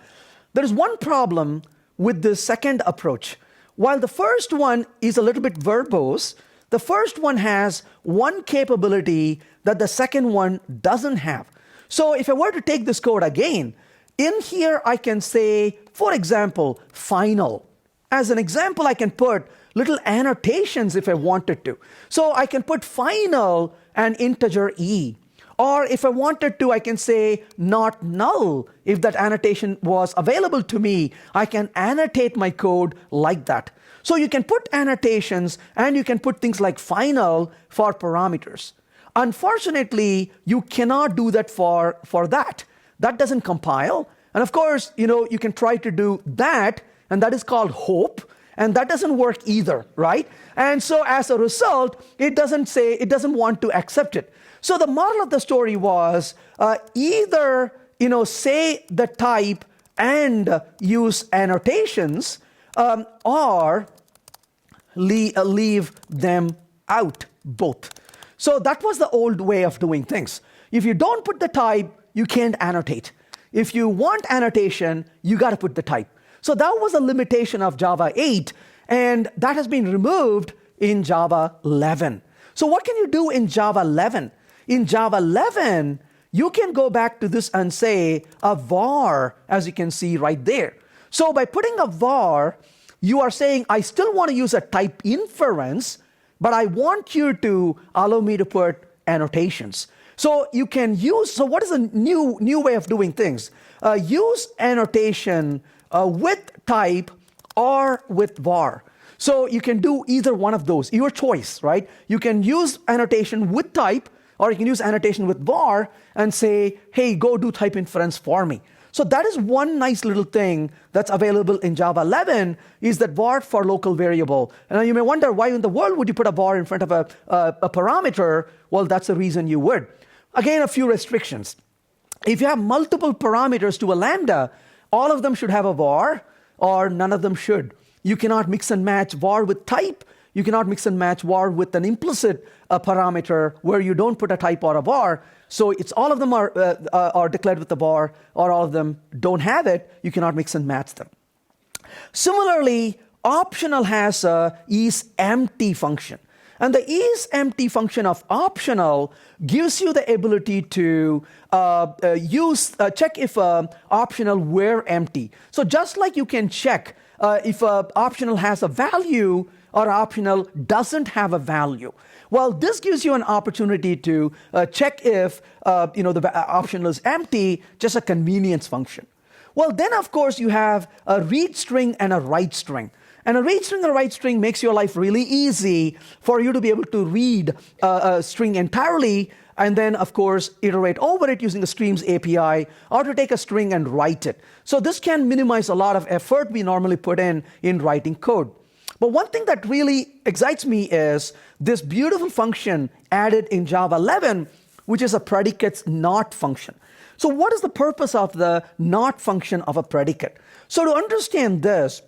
Speaker 1: there is one problem with the second approach. While the first one is a little bit verbose, the first one has one capability that the second one doesn't have. So if I were to take this code again, in here I can say, for example, final. As an example, I can put little annotations if I wanted to. So I can put final and integer E. Or if I wanted to, I can say not null. If that annotation was available to me, I can annotate my code like that. So you can put annotations and you can put things like final for parameters. Unfortunately, you cannot do that for that. That doesn't compile. And of course, you can try to do that, and that is called hope. And that doesn't work either, right? And so as a result, it doesn't want to accept it. So the moral of the story was either say the type and use annotations, or leave them out, both. So that was the old way of doing things. If you don't put the type, you can't annotate. If you want annotation, you got to put the type. So that was a limitation of Java 8, and that has been removed in Java 11. So what can you do in Java 11? In Java 11, you can go back to this and say a var, as you can see right there. So by putting a var, you are saying, I still want to use a type inference, but I want you to allow me to put annotations. So you can use, so what is a new way of doing things? Use annotation with type or with var. So you can do either one of those, your choice, right? You can use annotation with type, or you can use annotation with var and say, hey, go do type inference for me. So that is one nice little thing that's available in Java 11, is that var for local variable. And you may wonder, why in the world would you put a var in front of a parameter? Well, that's the reason you would. Again, a few restrictions. If you have multiple parameters to a Lambda, all of them should have a var, or none of them should. You cannot mix and match var with type. You cannot mix and match var with an implicit parameter where you don't put a type or a var. So it's all of them are declared with a var, or all of them don't have it. You cannot mix and match them. Similarly, optional has a isEmpty function. And the isEmpty function of optional gives you the ability to check if optional were empty. So just like you can check if optional has a value or optional doesn't have a value. Well, this gives you an opportunity to check if the optional is empty, just a convenience function. Well, then of course you have a read string and a write string. And a read string and a write string makes your life really easy for you to be able to read a string entirely, and then, of course, iterate over it using the streams API, or to take a string and write it. So this can minimize a lot of effort we normally put in writing code. But one thing that really excites me is this beautiful function added in Java 11, which is a Predicate.not function. So what is the purpose of the not function of a predicate? So to understand this,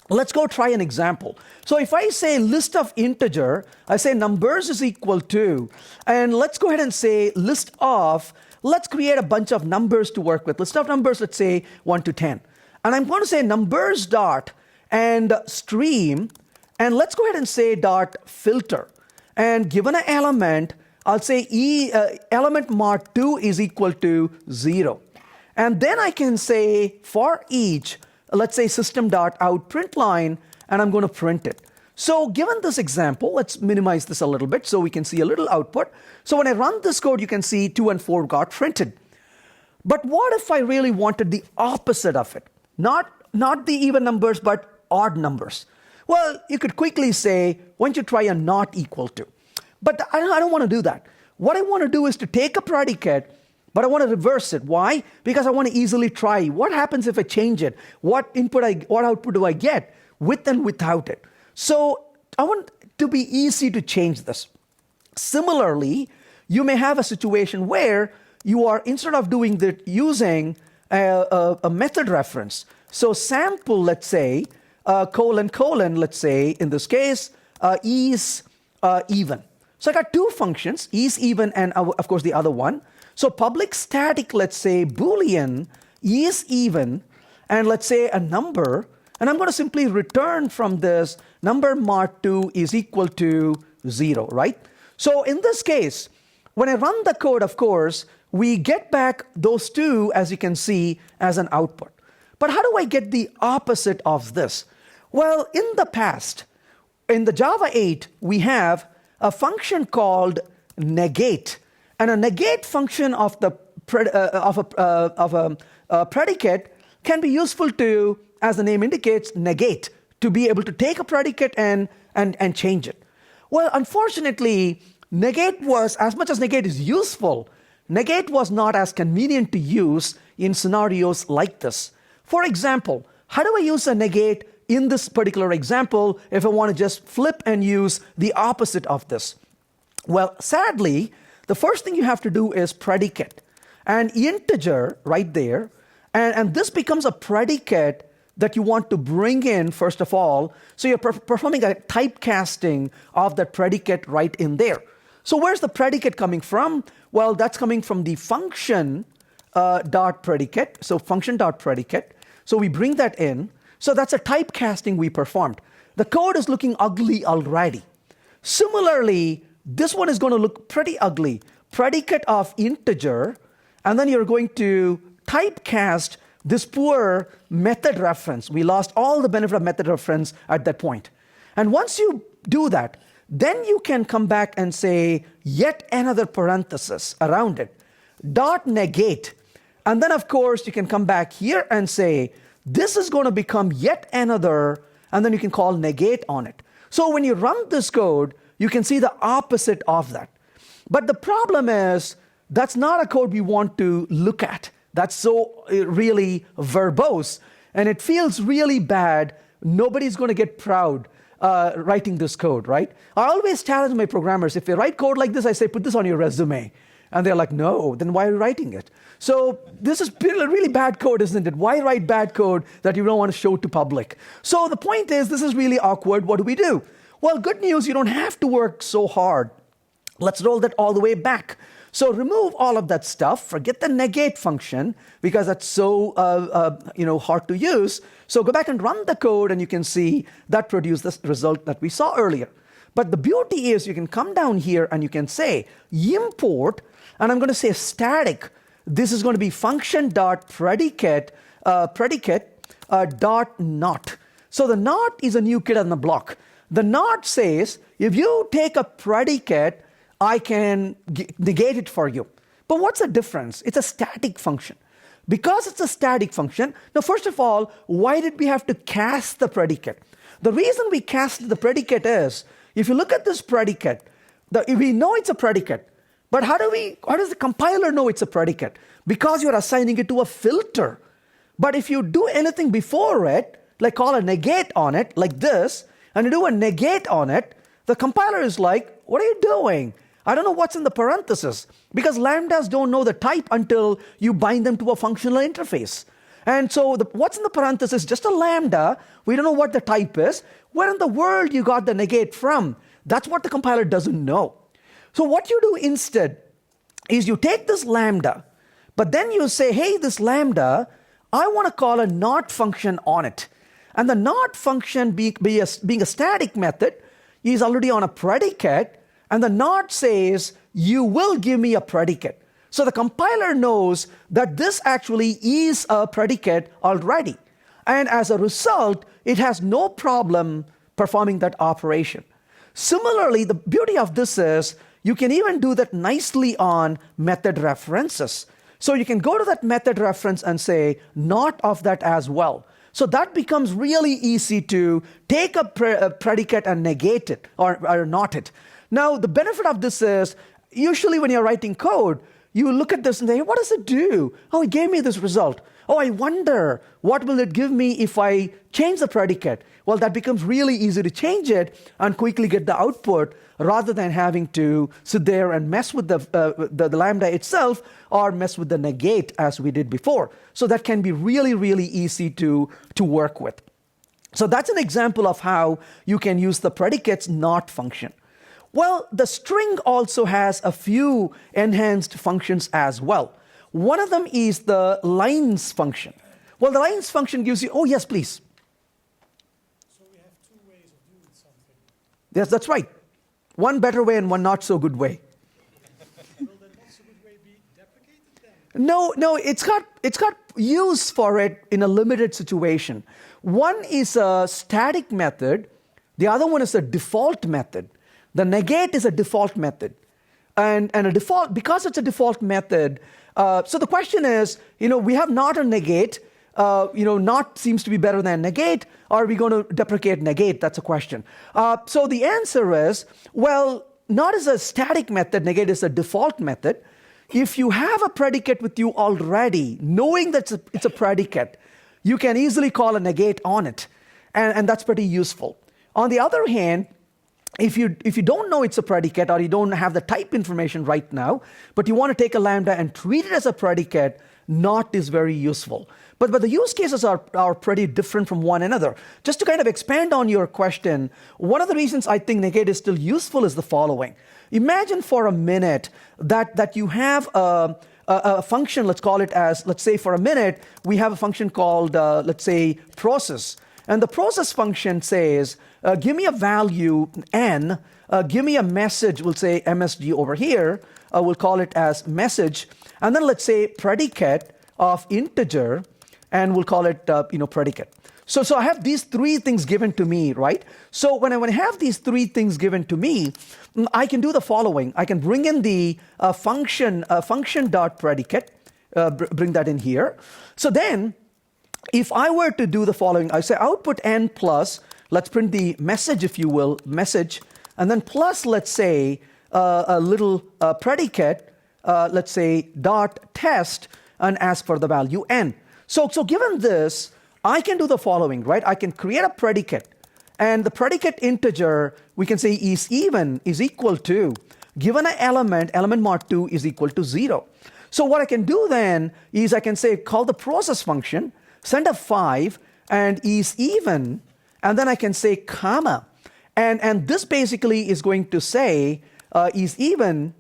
Speaker 1: let's go try an example. So if I say list of integer, I say numbers is equal to, and let's go ahead and say list of, let's create a bunch of numbers to work with. List of numbers, let's say 1 to 10. And I'm going to say numbers dot and stream, and let's go ahead and say dot filter. And given an element, I'll say element mod 2 is equal to 0. And then I can say for each, let's say system.out.println, and I'm going to print it. So given this example, let's minimize this a little bit so we can see a little output. So when I run this code, you can see 2 and 4 got printed. But what if I really wanted the opposite of it? Not the even numbers, but odd numbers. Well, you could quickly say, why don't you try a not equal to? But I don't want to do that. What I want to do is to take a predicate, but I want to reverse it. Why? Because I want to easily try. What happens if I change it? What output do I get with and without it? So I want it to be easy to change this. Similarly, you may have a situation where you are, instead of doing that, using a method reference. So sample, let's say, colon, let's say, in this case, is even. So I got two functions, is even and of course the other one. So public static, let's say, Boolean is even, and let's say a number, and I'm going to simply return from this number mod 2 is equal to 0, right? So in this case, when I run the code, of course, we get back those two, as you can see, as an output. But how do I get the opposite of this? Well, in the past, in the Java 8, we have a function called negate. And a negate function of a predicate can be useful to, as the name indicates, negate, to be able to take a predicate and change it. Well, unfortunately, negate was, as much as negate is useful, negate was not as convenient to use in scenarios like this. For example, how do I use a negate in this particular example if I want to just flip and use the opposite of this? Well, sadly, the first thing you have to do is predicate. An integer right there, and this becomes a predicate that you want to bring in first of all. So you're performing a typecasting of that predicate right in there. So where's the predicate coming from? Well, that's coming from the function dot predicate. So function dot predicate. So we bring that in. So that's a typecasting we performed. The code is looking ugly already. Similarly, this one is going to look pretty ugly. Predicate of integer, and then you're going to typecast this poor method reference. We lost all the benefit of method reference at that point. And once you do that, then you can come back and say yet another parenthesis around it, dot negate. And then, of course, you can come back here and say, this is going to become yet another, and then you can call negate on it. So when you run this code, you can see the opposite of that. But the problem is, that's not a code we want to look at. That's so really verbose, and it feels really bad. Nobody's going to get proud writing this code, right? I always challenge my programmers. If they write code like this, I say, put this on your resume. And they're like, no, then why are you writing it? So this is really bad code, isn't it? Why write bad code that you don't want to show to public? So the point is, this is really awkward. What do we do? Well, good news, you don't have to work so hard. Let's roll that all the way back. So remove all of that stuff. Forget the negate function, because that's so hard to use. So go back and run the code, and you can see that produced the result that we saw earlier. But the beauty is you can come down here and you can say import, and I'm going to say static. This is going to be function.predicate dot not. So the not is a new kid on the block. The not says, if you take a predicate, I can negate it for you. But what's the difference? It's a static function. Because it's a static function, now first of all, why did we have to cast the predicate? The reason we cast the predicate is, if you look at this predicate, we know it's a predicate, but how does the compiler know it's a predicate? Because you're assigning it to a filter. But if you do anything before it, like call a negate on it, like this, and you do a negate on it, the compiler is like, what are you doing? I don't know what's in the parenthesis, because lambdas don't know the type until you bind them to a functional interface. And so what's in the parenthesis is just a lambda. We don't know what the type is. Where in the world you got the negate from? That's what the compiler doesn't know. So what you do instead is you take this lambda, but then you say, hey, this lambda, I want to call a not function on it. And the not function being a static method is already on a predicate, and the not says, you will give me a predicate. So the compiler knows that this actually is a predicate already. And as a result, it has no problem performing that operation. Similarly, the beauty of this is you can even do that nicely on method references. So you can go to that method reference and say not of that as well. So that becomes really easy to take a predicate and negate it or not it. Now, the benefit of this is usually when you're writing code, you look at this and say, what does it do? Oh, it gave me this result. Oh, I wonder, what will it give me if I change the predicate? Well, that becomes really easy to change it and quickly get the output rather than having to sit there and mess with the Lambda itself or mess with the negate as we did before. So that can be really, really easy to work with. So that's an example of how you can use the predicates not function. Well, the string also has a few enhanced functions as well. One of them is the lines function. Well, the lines function gives you, oh yes, please.
Speaker 2: So we have two ways of doing something.
Speaker 1: Yes, that's right. One better way and one not so good way.
Speaker 2: Will the not so good way be deprecated then?
Speaker 1: No, it's got use for it in a limited situation. One is a static method. The other one is a default method. The negate is a default method. And a default, because it's a default method, so the question is, we have not and negate. Not seems to be better than negate. Or are we going to deprecate negate? That's a question. So the answer is, well, not is a static method, negate is a default method. If you have a predicate with you already, knowing that it's a predicate, you can easily call a negate on it. And that's pretty useful. On the other hand, if you don't know it's a predicate or you don't have the type information right now, but you want to take a Lambda and treat it as a predicate, not is very useful. But the use cases are pretty different from one another. Just to kind of expand on your question, one of the reasons I think negate is still useful is the following. Imagine for a minute that you have a function, let's call it as, let's say for a minute, we have a function called, let's say, process. And the process function says, give me a value n, give me a message, we'll say MSG over here, we'll call it as message, and then let's say predicate of integer, and we'll call it predicate. So I have these three things given to me, right? So when I have these three things given to me, I can do the following. I can bring in the function dot predicate, bring that in here. So then, if I were to do the following, I say output n plus, let's print the message, if you will, message, and then plus, let's say, a little predicate, let's say dot test, and ask for the value n. So given this, I can do the following, right? I can create a predicate, and the predicate integer, we can say is even, is equal to, given an element mod 2 is equal to 0. So what I can do then is I can say, call the process function, send a 5, and is even, and then I can say comma. And this basically is going to say is even,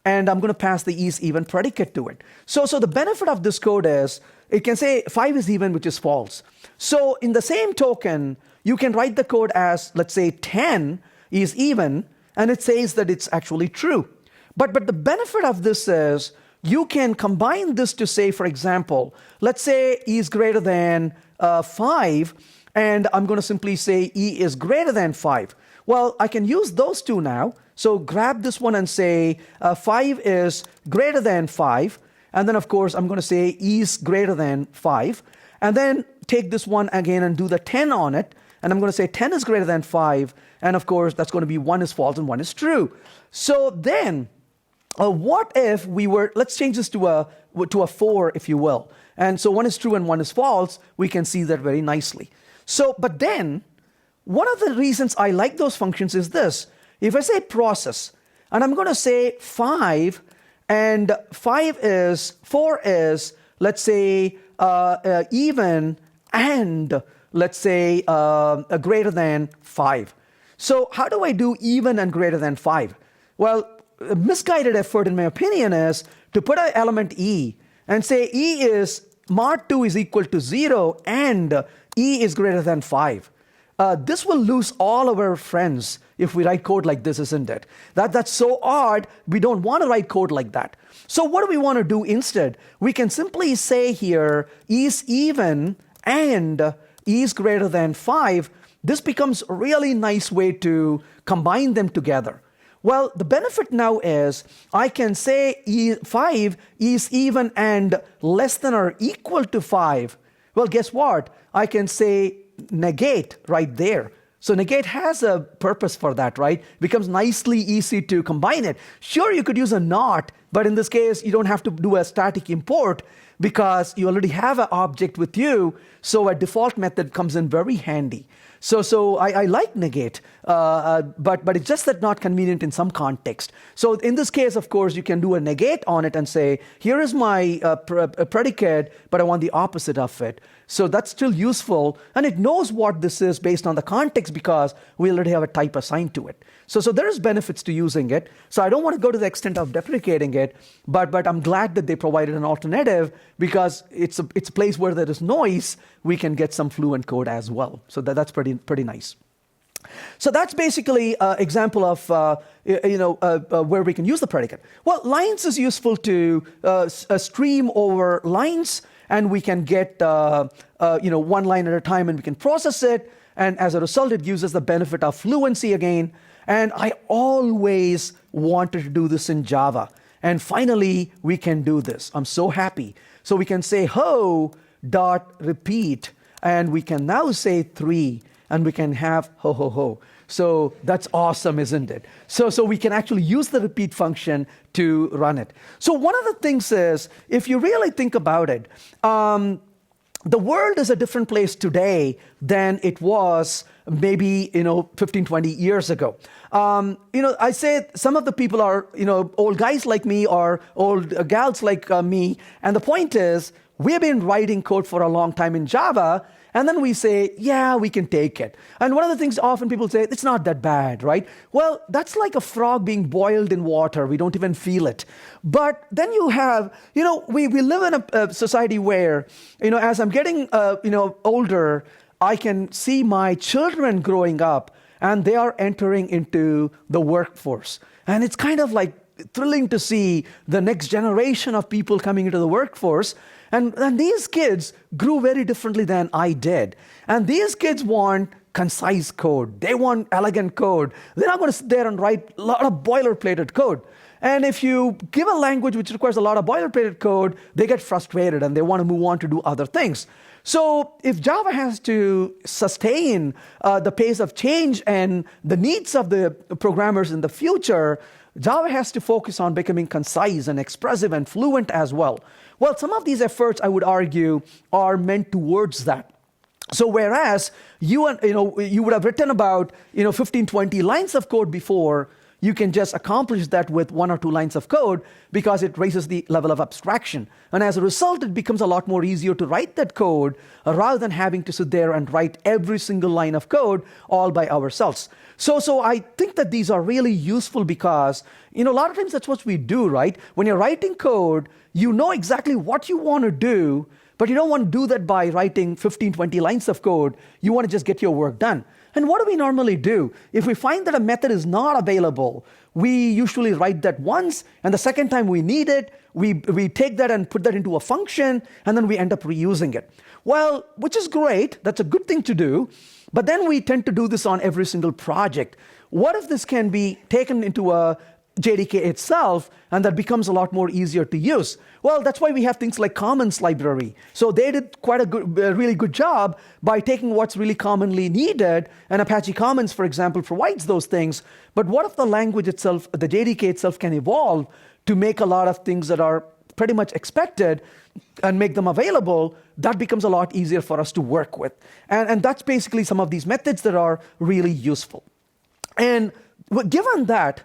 Speaker 1: and I'm going to pass the is even predicate to it. So the benefit of this code is, it can say 5 is even, which is false. So in the same token, you can write the code as, let's say 10 is even, and it says that it's actually true. But the benefit of this is, you can combine this to say, for example, let's say E is greater than 5, and I'm going to simply say E is greater than 5. Well, I can use those two now. So grab this one and say 5 is greater than 5. And then, of course, I'm going to say E is greater than 5. And then take this one again and do the 10 on it. And I'm going to say 10 is greater than 5. And, of course, that's going to be 1 is false and 1 is true. So then, what if we were, let's change this to a 4, if you will. And so 1 is true and 1 is false. We can see that very nicely. So, but then, one of the reasons I like those functions is this. If I say process, and I'm going to say 5, and 4 is, let's say, even, and let's say greater than 5. So how do I do even and greater than 5? Well, a misguided effort, in my opinion, is to put an element E and say E is mod 2 is equal to 0 and E is greater than 5. This will lose all our friends if we write code like this, isn't it? That's so odd. We don't want to write code like that. So what do we want to do instead? We can simply say here, is even and is greater than 5. This becomes a really nice way to combine them together. Well, the benefit now is I can say 5 is even and less than or equal to 5. Well, guess what? I can say negate right there. So negate has a purpose for that, right? Becomes nicely easy to combine it. Sure, you could use a not, but in this case, you don't have to do a static import because you already have an object with you. So a default method comes in very handy. So I like negate, but it's just that not convenient in some context. So in this case, of course, you can do a negate on it and say, here is my predicate, but I want the opposite of it. So that's still useful, and it knows what this is based on the context because we already have a type assigned to it. So there's benefits to using it. So I don't want to go to the extent of deprecating it, but I'm glad that they provided an alternative because it's a place where there is noise, we can get some fluent code as well. So that's pretty nice. So that's basically an example of where we can use the predicate. Well, lines is useful to stream over lines, and we can get one line at a time, and we can process it. And as a result, it gives us the benefit of fluency again. And I always wanted to do this in Java. And finally, we can do this. I'm so happy. So we can say ho dot repeat, and we can now say 3, and we can have ho ho ho. So that's awesome, isn't it? So we can actually use the repeat function to run it. So one of the things is, if you really think about it, the world is a different place today than it was maybe 15, 20 years ago. I say some of the people are old guys like me or old gals like me, and the point is we've been writing code for a long time in Java, and then we say, yeah, we can take it. And one of the things often people say, it's not that bad, right? Well, that's like a frog being boiled in water. We don't even feel it. But then you have, we live in a society where, as I'm getting, older, I can see my children growing up, and they are entering into the workforce. And it's kind of like thrilling to see the next generation of people coming into the workforce. And these kids grew very differently than I did. And these kids want concise code. They want elegant code. They're not going to sit there and write a lot of boilerplated code. And if you give a language which requires a lot of boilerplated code, they get frustrated and they want to move on to do other things. So if Java has to sustain the pace of change and the needs of the programmers in the future, Java has to focus on becoming concise and expressive and fluent as well. Well, some of these efforts, I would argue, are meant towards that. So whereas you would have written about 15, 20 lines of code before, you can just accomplish that with 1 or 2 lines of code because it raises the level of abstraction. And as a result, it becomes a lot more easier to write that code rather than having to sit there and write every single line of code all by ourselves. So I think that these are really useful because, a lot of times that's what we do, right? When you're writing code, you know exactly what you want to do, but you don't want to do that by writing 15, 20 lines of code. You want to just get your work done. And what do we normally do? If we find that a method is not available, we usually write that once, and the second time we need it, we take that and put that into a function, and then we end up reusing it. Well, which is great. That's a good thing to do. But then we tend to do this on every single project. What if this can be taken into a JDK itself, and that becomes a lot more easier to use? Well, that's why we have things like Commons library. So they did quite a really good job by taking what's really commonly needed, and Apache Commons, for example, provides those things. But what if the language itself, the JDK itself, can evolve to make a lot of things that are pretty much expected and make them available? That becomes a lot easier for us to work with. And that's basically some of these methods that are really useful. And given that,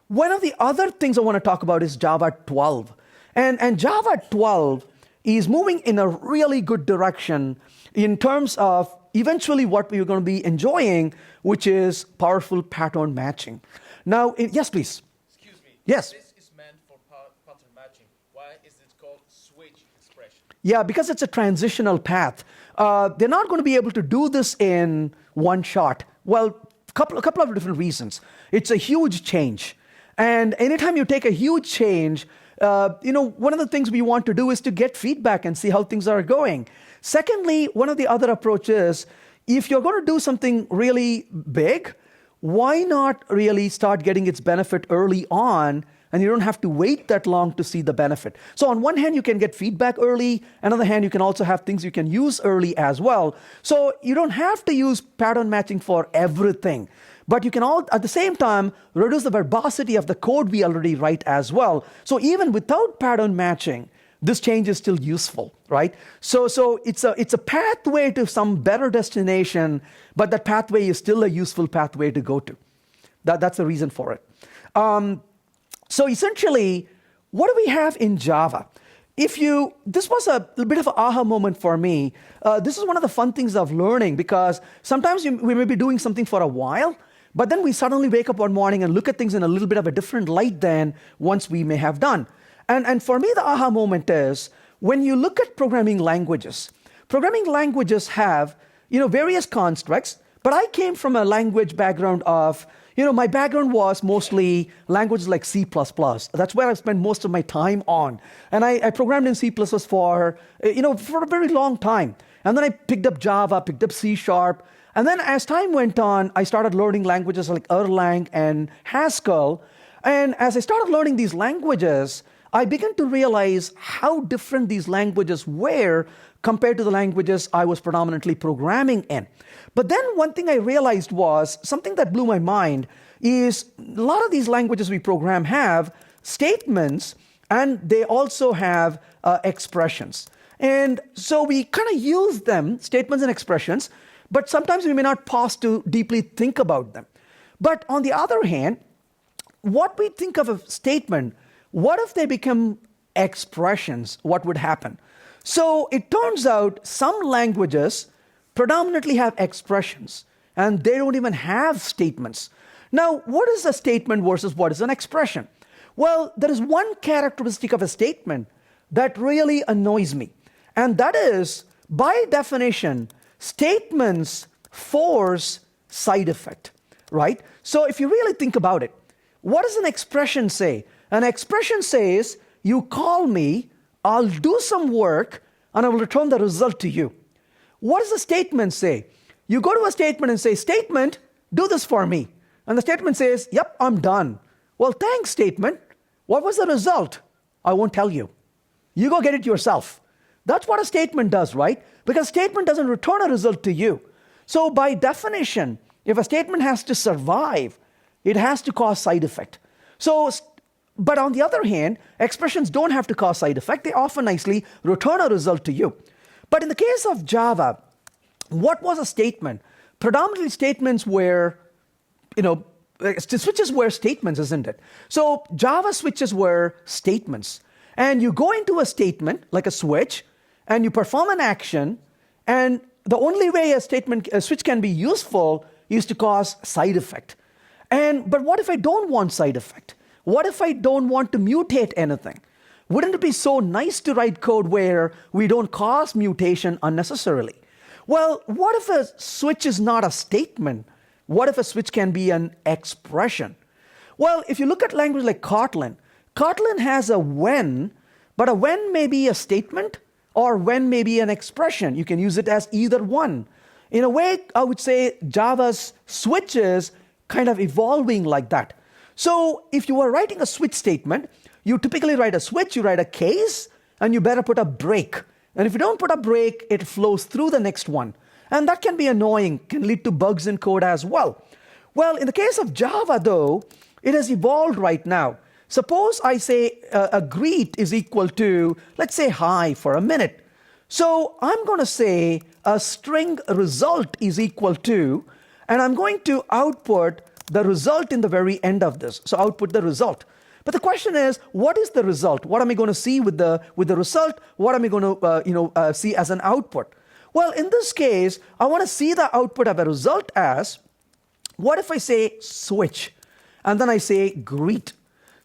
Speaker 1: one of the other things I want to talk about is Java 12. And Java 12 is moving in a really good direction in terms of eventually what we're going to be enjoying, which is powerful pattern matching. Now, yes, please.
Speaker 3: Excuse me.
Speaker 1: Yes.
Speaker 3: This is meant for pattern matching. Why is it called switch expression?
Speaker 1: Yeah, because it's a transitional path. They're not going to be able to do this in one shot. Well, a couple of different reasons. It's a huge change. And anytime you take a huge change, one of the things we want to do is to get feedback and see how things are going. Secondly, one of the other approaches, if you're going to do something really big, why not really start getting its benefit early on, and you don't have to wait that long to see the benefit? So on one hand, you can get feedback early. On the other hand, you can also have things you can use early as well. So you don't have to use pattern matching for everything. But you can all, at the same time, reduce the verbosity of the code we already write as well. So even without pattern matching, this change is still useful, right? So it's a pathway to some better destination, but that pathway is still a useful pathway to go to. That's the reason for it. So essentially, what do we have in Java? This was a bit of an aha moment for me. This is one of the fun things of learning, because sometimes we may be doing something for a while, but then we suddenly wake up one morning and look at things in a little bit of a different light than once we may have done. And for me, the aha moment is when you look at programming languages have, various constructs, but I came from a language background of, my background was mostly languages like C++. That's where I spent most of my time on. And I programmed in C++ for a very long time. And then I picked up Java, picked up C#. And then as time went on, I started learning languages like Erlang and Haskell. And as I started learning these languages, I began to realize how different these languages were compared to the languages I was predominantly programming in. But then one thing I realized was something that blew my mind is a lot of these languages we program have statements, and they also have expressions. And so we kind of use them, statements and expressions, but sometimes we may not pause to deeply think about them. But on the other hand, what we think of a statement, what if they become expressions? What would happen? So it turns out some languages predominantly have expressions, and they don't even have statements. Now, what is a statement versus what is an expression? Well, there is one characteristic of a statement that really annoys me, and that is, by definition, statements force side effect, right? So if you really think about it, what does an expression say? An expression says, you call me, I'll do some work, and I will return the result to you. What does a statement say? You go to a statement and say, statement, do this for me. And the statement says, yep, I'm done. Well, thanks, statement. What was the result? I won't tell you. You go get it yourself. That's what a statement does, right? Because a statement doesn't return a result to you. So by definition, if a statement has to survive, it has to cause side effect. But on the other hand, expressions don't have to cause side effect. They often nicely return a result to you. But in the case of Java, what was a statement? Predominantly statements were, switches were statements, isn't it? So Java switches were statements. And you go into a statement, like a switch, and you perform an action, and the only way a switch can be useful is to cause side effect. But what if I don't want side effect? What if I don't want to mutate anything? Wouldn't it be so nice to write code where we don't cause mutation unnecessarily? Well, what if a switch is not a statement? What if a switch can be an expression? Well, if you look at language like Kotlin has a when, but a when may be a statement, or when may be an expression. You can use it as either one. In a way, I would say Java's switch is kind of evolving like that. So if you are writing a switch statement, you typically write a switch, you write a case, and you better put a break. And if you don't put a break, it flows through the next one. And that can be annoying, can lead to bugs in code as well. Well, in the case of Java, though, it has evolved right now. Suppose I say a greet is equal to, let's say, hi for a minute. So I'm going to say a string result is equal to, and I'm going to output the result in the very end of this. So output the result. But the question is, what is the result? What am I going to see with the result? What am I going to see as an output? Well, in this case, I want to see the output of a result as, what if I say switch, and then I say greet?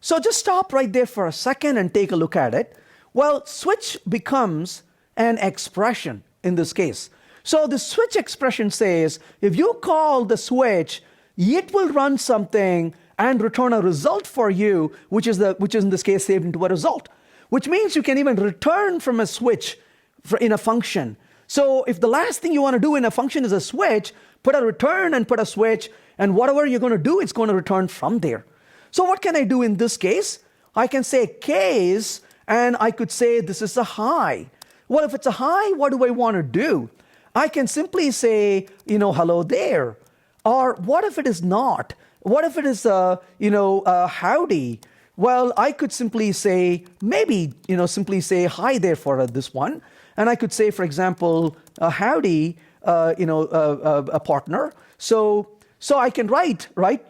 Speaker 1: So just stop right there for a second and take a look at it. Well, switch becomes an expression in this case. So the switch expression says, if you call the switch, it will run something and return a result for you, which is in this case saved into a result. Which means you can even return from a switch in a function. So if the last thing you want to do in a function is a switch, put a return and put a switch, and whatever you're going to do, it's going to return from there. So what can I do in this case? I can say case, and I could say this is a high. Well, if it's a high, what do I want to do? I can simply say, hello there. Or what if it is not? What if it is, howdy? Well, I could simply say, maybe, simply say hi there for this one. And I could say, for example, howdy, a partner. So I can write, right,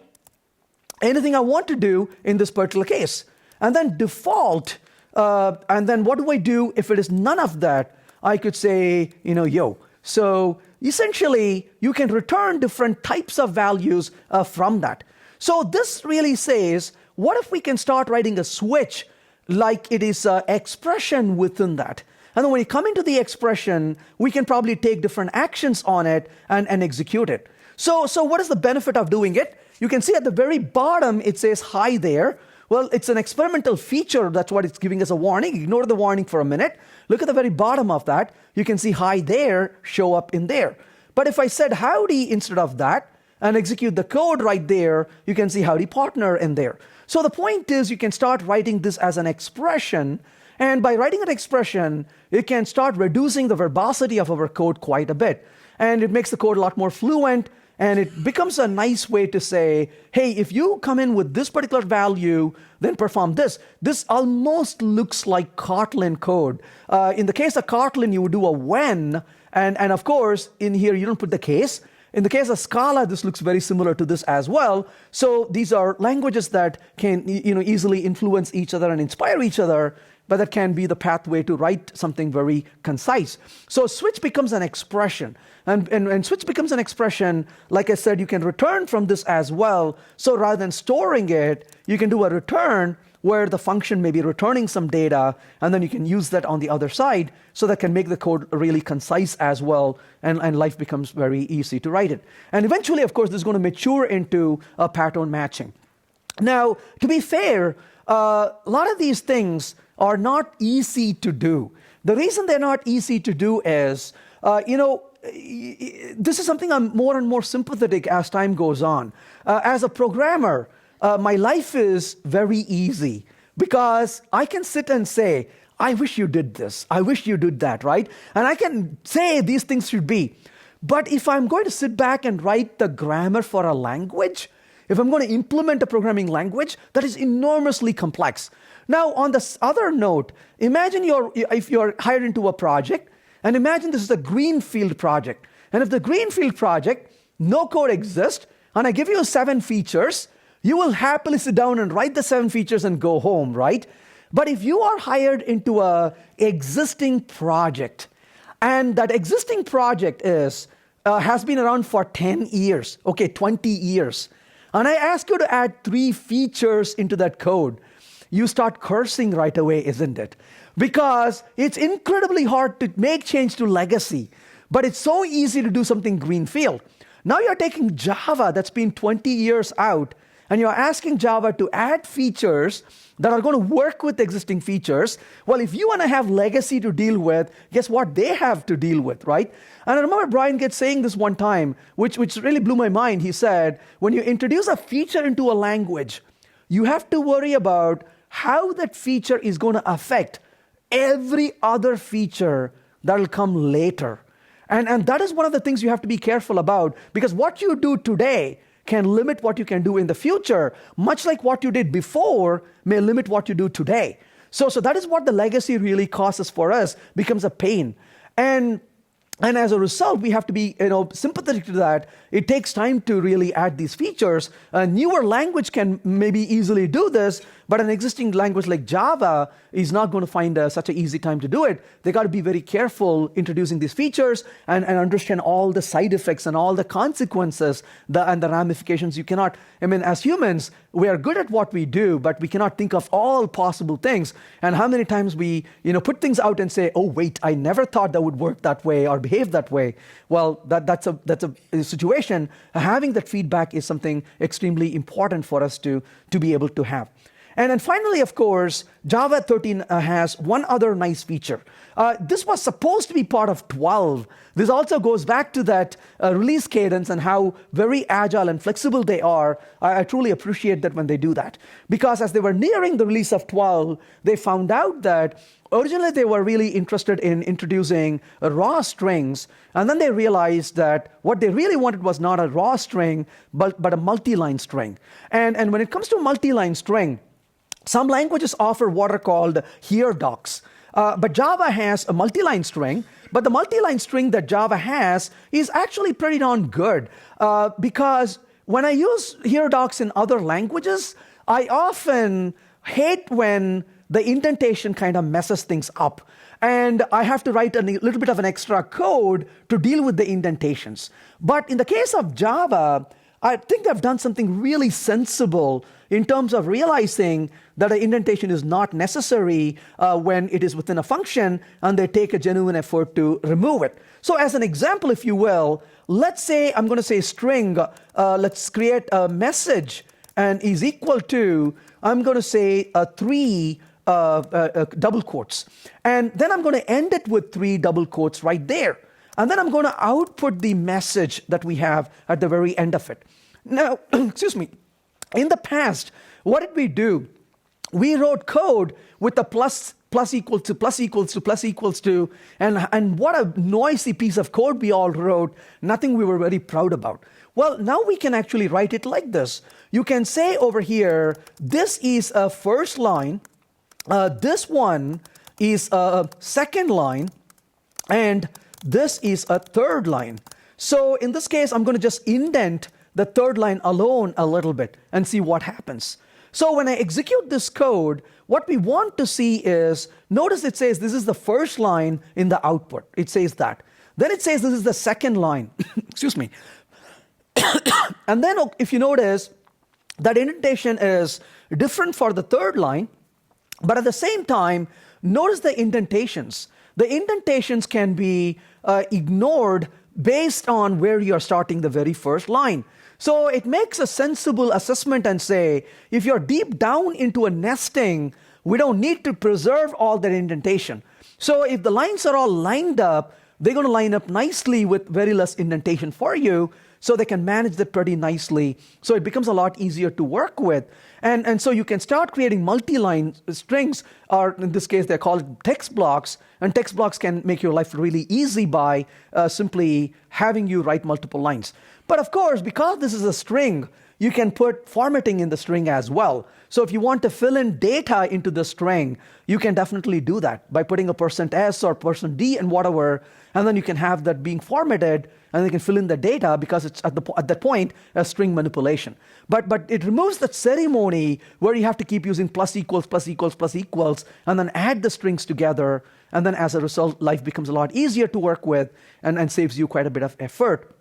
Speaker 1: anything I want to do in this particular case. And then default, and then what do I do if it is none of that? I could say, yo. So essentially, you can return different types of values from that. So this really says, what if we can start writing a switch like it is an expression within that? And then when you come into the expression, we can probably take different actions on it and execute it. So what is the benefit of doing it? You can see at the very bottom, it says hi there. Well, it's an experimental feature. That's what it's giving us a warning. Ignore the warning for a minute. Look at the very bottom of that. You can see hi there show up in there. But if I said howdy instead of that and execute the code right there, you can see howdy partner in there. So the point is you can start writing this as an expression. And by writing an expression, it can start reducing the verbosity of our code quite a bit. And it makes the code a lot more fluent. And it becomes a nice way to say, hey, if you come in with this particular value, then perform this. This almost looks like Kotlin code. In the case of Kotlin, you would do a when. And of course, in here, you don't put the case. In the case of Scala, this looks very similar to this as well. So these are languages that can easily influence each other and inspire each other, but that can be the pathway to write something very concise. So switch becomes an expression. And switch becomes an expression, like I said, you can return from this as well. So rather than storing it, you can do a return where the function may be returning some data, and then you can use that on the other side, so that can make the code really concise as well, and life becomes very easy to write it. And eventually, of course, this is going to mature into a pattern matching. Now, to be fair, a lot of these things are not easy to do. The reason they're not easy to do is, this is something I'm more and more sympathetic as time goes on. As a programmer, my life is very easy because I can sit and say, I wish you did this. I wish you did that, right? And I can say these things should be. But if I'm going to sit back and write the grammar for a language, if I'm going to implement a programming language, that is enormously complex. Now, on this other note, imagine if you're hired into a project, and imagine this is a greenfield project. And if the greenfield project, no code exists, and I give you 7 features, you will happily sit down and write the 7 features and go home, right? But if you are hired into an existing project, and that existing project has been around for 10 years, 20 years, and I ask you to add 3 features into that code, you start cursing right away, isn't it? Because it's incredibly hard to make change to legacy, but it's so easy to do something greenfield. Now you're taking Java that's been 20 years out, and you're asking Java to add features that are going to work with existing features. Well, if you want to have legacy to deal with, guess what they have to deal with, right? And I remember Brian Gates saying this one time, which really blew my mind. He said, when you introduce a feature into a language, you have to worry about how that feature is going to affect every other feature that will come later. And that is one of the things you have to be careful about, because what you do today can limit what you can do in the future, much like what you did before may limit what you do today. So that is what the legacy really causes for us, becomes a pain. And as a result, we have to be sympathetic to that. It takes time to really add these features. A newer language can maybe easily do this, but an existing language like Java is not going to find such an easy time to do it. They got to be very careful introducing these features and understand all the side effects and all the consequences and the ramifications. You cannot, as humans, we are good at what we do, but we cannot think of all possible things. And how many times we put things out and say, oh, wait, I never thought that would work that way or behave that way. Well, that's a situation. Having that feedback is something extremely important for us to be able to have. And then finally, of course, Java 13 has one other nice feature. This was supposed to be part of 12. This also goes back to that release cadence and how very agile and flexible they are. I truly appreciate that when they do that. Because as they were nearing the release of 12, they found out that originally they were really interested in introducing raw strings, and then they realized that what they really wanted was not a raw string, but a multi-line string. And when it comes to a multi-line string, some languages offer what are called here docs. But Java has a multi-line string, but the multi-line string that Java has is actually pretty darn good. Because when I use here docs in other languages, I often hate when the indentation kind of messes things up. And I have to write a little bit of an extra code to deal with the indentations. But in the case of Java, I think they've done something really sensible in terms of realizing that an indentation is not necessary when it is within a function, and they take a genuine effort to remove it. So as an example, if you will, let's say I'm going to say string, let's create a message and is equal to, I'm going to say 3 double quotes. And then I'm going to end it with 3 double quotes right there. And then I'm going to output the message that we have at the very end of it. Now, excuse me, in the past, what did we do? We wrote code with a plus equals to, plus equals to, plus equals to, and what a noisy piece of code we all wrote, nothing we were very proud about. Well, now we can actually write it like this. You can say over here, this is a first line, this one is a second line, and this is a third line. So in this case, I'm going to just indent the third line alone a little bit and see what happens. So when I execute this code, what we want to see is, notice it says this is the first line in the output. It says that. Then it says this is the second line. Excuse me. And then if you notice, that indentation is different for the third line, but at the same time, notice the indentations. The indentations can be ignored based on where you're starting the very first line. So it makes a sensible assessment and say, if you're deep down into a nesting, we don't need to preserve all that indentation. So if the lines are all lined up, they're going to line up nicely with very less indentation for you, so they can manage that pretty nicely. So it becomes a lot easier to work with. And so you can start creating multi-line strings, or in this case, they're called text blocks. And text blocks can make your life really easy by simply having you write multiple lines. But of course, because this is a string, you can put formatting in the string as well. So if you want to fill in data into the string, you can definitely do that by putting a %s or %d and whatever, and then you can have that being formatted, and you can fill in the data because it's at that point a string manipulation. But it removes that ceremony where you have to keep using plus equals, plus equals, plus equals, and then add the strings together, and then as a result, life becomes a lot easier to work with and saves you quite a bit of effort.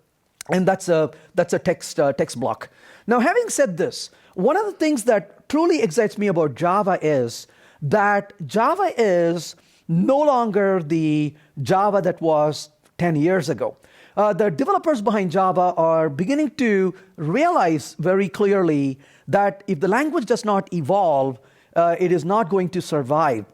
Speaker 1: And that's a text block. Now, having said this, one of the things that truly excites me about Java is that Java is no longer the Java that was 10 years ago. The developers behind Java are beginning to realize very clearly that if the language does not evolve, it is not going to survive.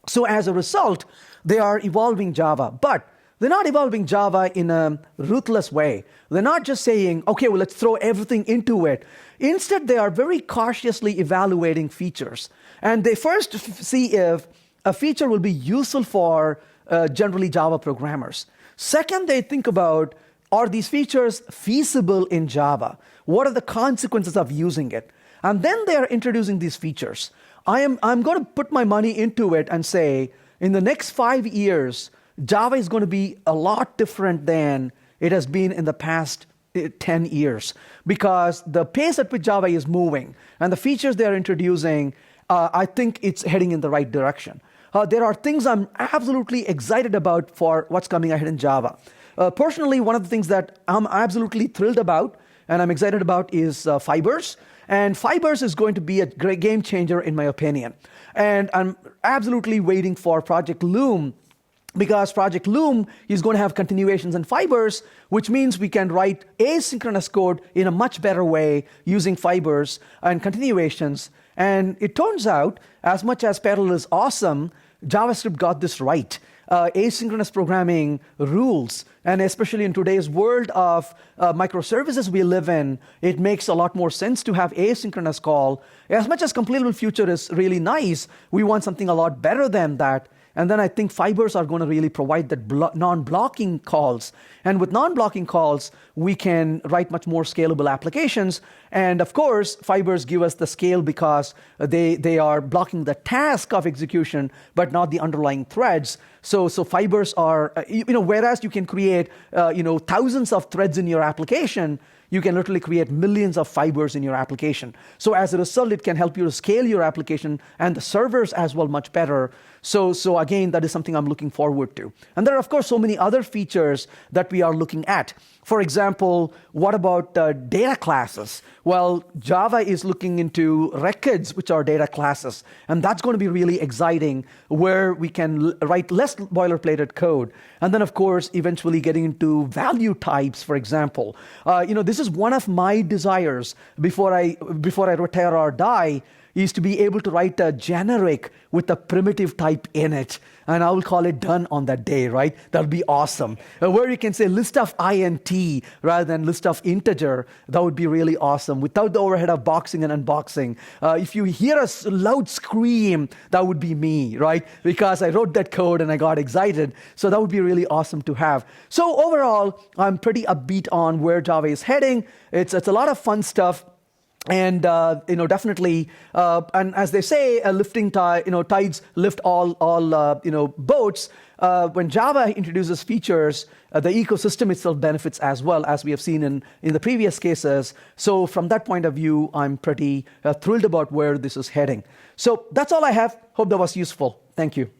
Speaker 1: So as a result, they are evolving Java. But they're not evolving Java in a ruthless way. They're not just saying, okay, well, let's throw everything into it. Instead, they are very cautiously evaluating features. And they first see if a feature will be useful for generally Java programmers. Second, they think about, are these features feasible in Java? What are the consequences of using it? And then they are introducing these features. I'm going to put my money into it and say, in the next 5 years, Java is going to be a lot different than it has been in the past 10 years, because the pace at which Java is moving and the features they are introducing, I think it's heading in the right direction. There are things I'm absolutely excited about for what's coming ahead in Java. Personally, one of the things that I'm absolutely thrilled about and I'm excited about is Fibers. And Fibers is going to be a great game changer in my opinion. And I'm absolutely waiting for Project Loom, because Project Loom is going to have continuations in Fibers, which means we can write asynchronous code in a much better way using Fibers and continuations. And it turns out, as much as Perl is awesome, JavaScript got this right. Asynchronous programming rules, and especially in today's world of microservices we live in, it makes a lot more sense to have asynchronous call. As much as Completable Future is really nice, we want something a lot better than that. And then I think fibers are going to really provide that non-blocking calls. And with non-blocking calls, we can write much more scalable applications. And of course, fibers give us the scale because they are blocking the task of execution, but not the underlying threads. So fibers are, whereas you can create, thousands of threads in your application, you can literally create millions of fibers in your application. So as a result, it can help you to scale your application and the servers as well much better. So again, that is something I'm looking forward to. And there are, of course, so many other features that we are looking at. For example, what about data classes? Well, Java is looking into records, which are data classes. And that's going to be really exciting, where we can write less boilerplated code. And then, of course, eventually getting into value types, for example. This is one of my desires before I retire or die, is to be able to write a generic with a primitive type in it. And I will call it done on that day, right? That'll be awesome. Where you can say list of int rather than list of integer, that would be really awesome without the overhead of boxing and unboxing. If you hear a loud scream, that would be me, right? Because I wrote that code and I got excited. So that would be really awesome to have. So overall, I'm pretty upbeat on where Java is heading. It's a lot of fun stuff. And definitely, and as they say, lifting tides lift all boats. When Java introduces features, the ecosystem itself benefits as well, as we have seen in the previous cases. So from that point of view, I'm pretty thrilled about where this is heading. So that's all I have. Hope that was useful. Thank you.